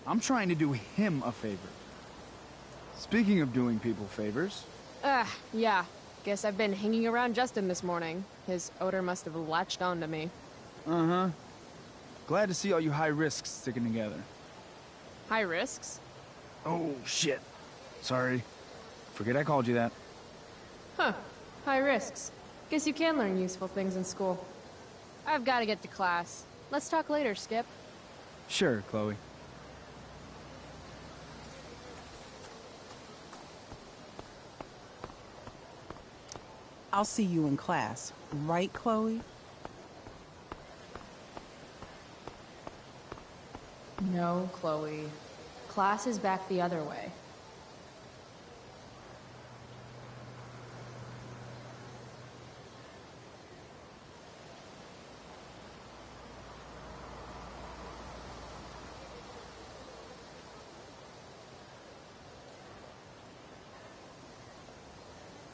I'm trying to do him a favor. Speaking of doing people favors... Yeah. Guess I've been hanging around Justin this morning. His odor must have latched onto me. Uh-huh. Glad to see all you high risks sticking together. High risks? Oh, shit. Sorry. Forget I called you that. Huh. High risks. Guess you can learn useful things in school. I've got to get to class. Let's talk later, Skip. Sure, Chloe. I'll see you in class. Right, Chloe? No, Chloe. Class is back the other way.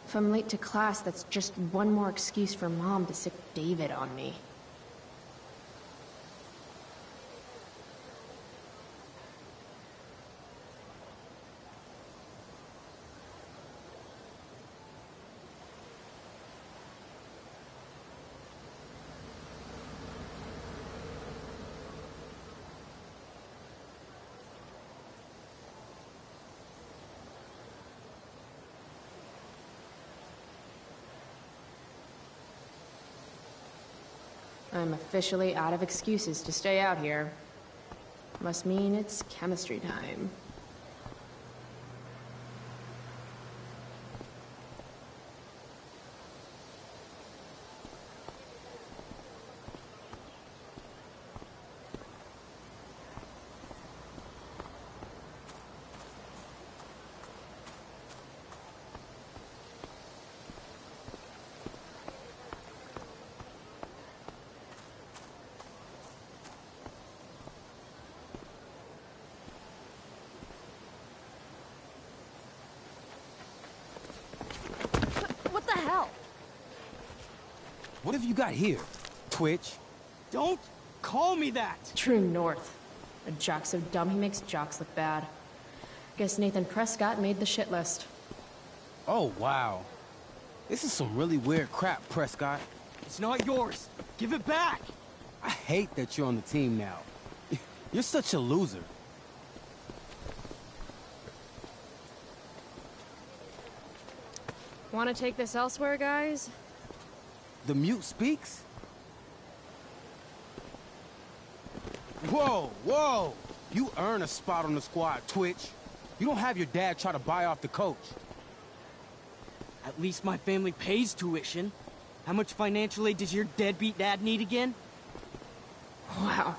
If I'm late to class, that's just one more excuse for Mom to sick David on me. I'm officially out of excuses to stay out here. Must mean it's chemistry time. What the hell? What have you got here? Twitch? Don't call me that! True north. A jock so dumb he makes jocks look bad. Guess Nathan Prescott made the shit list. Oh, wow. This is some really weird crap, Prescott. It's not yours. Give it back! I hate that you're on the team now. You're such a loser. Want to take this elsewhere, guys? The mute speaks? Whoa, whoa! You earn a spot on the squad, Twitch. You don't have your dad try to buy off the coach. At least my family pays tuition. How much financial aid does your deadbeat dad need again? Wow.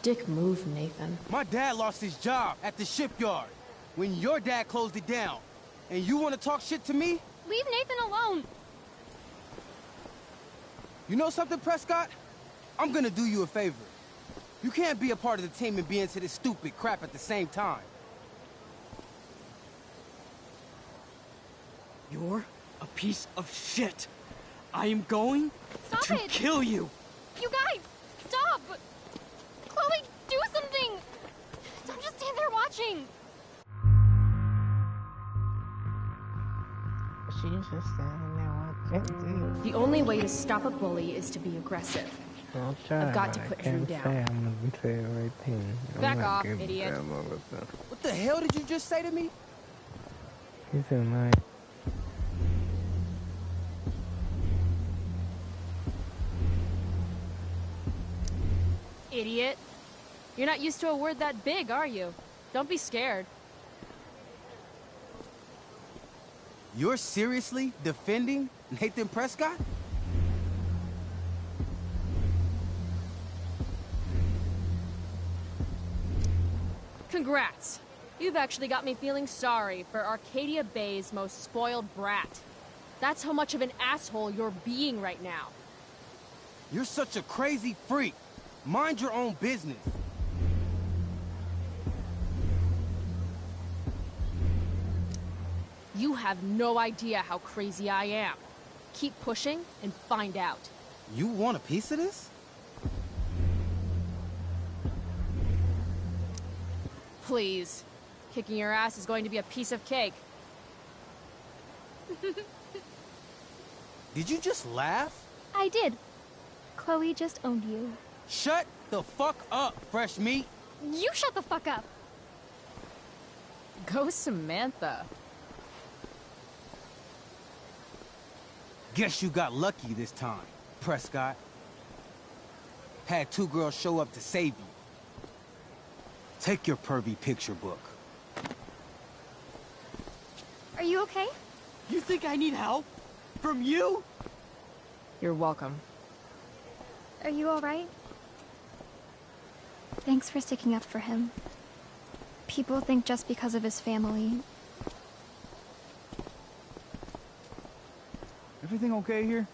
Dick move, Nathan. My dad lost his job at the shipyard when your dad closed it down. And you want to talk shit to me? Leave Nathan alone! You know something, Prescott? I'm gonna do you a favor. You can't be a part of the team and be into this stupid crap at the same time. You're a piece of shit. I am going to kill you. You guys, stop! Chloe, do something! Don't just stand there watching! She's just standing there watching. The only way to stop a bully is to be aggressive. I'll try. I've got to put Drew can't down. say I'm gonna say the right thing. Back off, idiot. What the hell did you just say to me? He said, "Mike." Idiot. You're not used to a word that big, are you? Don't be scared. You're seriously defending Nathan Prescott? Congrats. You've actually got me feeling sorry for Arcadia Bay's most spoiled brat. That's how much of an asshole you're being right now. You're such a crazy freak. Mind your own business. You have no idea how crazy I am. Keep pushing and find out. You want a piece of this? Please. Kicking your ass is going to be a piece of cake. Did you just laugh? I did. Chloe just owned you. Shut the fuck up, fresh meat. You shut the fuck up. Go Samantha. Guess you got lucky this time, Prescott. Had 2 girls show up to save you. Take your pervy picture book. Are you okay? You think I need help? From you? You're welcome. Are you alright? Thanks for sticking up for him. People think just because of his family. Everything okay here?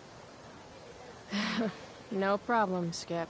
No problem, Skip.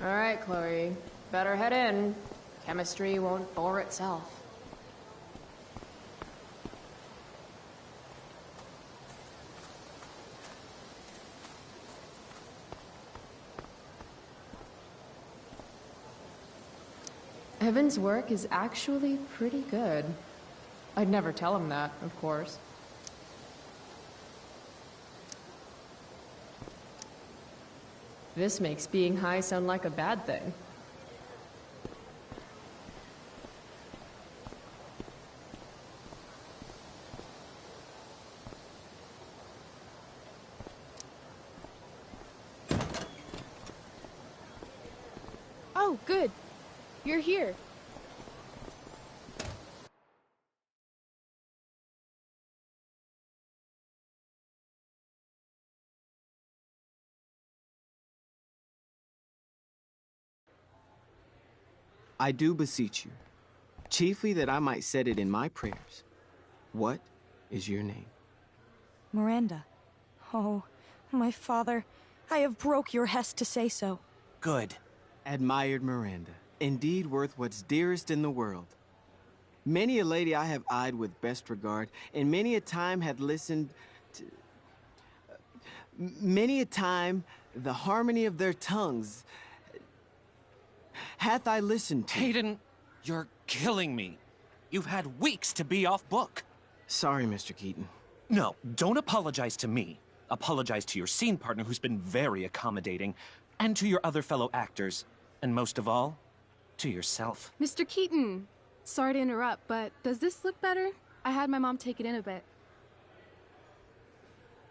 All right, Chloe. Better head in. Chemistry won't bore itself. Evan's work is actually pretty good. I'd never tell him that, of course. This makes being high sound like a bad thing. Oh, good. You're here. I do beseech you, chiefly that I might set it in my prayers. What is your name? Miranda. Oh, my father, I have broke your hest to say so. Good. Admired Miranda, indeed worth what's dearest in the world. Many a lady I have eyed with best regard, and many a time had listened to... many a time the harmony of their tongues hath I listened to. Hayden, you're killing me. You've had weeks to be off book. Sorry, Mr. Keaton. No, don't apologize to me. Apologize to your scene partner, who's been very accommodating, and to your other fellow actors, and most of all, to yourself. Mr. Keaton, sorry to interrupt, but does this look better? I had my mom take it in a bit.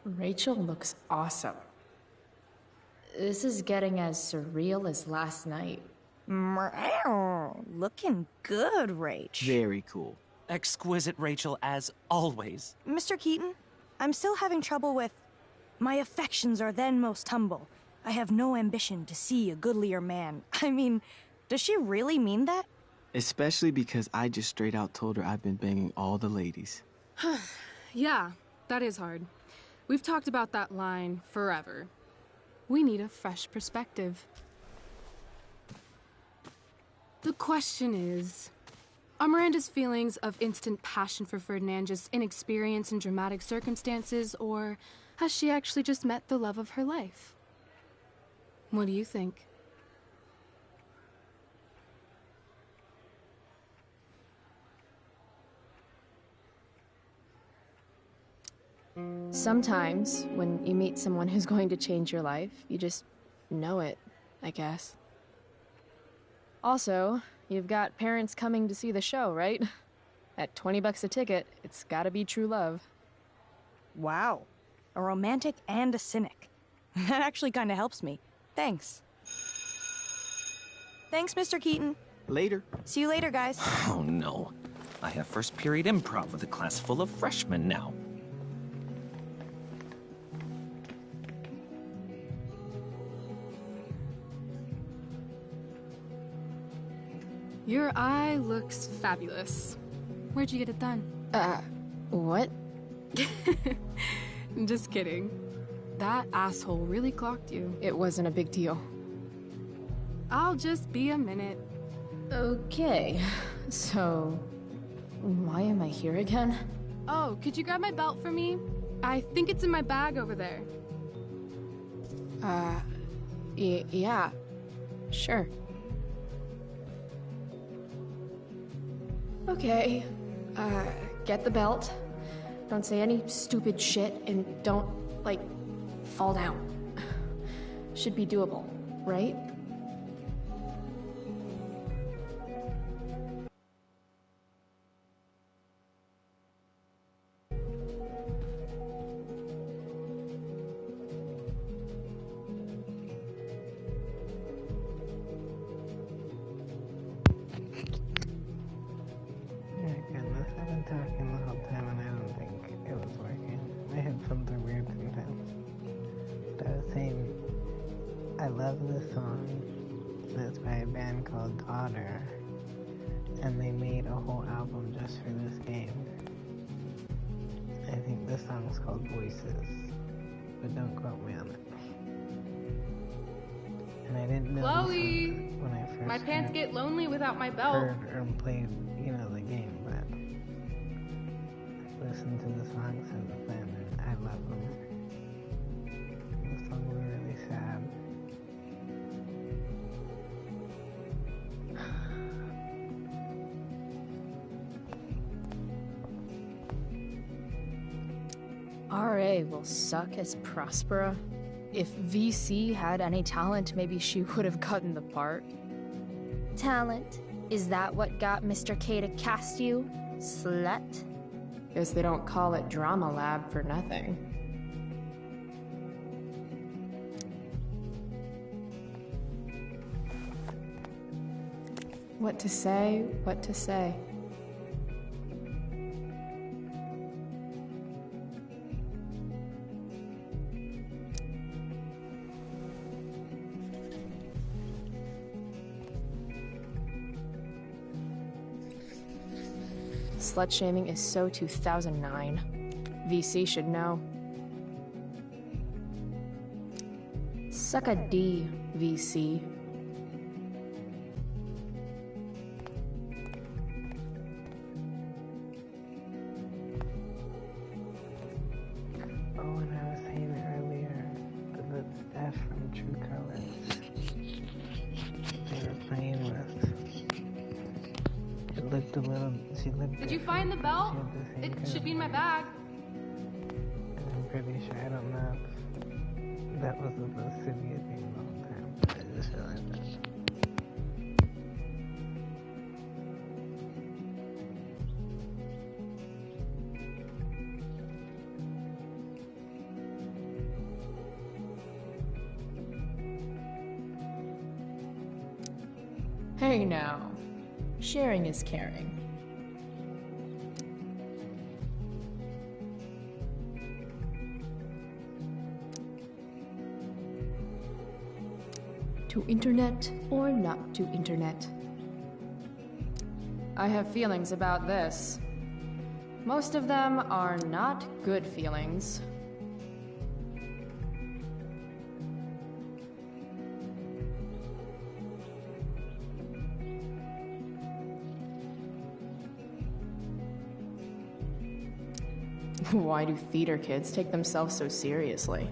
Rachel looks awesome. This is getting as surreal as last night. Looking good, Rach. Very cool. Exquisite, Rachel, as always. Mr. Keaton, I'm still having trouble with... My affections are then most humble. I have no ambition to see a goodlier man. I mean, does she really mean that? Especially because I just straight out told her I've been banging all the ladies. Yeah, that is hard. We've talked about that line forever. We need a fresh perspective. The question is, are Miranda's feelings of instant passion for Ferdinand just inexperience in dramatic circumstances, or has she actually just met the love of her life? What do you think? Sometimes, when you meet someone who's going to change your life, you just know it, I guess. Also, you've got parents coming to see the show, right? At $20 a ticket, it's gotta be true love. Wow. A romantic and a cynic. That actually kind of helps me. Thanks. Thanks, Mr. Keaton. Later. See you later, guys. Oh no. I have first period improv with a class full of freshmen now. Your eye looks fabulous. Where'd you get it done? What? Just kidding. That asshole really clocked you. It wasn't a big deal. I'll just be a minute. Okay, so why am I here again? Oh, could you grab my belt for me? I think it's in my bag over there. Yeah, sure. Okay, get the belt. Don't say any stupid shit and don't, like, fall down. Should be doable, right? Goodness, I've been talking the whole time and I don't think it was working. I had something weird sometimes. But I was saying, I love this song. It's by a band called Daughter. And they made a whole album just for this game. I think this song is called Voices. But don't quote me on it. And I didn't know Chloe! this song when I first My pants get lonely without my belt. heard or played, the game, but I listened to the songs since then and I love them. The song was really sad. RA will suck as Prospera. If VC had any talent, maybe she would have gotten the part. Talent? Is that what got Mr. K to cast you, slut? Guess they don't call it Drama Lab for nothing. What to say, what to say. Slut shaming is so 2009. VC should know. Suck a D, VC. Oh, and I was saying earlier, the staff from True Colors they were playing with. It looked a little, she looked Did you different. find the belt? She had the same It kind should of be in my bag. I'm pretty sure, I don't know if that was supposed to be a thing the whole time, but I just realized that. Hey now. Sharing is caring. To internet or not to internet? I have feelings about this. Most of them are not good feelings. Why do theater kids take themselves so seriously?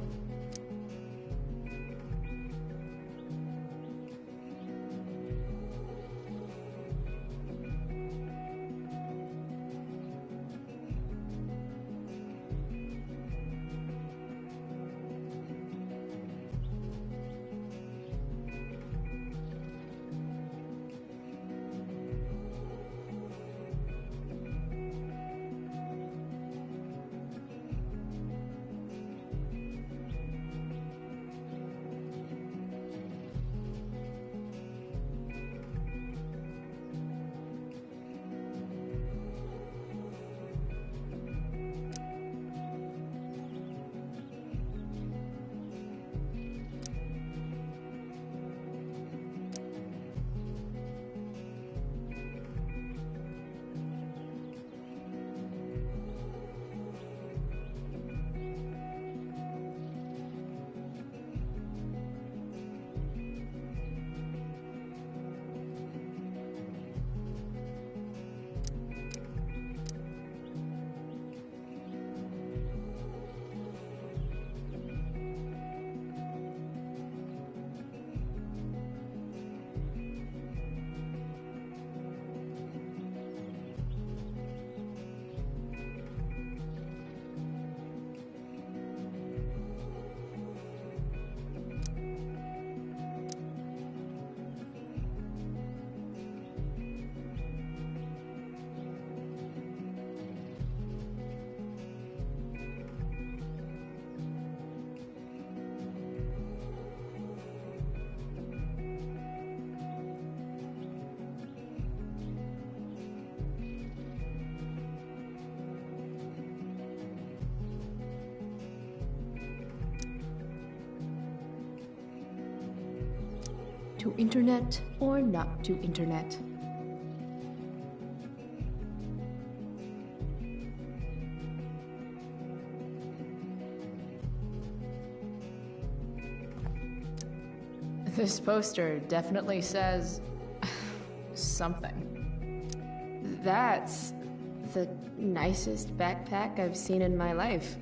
To internet or not to internet? This poster definitely says something. That's the nicest backpack I've seen in my life.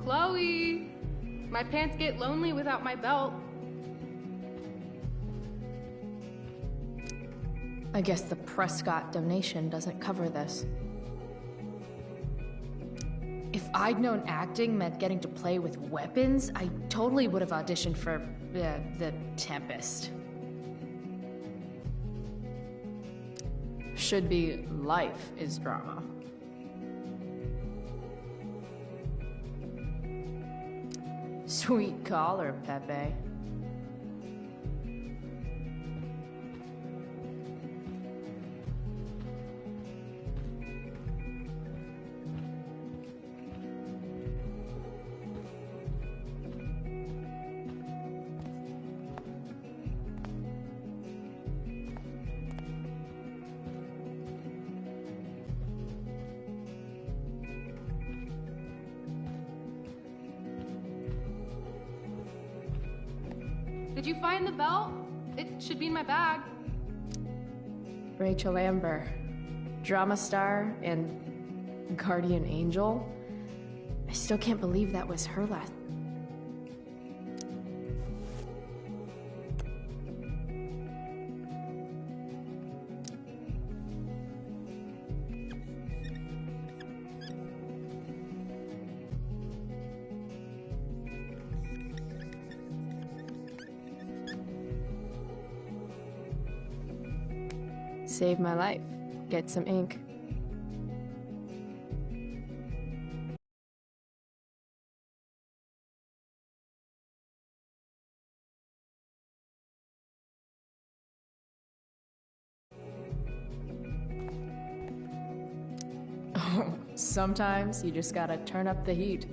Chloe! My pants get lonely without my belt. I guess the Prescott donation doesn't cover this. If I'd known acting meant getting to play with weapons, I totally would have auditioned for the Tempest. Should be life is drama. Sweet collar, Pepe. Did you find the belt? It should be in my bag. Rachel Amber, drama star and guardian angel. I still can't believe that was her last. Save my life. Get some ink. Oh, sometimes you just gotta turn up the heat.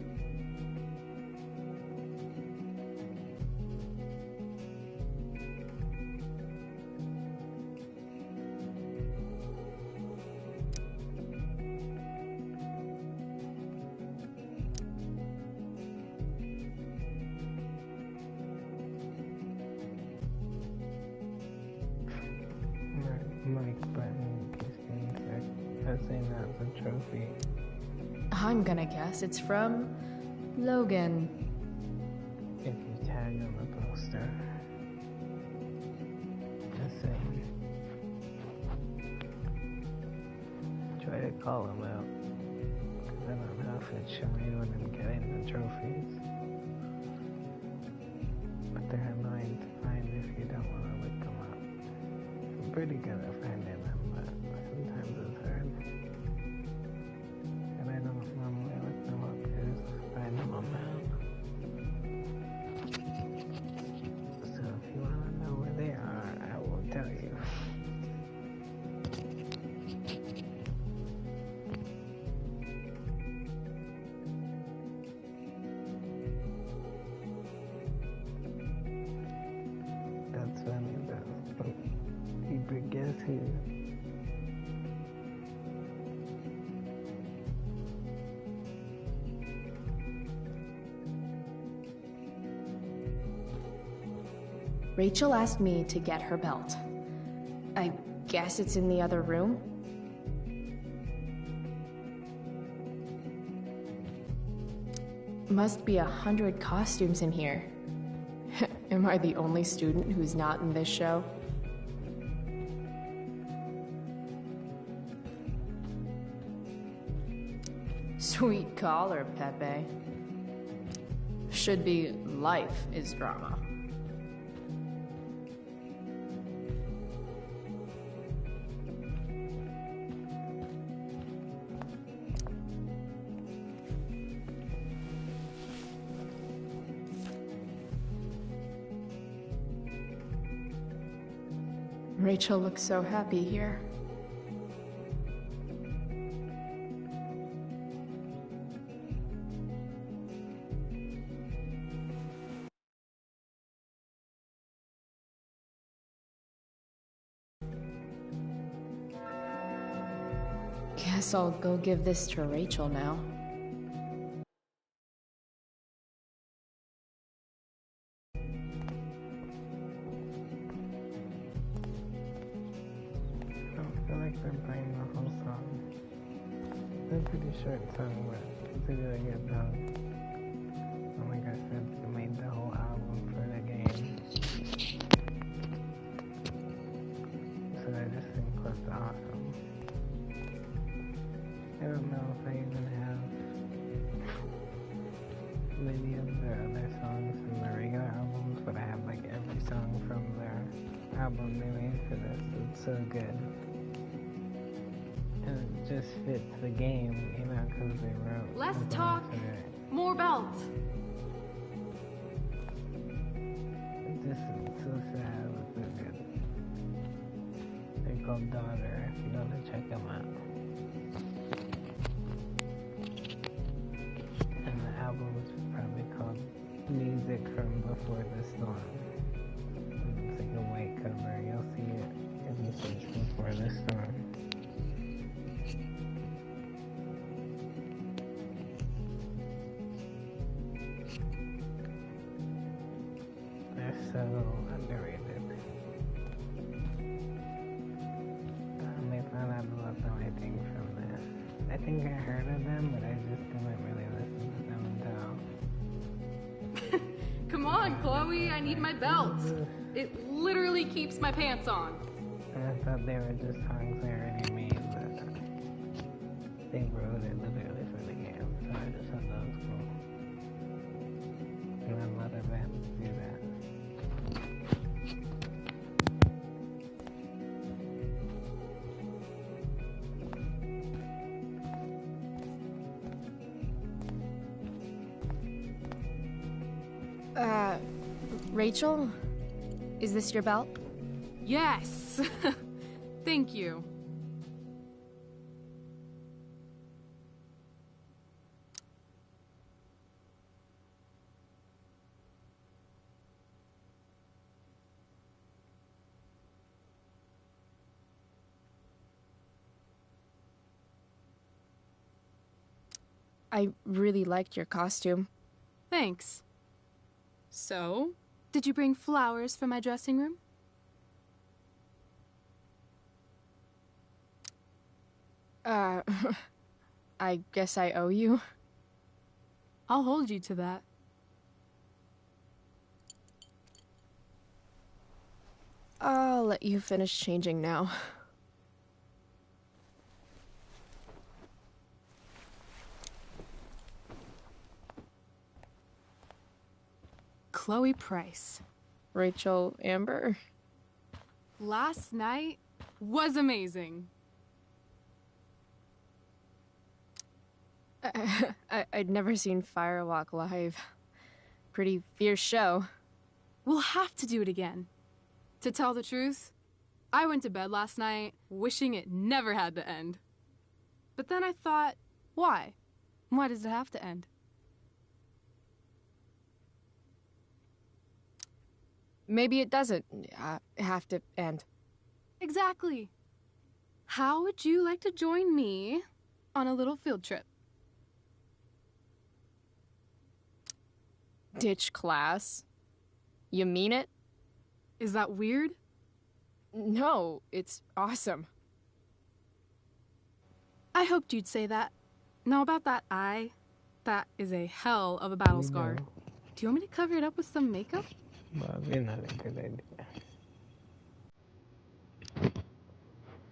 Mike Button keeps getting sick. I was saying that's a trophy. I'm gonna guess it's from Logan. If you tag on the poster. Just saying. Try to call him out. Because I don't know if it's showing when I'm getting the trophies. But they're annoying to find if you don't want to look them up. I'm pretty good at finding them, but sometimes it's hard. And I don't normally look them up, I just find them on map. So if you want to know where they are, I will tell you. That's funny though. But guess who? Rachel asked me to get her belt. I guess it's in the other room? Must be 100 costumes in here. Am I the only student who's not in this show? Sweet collar, Pepe. Should be life is drama. Rachel looks so happy here. Guess I'll go give this to Rachel now. It's a pretty short song, but it's a really good song. And like I said, they made the whole album for the game. So I just think that's awesome. I don't know if I even have many of their other songs from the regular albums, but I have like every song from their album they made for this. It's so good. And it just fits the game, you know, because they wrote. Less the talk, songs for it. more belt. It's just it's so sad, but so good. They're called Daughter, if you want to check them out. And the album is probably called Music from Before the Storm. It's like a white cover, you'll see it if you search Before the Storm. So underrated. They found out about them, I think, from this. I think I heard of them, but I just didn't really listen to them until... Come on, Chloe, I need my belt. It literally keeps my pants on. I thought they were just songs they already made, but they wrote it literally for the game, so I just thought that was cool. And a lot of bands do that. Rachel? Is this your belt? Yes! Thank you. I really liked your costume. Thanks. So, did you bring flowers for my dressing room? I guess I owe you. I'll hold you to that. I'll let you finish changing now. Chloe Price. Rachel Amber. Last night was amazing. I'd never seen Firewalk live. Pretty fierce show. We'll have to do it again. To tell the truth, I went to bed last night wishing it never had to end. But then I thought, why? Why does it have to end? Maybe it doesn't have to end. Exactly. How would you like to join me on a little field trip? Ditch class? You mean it? Is that weird? No, it's awesome. I hoped you'd say that. Now about that eye, that is a hell of a battle scar. Do you want me to cover it up with some makeup? Probably not a good idea.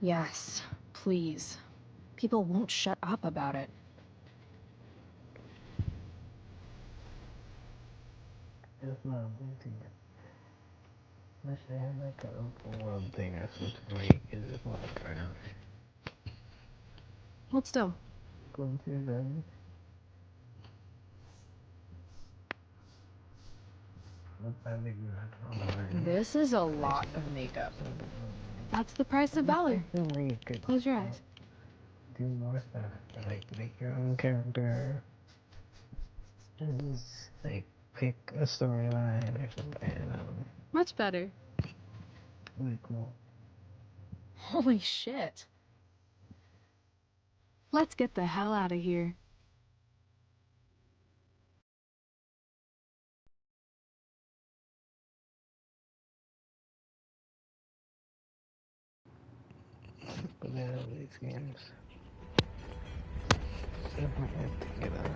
Yes, please. People won't shut up about it. It's not amazing. Unless they have like an open world thing or something where you can just walk around. Hold still. Going through them. This is a lot of makeup. That's the price of valor. Close your eyes. Do more stuff. Like, make your own character. And just, like, pick a storyline or something. Much better. Really cool. Holy shit. Let's get the hell out of here. But then these games. Definitely have to get on.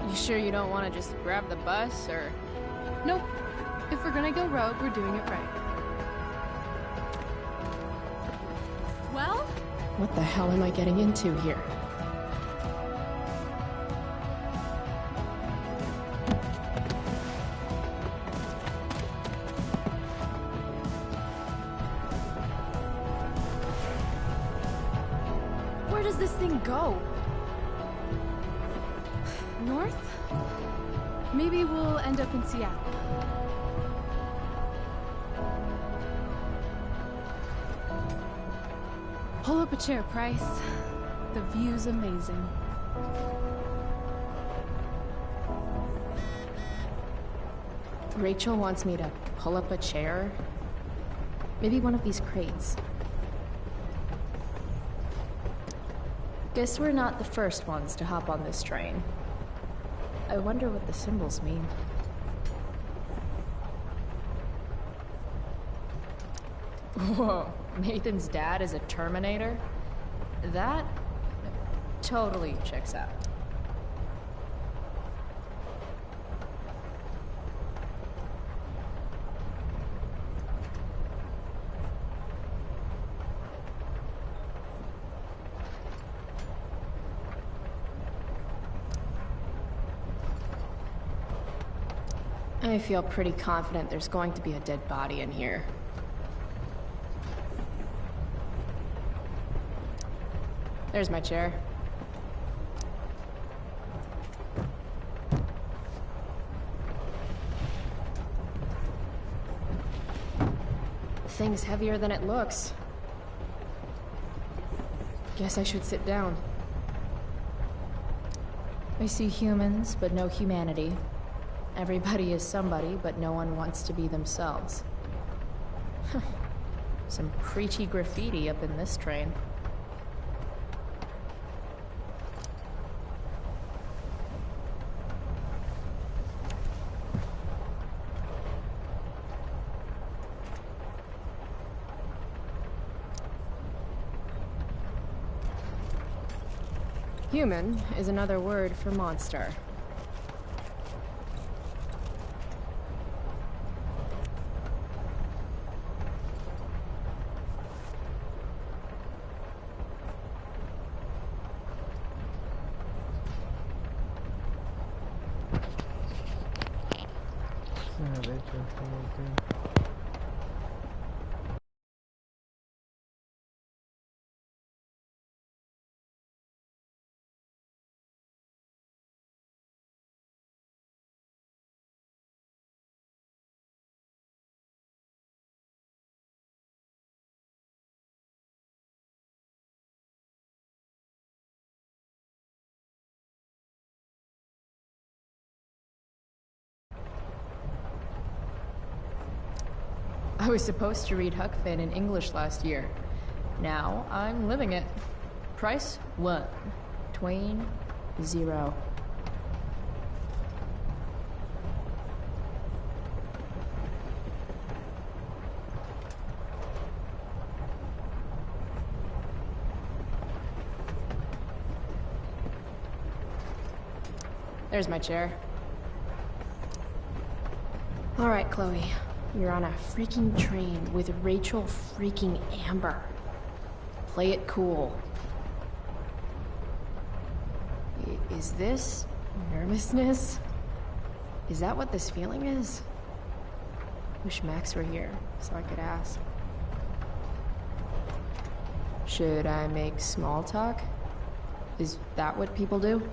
You sure you don't want to just grab the bus, or...? Nope. If we're gonna go rogue, we're doing it right. Well? What the hell am I getting into here? Where does this thing go? North? Maybe we'll end up in Seattle. Pull up a chair, Price. The view's amazing. Rachel wants me to pull up a chair? Maybe one of these crates. Guess we're not the first ones to hop on this train. I wonder what the symbols mean. Whoa, Nathan's dad is a Terminator? That totally checks out. I feel pretty confident there's going to be a dead body in here. There's my chair. Thing's heavier than it looks. Guess I should sit down. I see humans, but no humanity. Everybody is somebody, but no one wants to be themselves. Some preachy graffiti up in this train. Human is another word for monster. I was supposed to read Huck Finn in English last year. Now I'm living it. Price 1. Twain 0. There's my chair. All right, Chloe. You're on a freaking train with Rachel freaking Amber. Play it cool. Is this nervousness? Is that what this feeling is? Wish Max were here so I could ask. Should I make small talk? Is that what people do?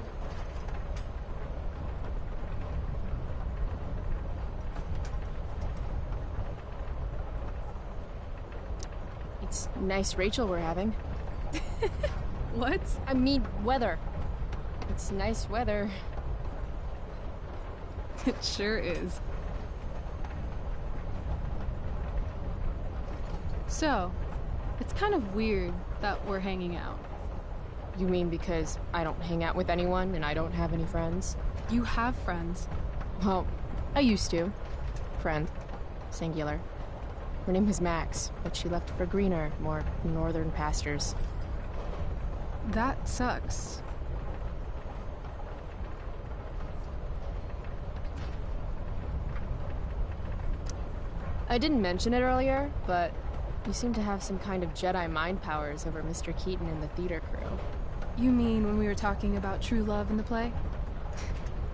It's nice Rachel we're having. What? I mean, weather. It's nice weather. It sure is. So, it's kind of weird that we're hanging out. You mean because I don't hang out with anyone and I don't have any friends? You have friends. Well, I used to. Friend. Singular. Her name was Max, but she left for greener, more northern pastures. That sucks. I didn't mention it earlier, but you seem to have some kind of Jedi mind powers over Mr. Keaton and the theater crew. You mean when we were talking about true love in the play?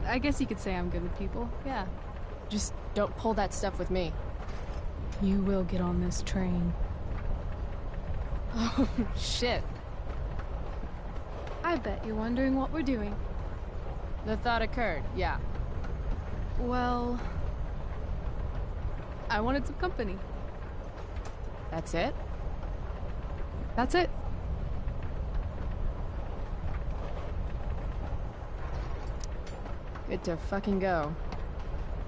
I guess you could say I'm good with people, yeah. Just don't pull that stuff with me. You will get on this train. Oh, shit. I bet you're wondering what we're doing. The thought occurred, yeah. Well, I wanted some company. That's it? That's it. Good to fucking go.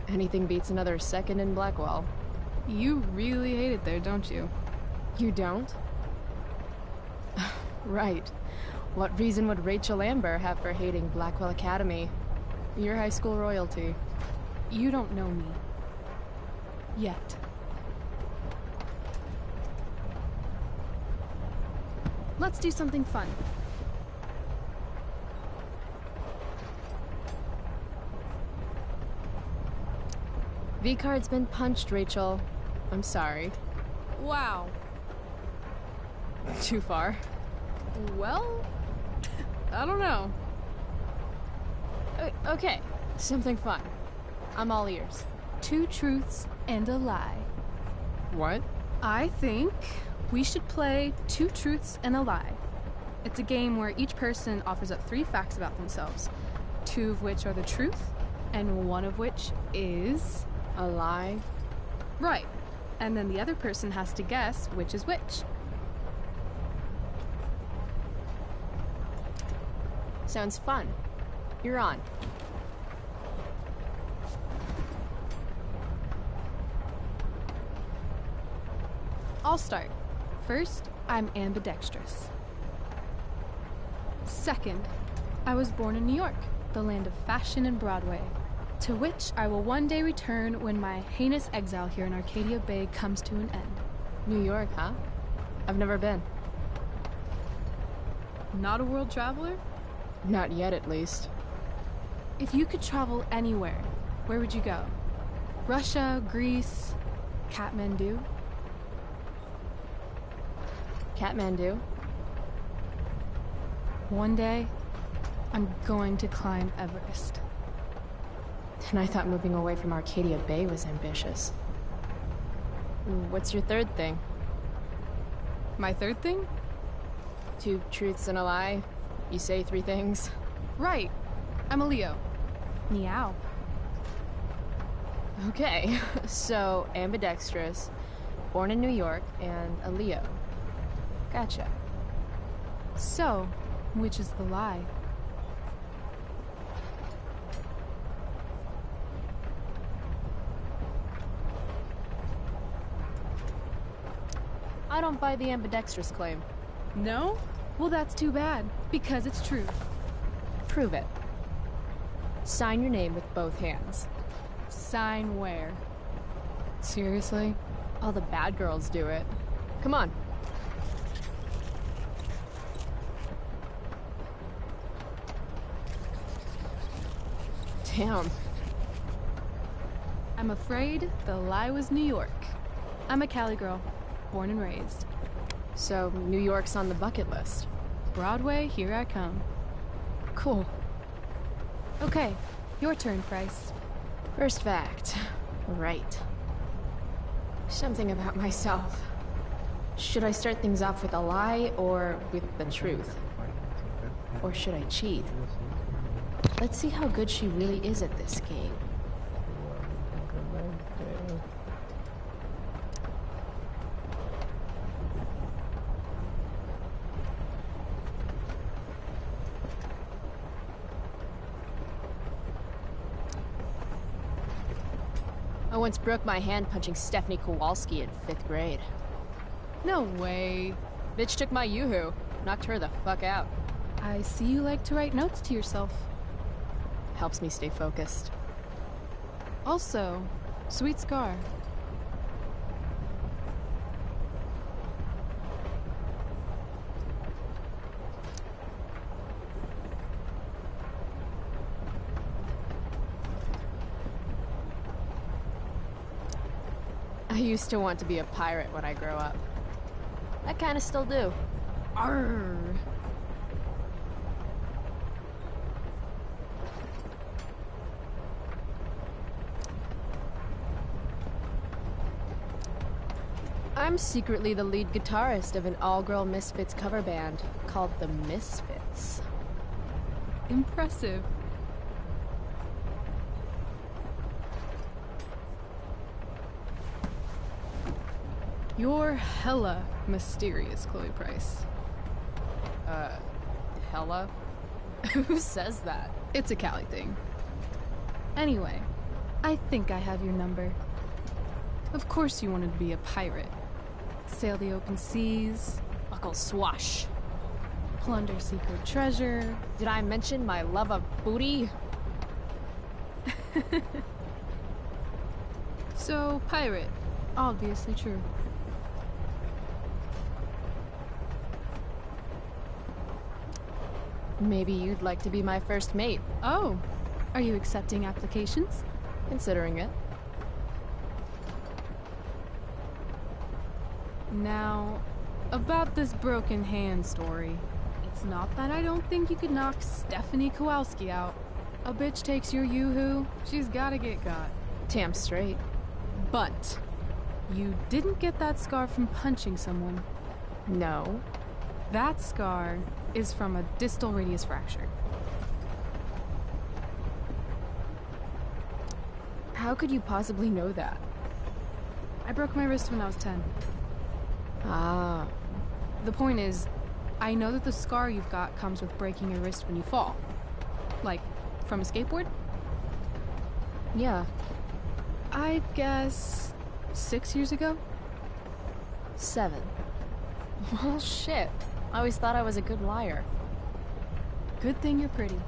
Anything beats another second in Blackwell. You really hate it there, don't you? You don't? Right. What reason would Rachel Amber have for hating Blackwell Academy? Your high school royalty. You don't know me. Yet. Let's do something fun. V-card's been punched, Rachel. I'm sorry. Wow. Too far. Well, I don't know. Okay, something fun. I'm all ears. 2 truths and a lie. What? I think we should play 2 truths and a lie. It's a game where each person offers up 3 facts about themselves, 2 of which are the truth, and 1 of which is... a lie? Right. And then the other person has to guess which is which. Sounds fun. You're on. I'll start. First, I'm ambidextrous. Second, I was born in New York, the land of fashion and Broadway, to which I will one day return when my heinous exile here in Arcadia Bay comes to an end. New York, huh? I've never been. Not a world traveler? Not yet, at least. If you could travel anywhere, where would you go? Russia, Greece, Kathmandu? Kathmandu? One day, I'm going to climb Everest. And I thought moving away from Arcadia Bay was ambitious. What's your third thing? My third thing? 2 truths and a lie. You say 3 things. Right. I'm a Leo. Meow. Okay, so ambidextrous, born in New York, and a Leo. Gotcha. So, which is the lie? I don't buy the ambidextrous claim. No? Well, that's too bad, because it's true. Prove it. Sign your name with both hands. Sign where? Seriously? All the bad girls do it. Come on. Damn. I'm afraid the lie was New York. I'm a Cali girl, born and raised. So, New York's on the bucket list. Broadway, here I come. Cool. Okay, your turn, Price. First fact. Right. Something about myself. Should I start things off with a lie or with the truth? Or should I cheat? Let's see how good she really is at this game. I once broke my hand punching Stephanie Kowalski in 5th grade. No way. Bitch took my yoo-hoo. Knocked her the fuck out. I see you like to write notes to yourself. Helps me stay focused. Also, sweet scar. I used to want to be a pirate when I grow up. I kinda still do. Arr. I'm secretly the lead guitarist of an all-girl Misfits cover band called the Misfits. Impressive. You're hella mysterious, Chloe Price. Hella? Who says that? It's a Cali thing. Anyway, I think I have your number. Of course you wanted to be a pirate. Sail the open seas. Buckle swash. Plunder secret treasure. Did I mention my love of booty? So, pirate. Obviously true. Maybe you'd like to be my first mate. Oh, are you accepting applications? Considering it. Now, about this broken hand story. It's not that I don't think you could knock Stephanie Kowalski out. A bitch takes your yoo-hoo, she's gotta get got. Damn straight. But you didn't get that scar from punching someone. No. That scar is from a distal radius fracture. How could you possibly know that? I broke my wrist when I was 10. Ah. The point is, I know that the scar you've got comes with breaking your wrist when you fall. Like, from a skateboard? Yeah. I guess 6 years ago? 7. Well, shit. I always thought I was a good liar. Good thing you're pretty.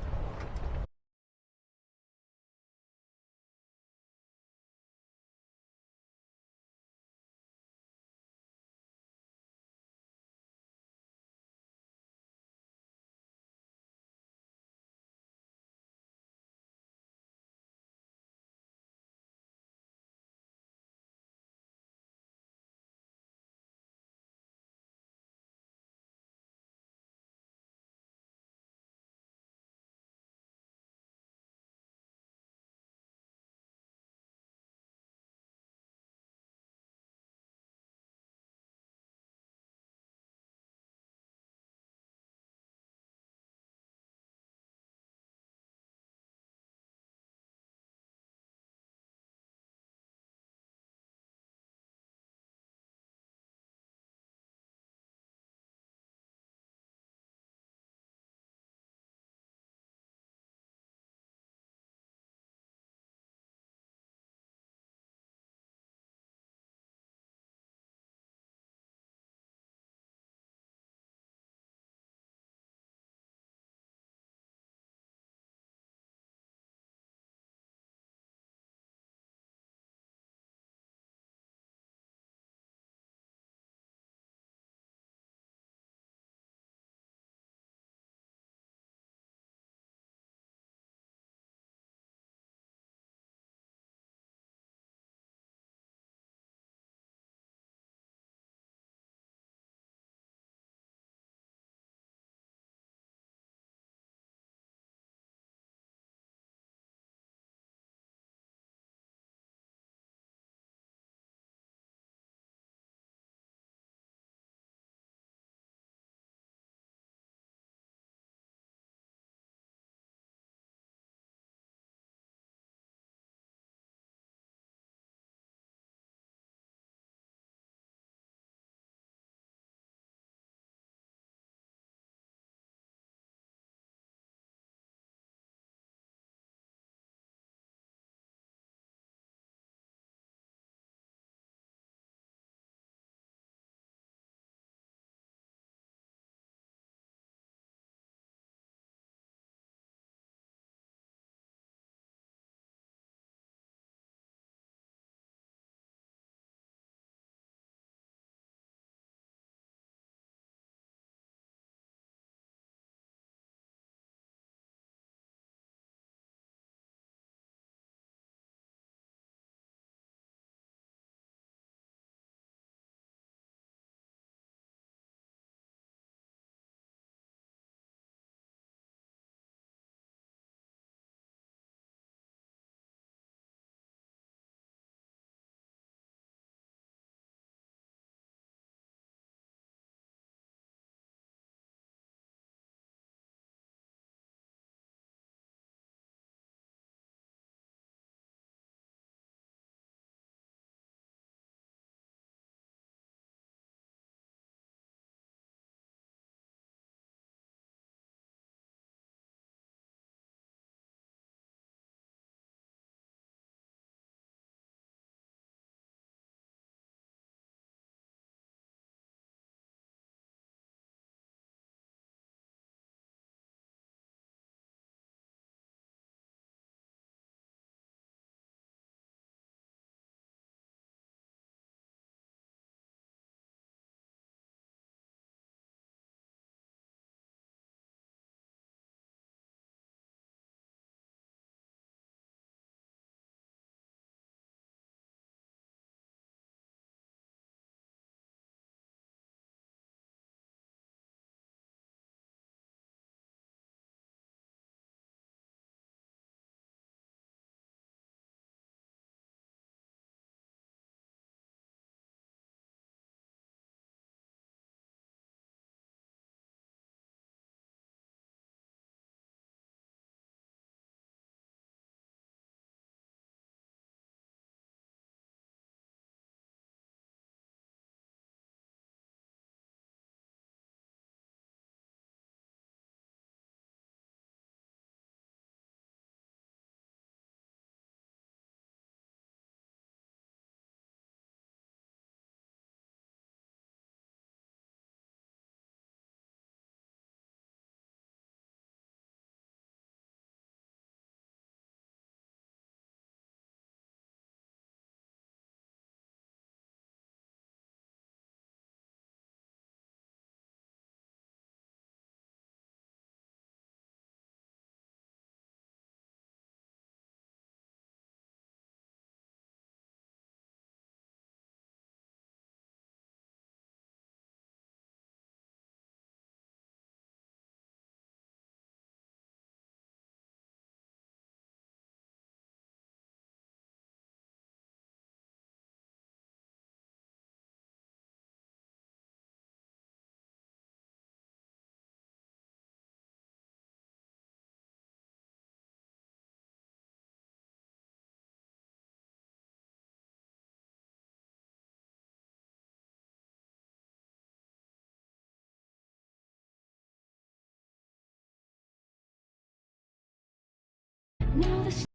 Now the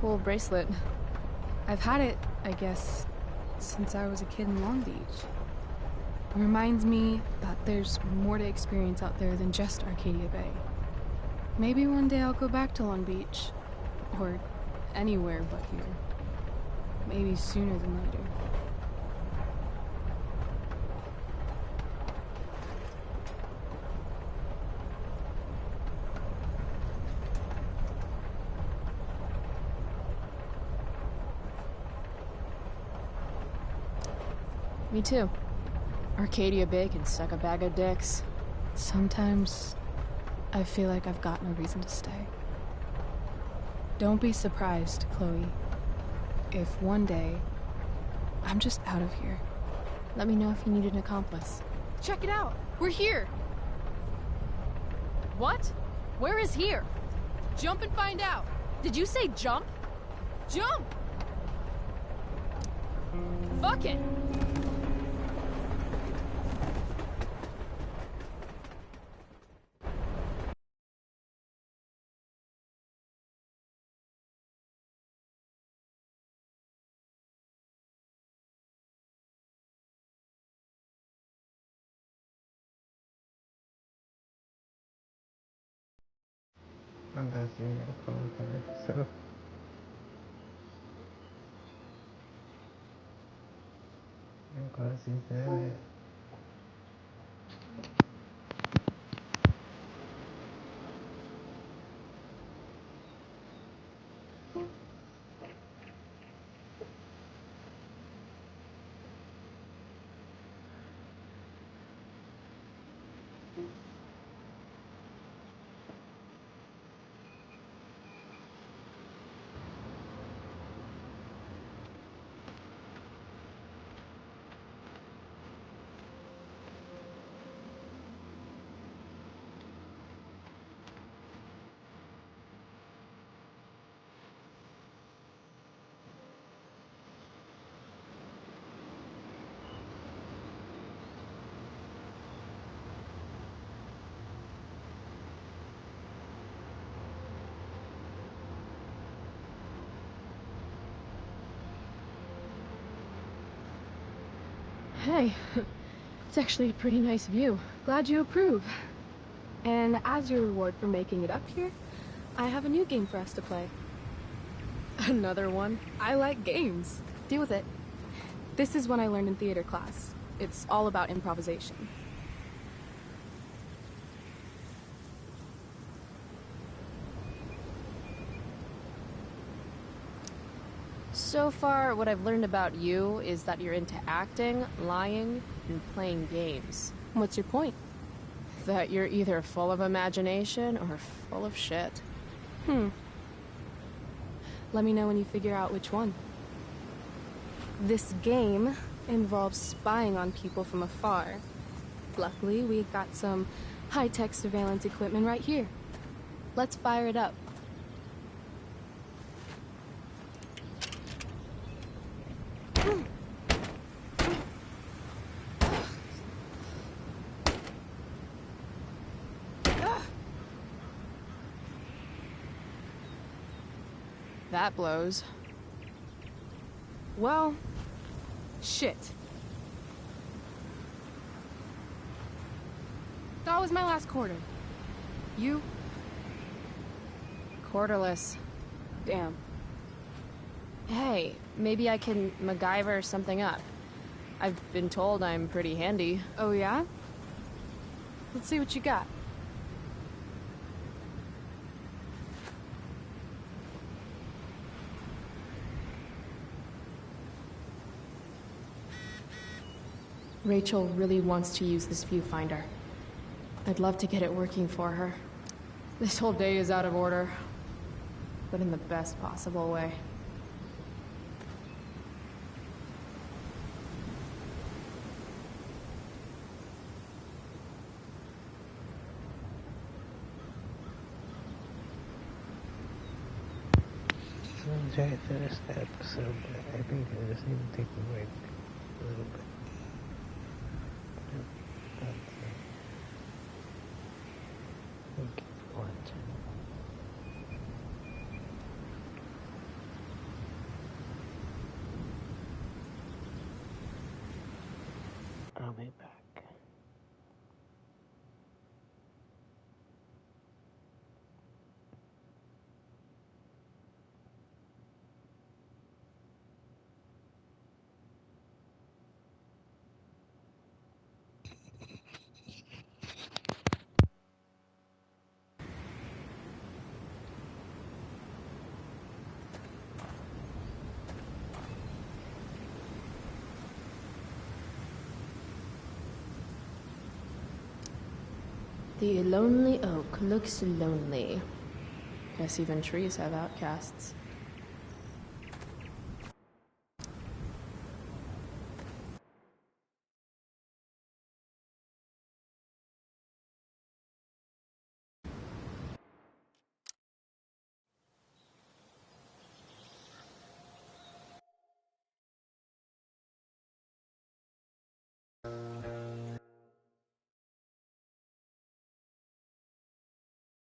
Cool bracelet. I've had it, I guess, since I was a kid in Long Beach. It reminds me that there's more to experience out there than just Arcadia Bay. Maybe one day I'll go back to Long Beach. Or anywhere but here. Maybe sooner than later. Me too. Arcadia Bay can suck a bag of dicks. Sometimes I feel like I've got no reason to stay. Don't be surprised, Chloe, if one day I'm just out of here. Let me know if you need an accomplice. Check it out! We're here! What? Where is here? Jump and find out! Did you say jump? Jump! Fuck it! Unless you're gonna phone card, so. I'm glad she's there. Hey, it's actually a pretty nice view. Glad you approve. And as your reward for making it up here, I have a new game for us to play. Another one? I like games. Deal with it. This is one I learned in theater class. It's all about improvisation. So far, what I've learned about you is that you're into acting, lying, and playing games. What's your point? That you're either full of imagination or full of shit. Let me know when you figure out which one. This game involves spying on people from afar. Luckily, we've got some high-tech surveillance equipment right here. Let's fire it up. that blows. Well, shit. That was my last quarter. You? Quarterless. Damn. Hey, maybe I can MacGyver something up. I've been told I'm pretty handy. Oh yeah? Let's see what you got. Rachel really wants to use this viewfinder. I'd love to get it working for her. This whole day is out of order, but in the best possible way. I enjoy finished the episode, but I think I just need to take a break a little bit. That's it. Thank you for watching. I'll be back. The lonely oak looks lonely. Guess even trees have outcasts.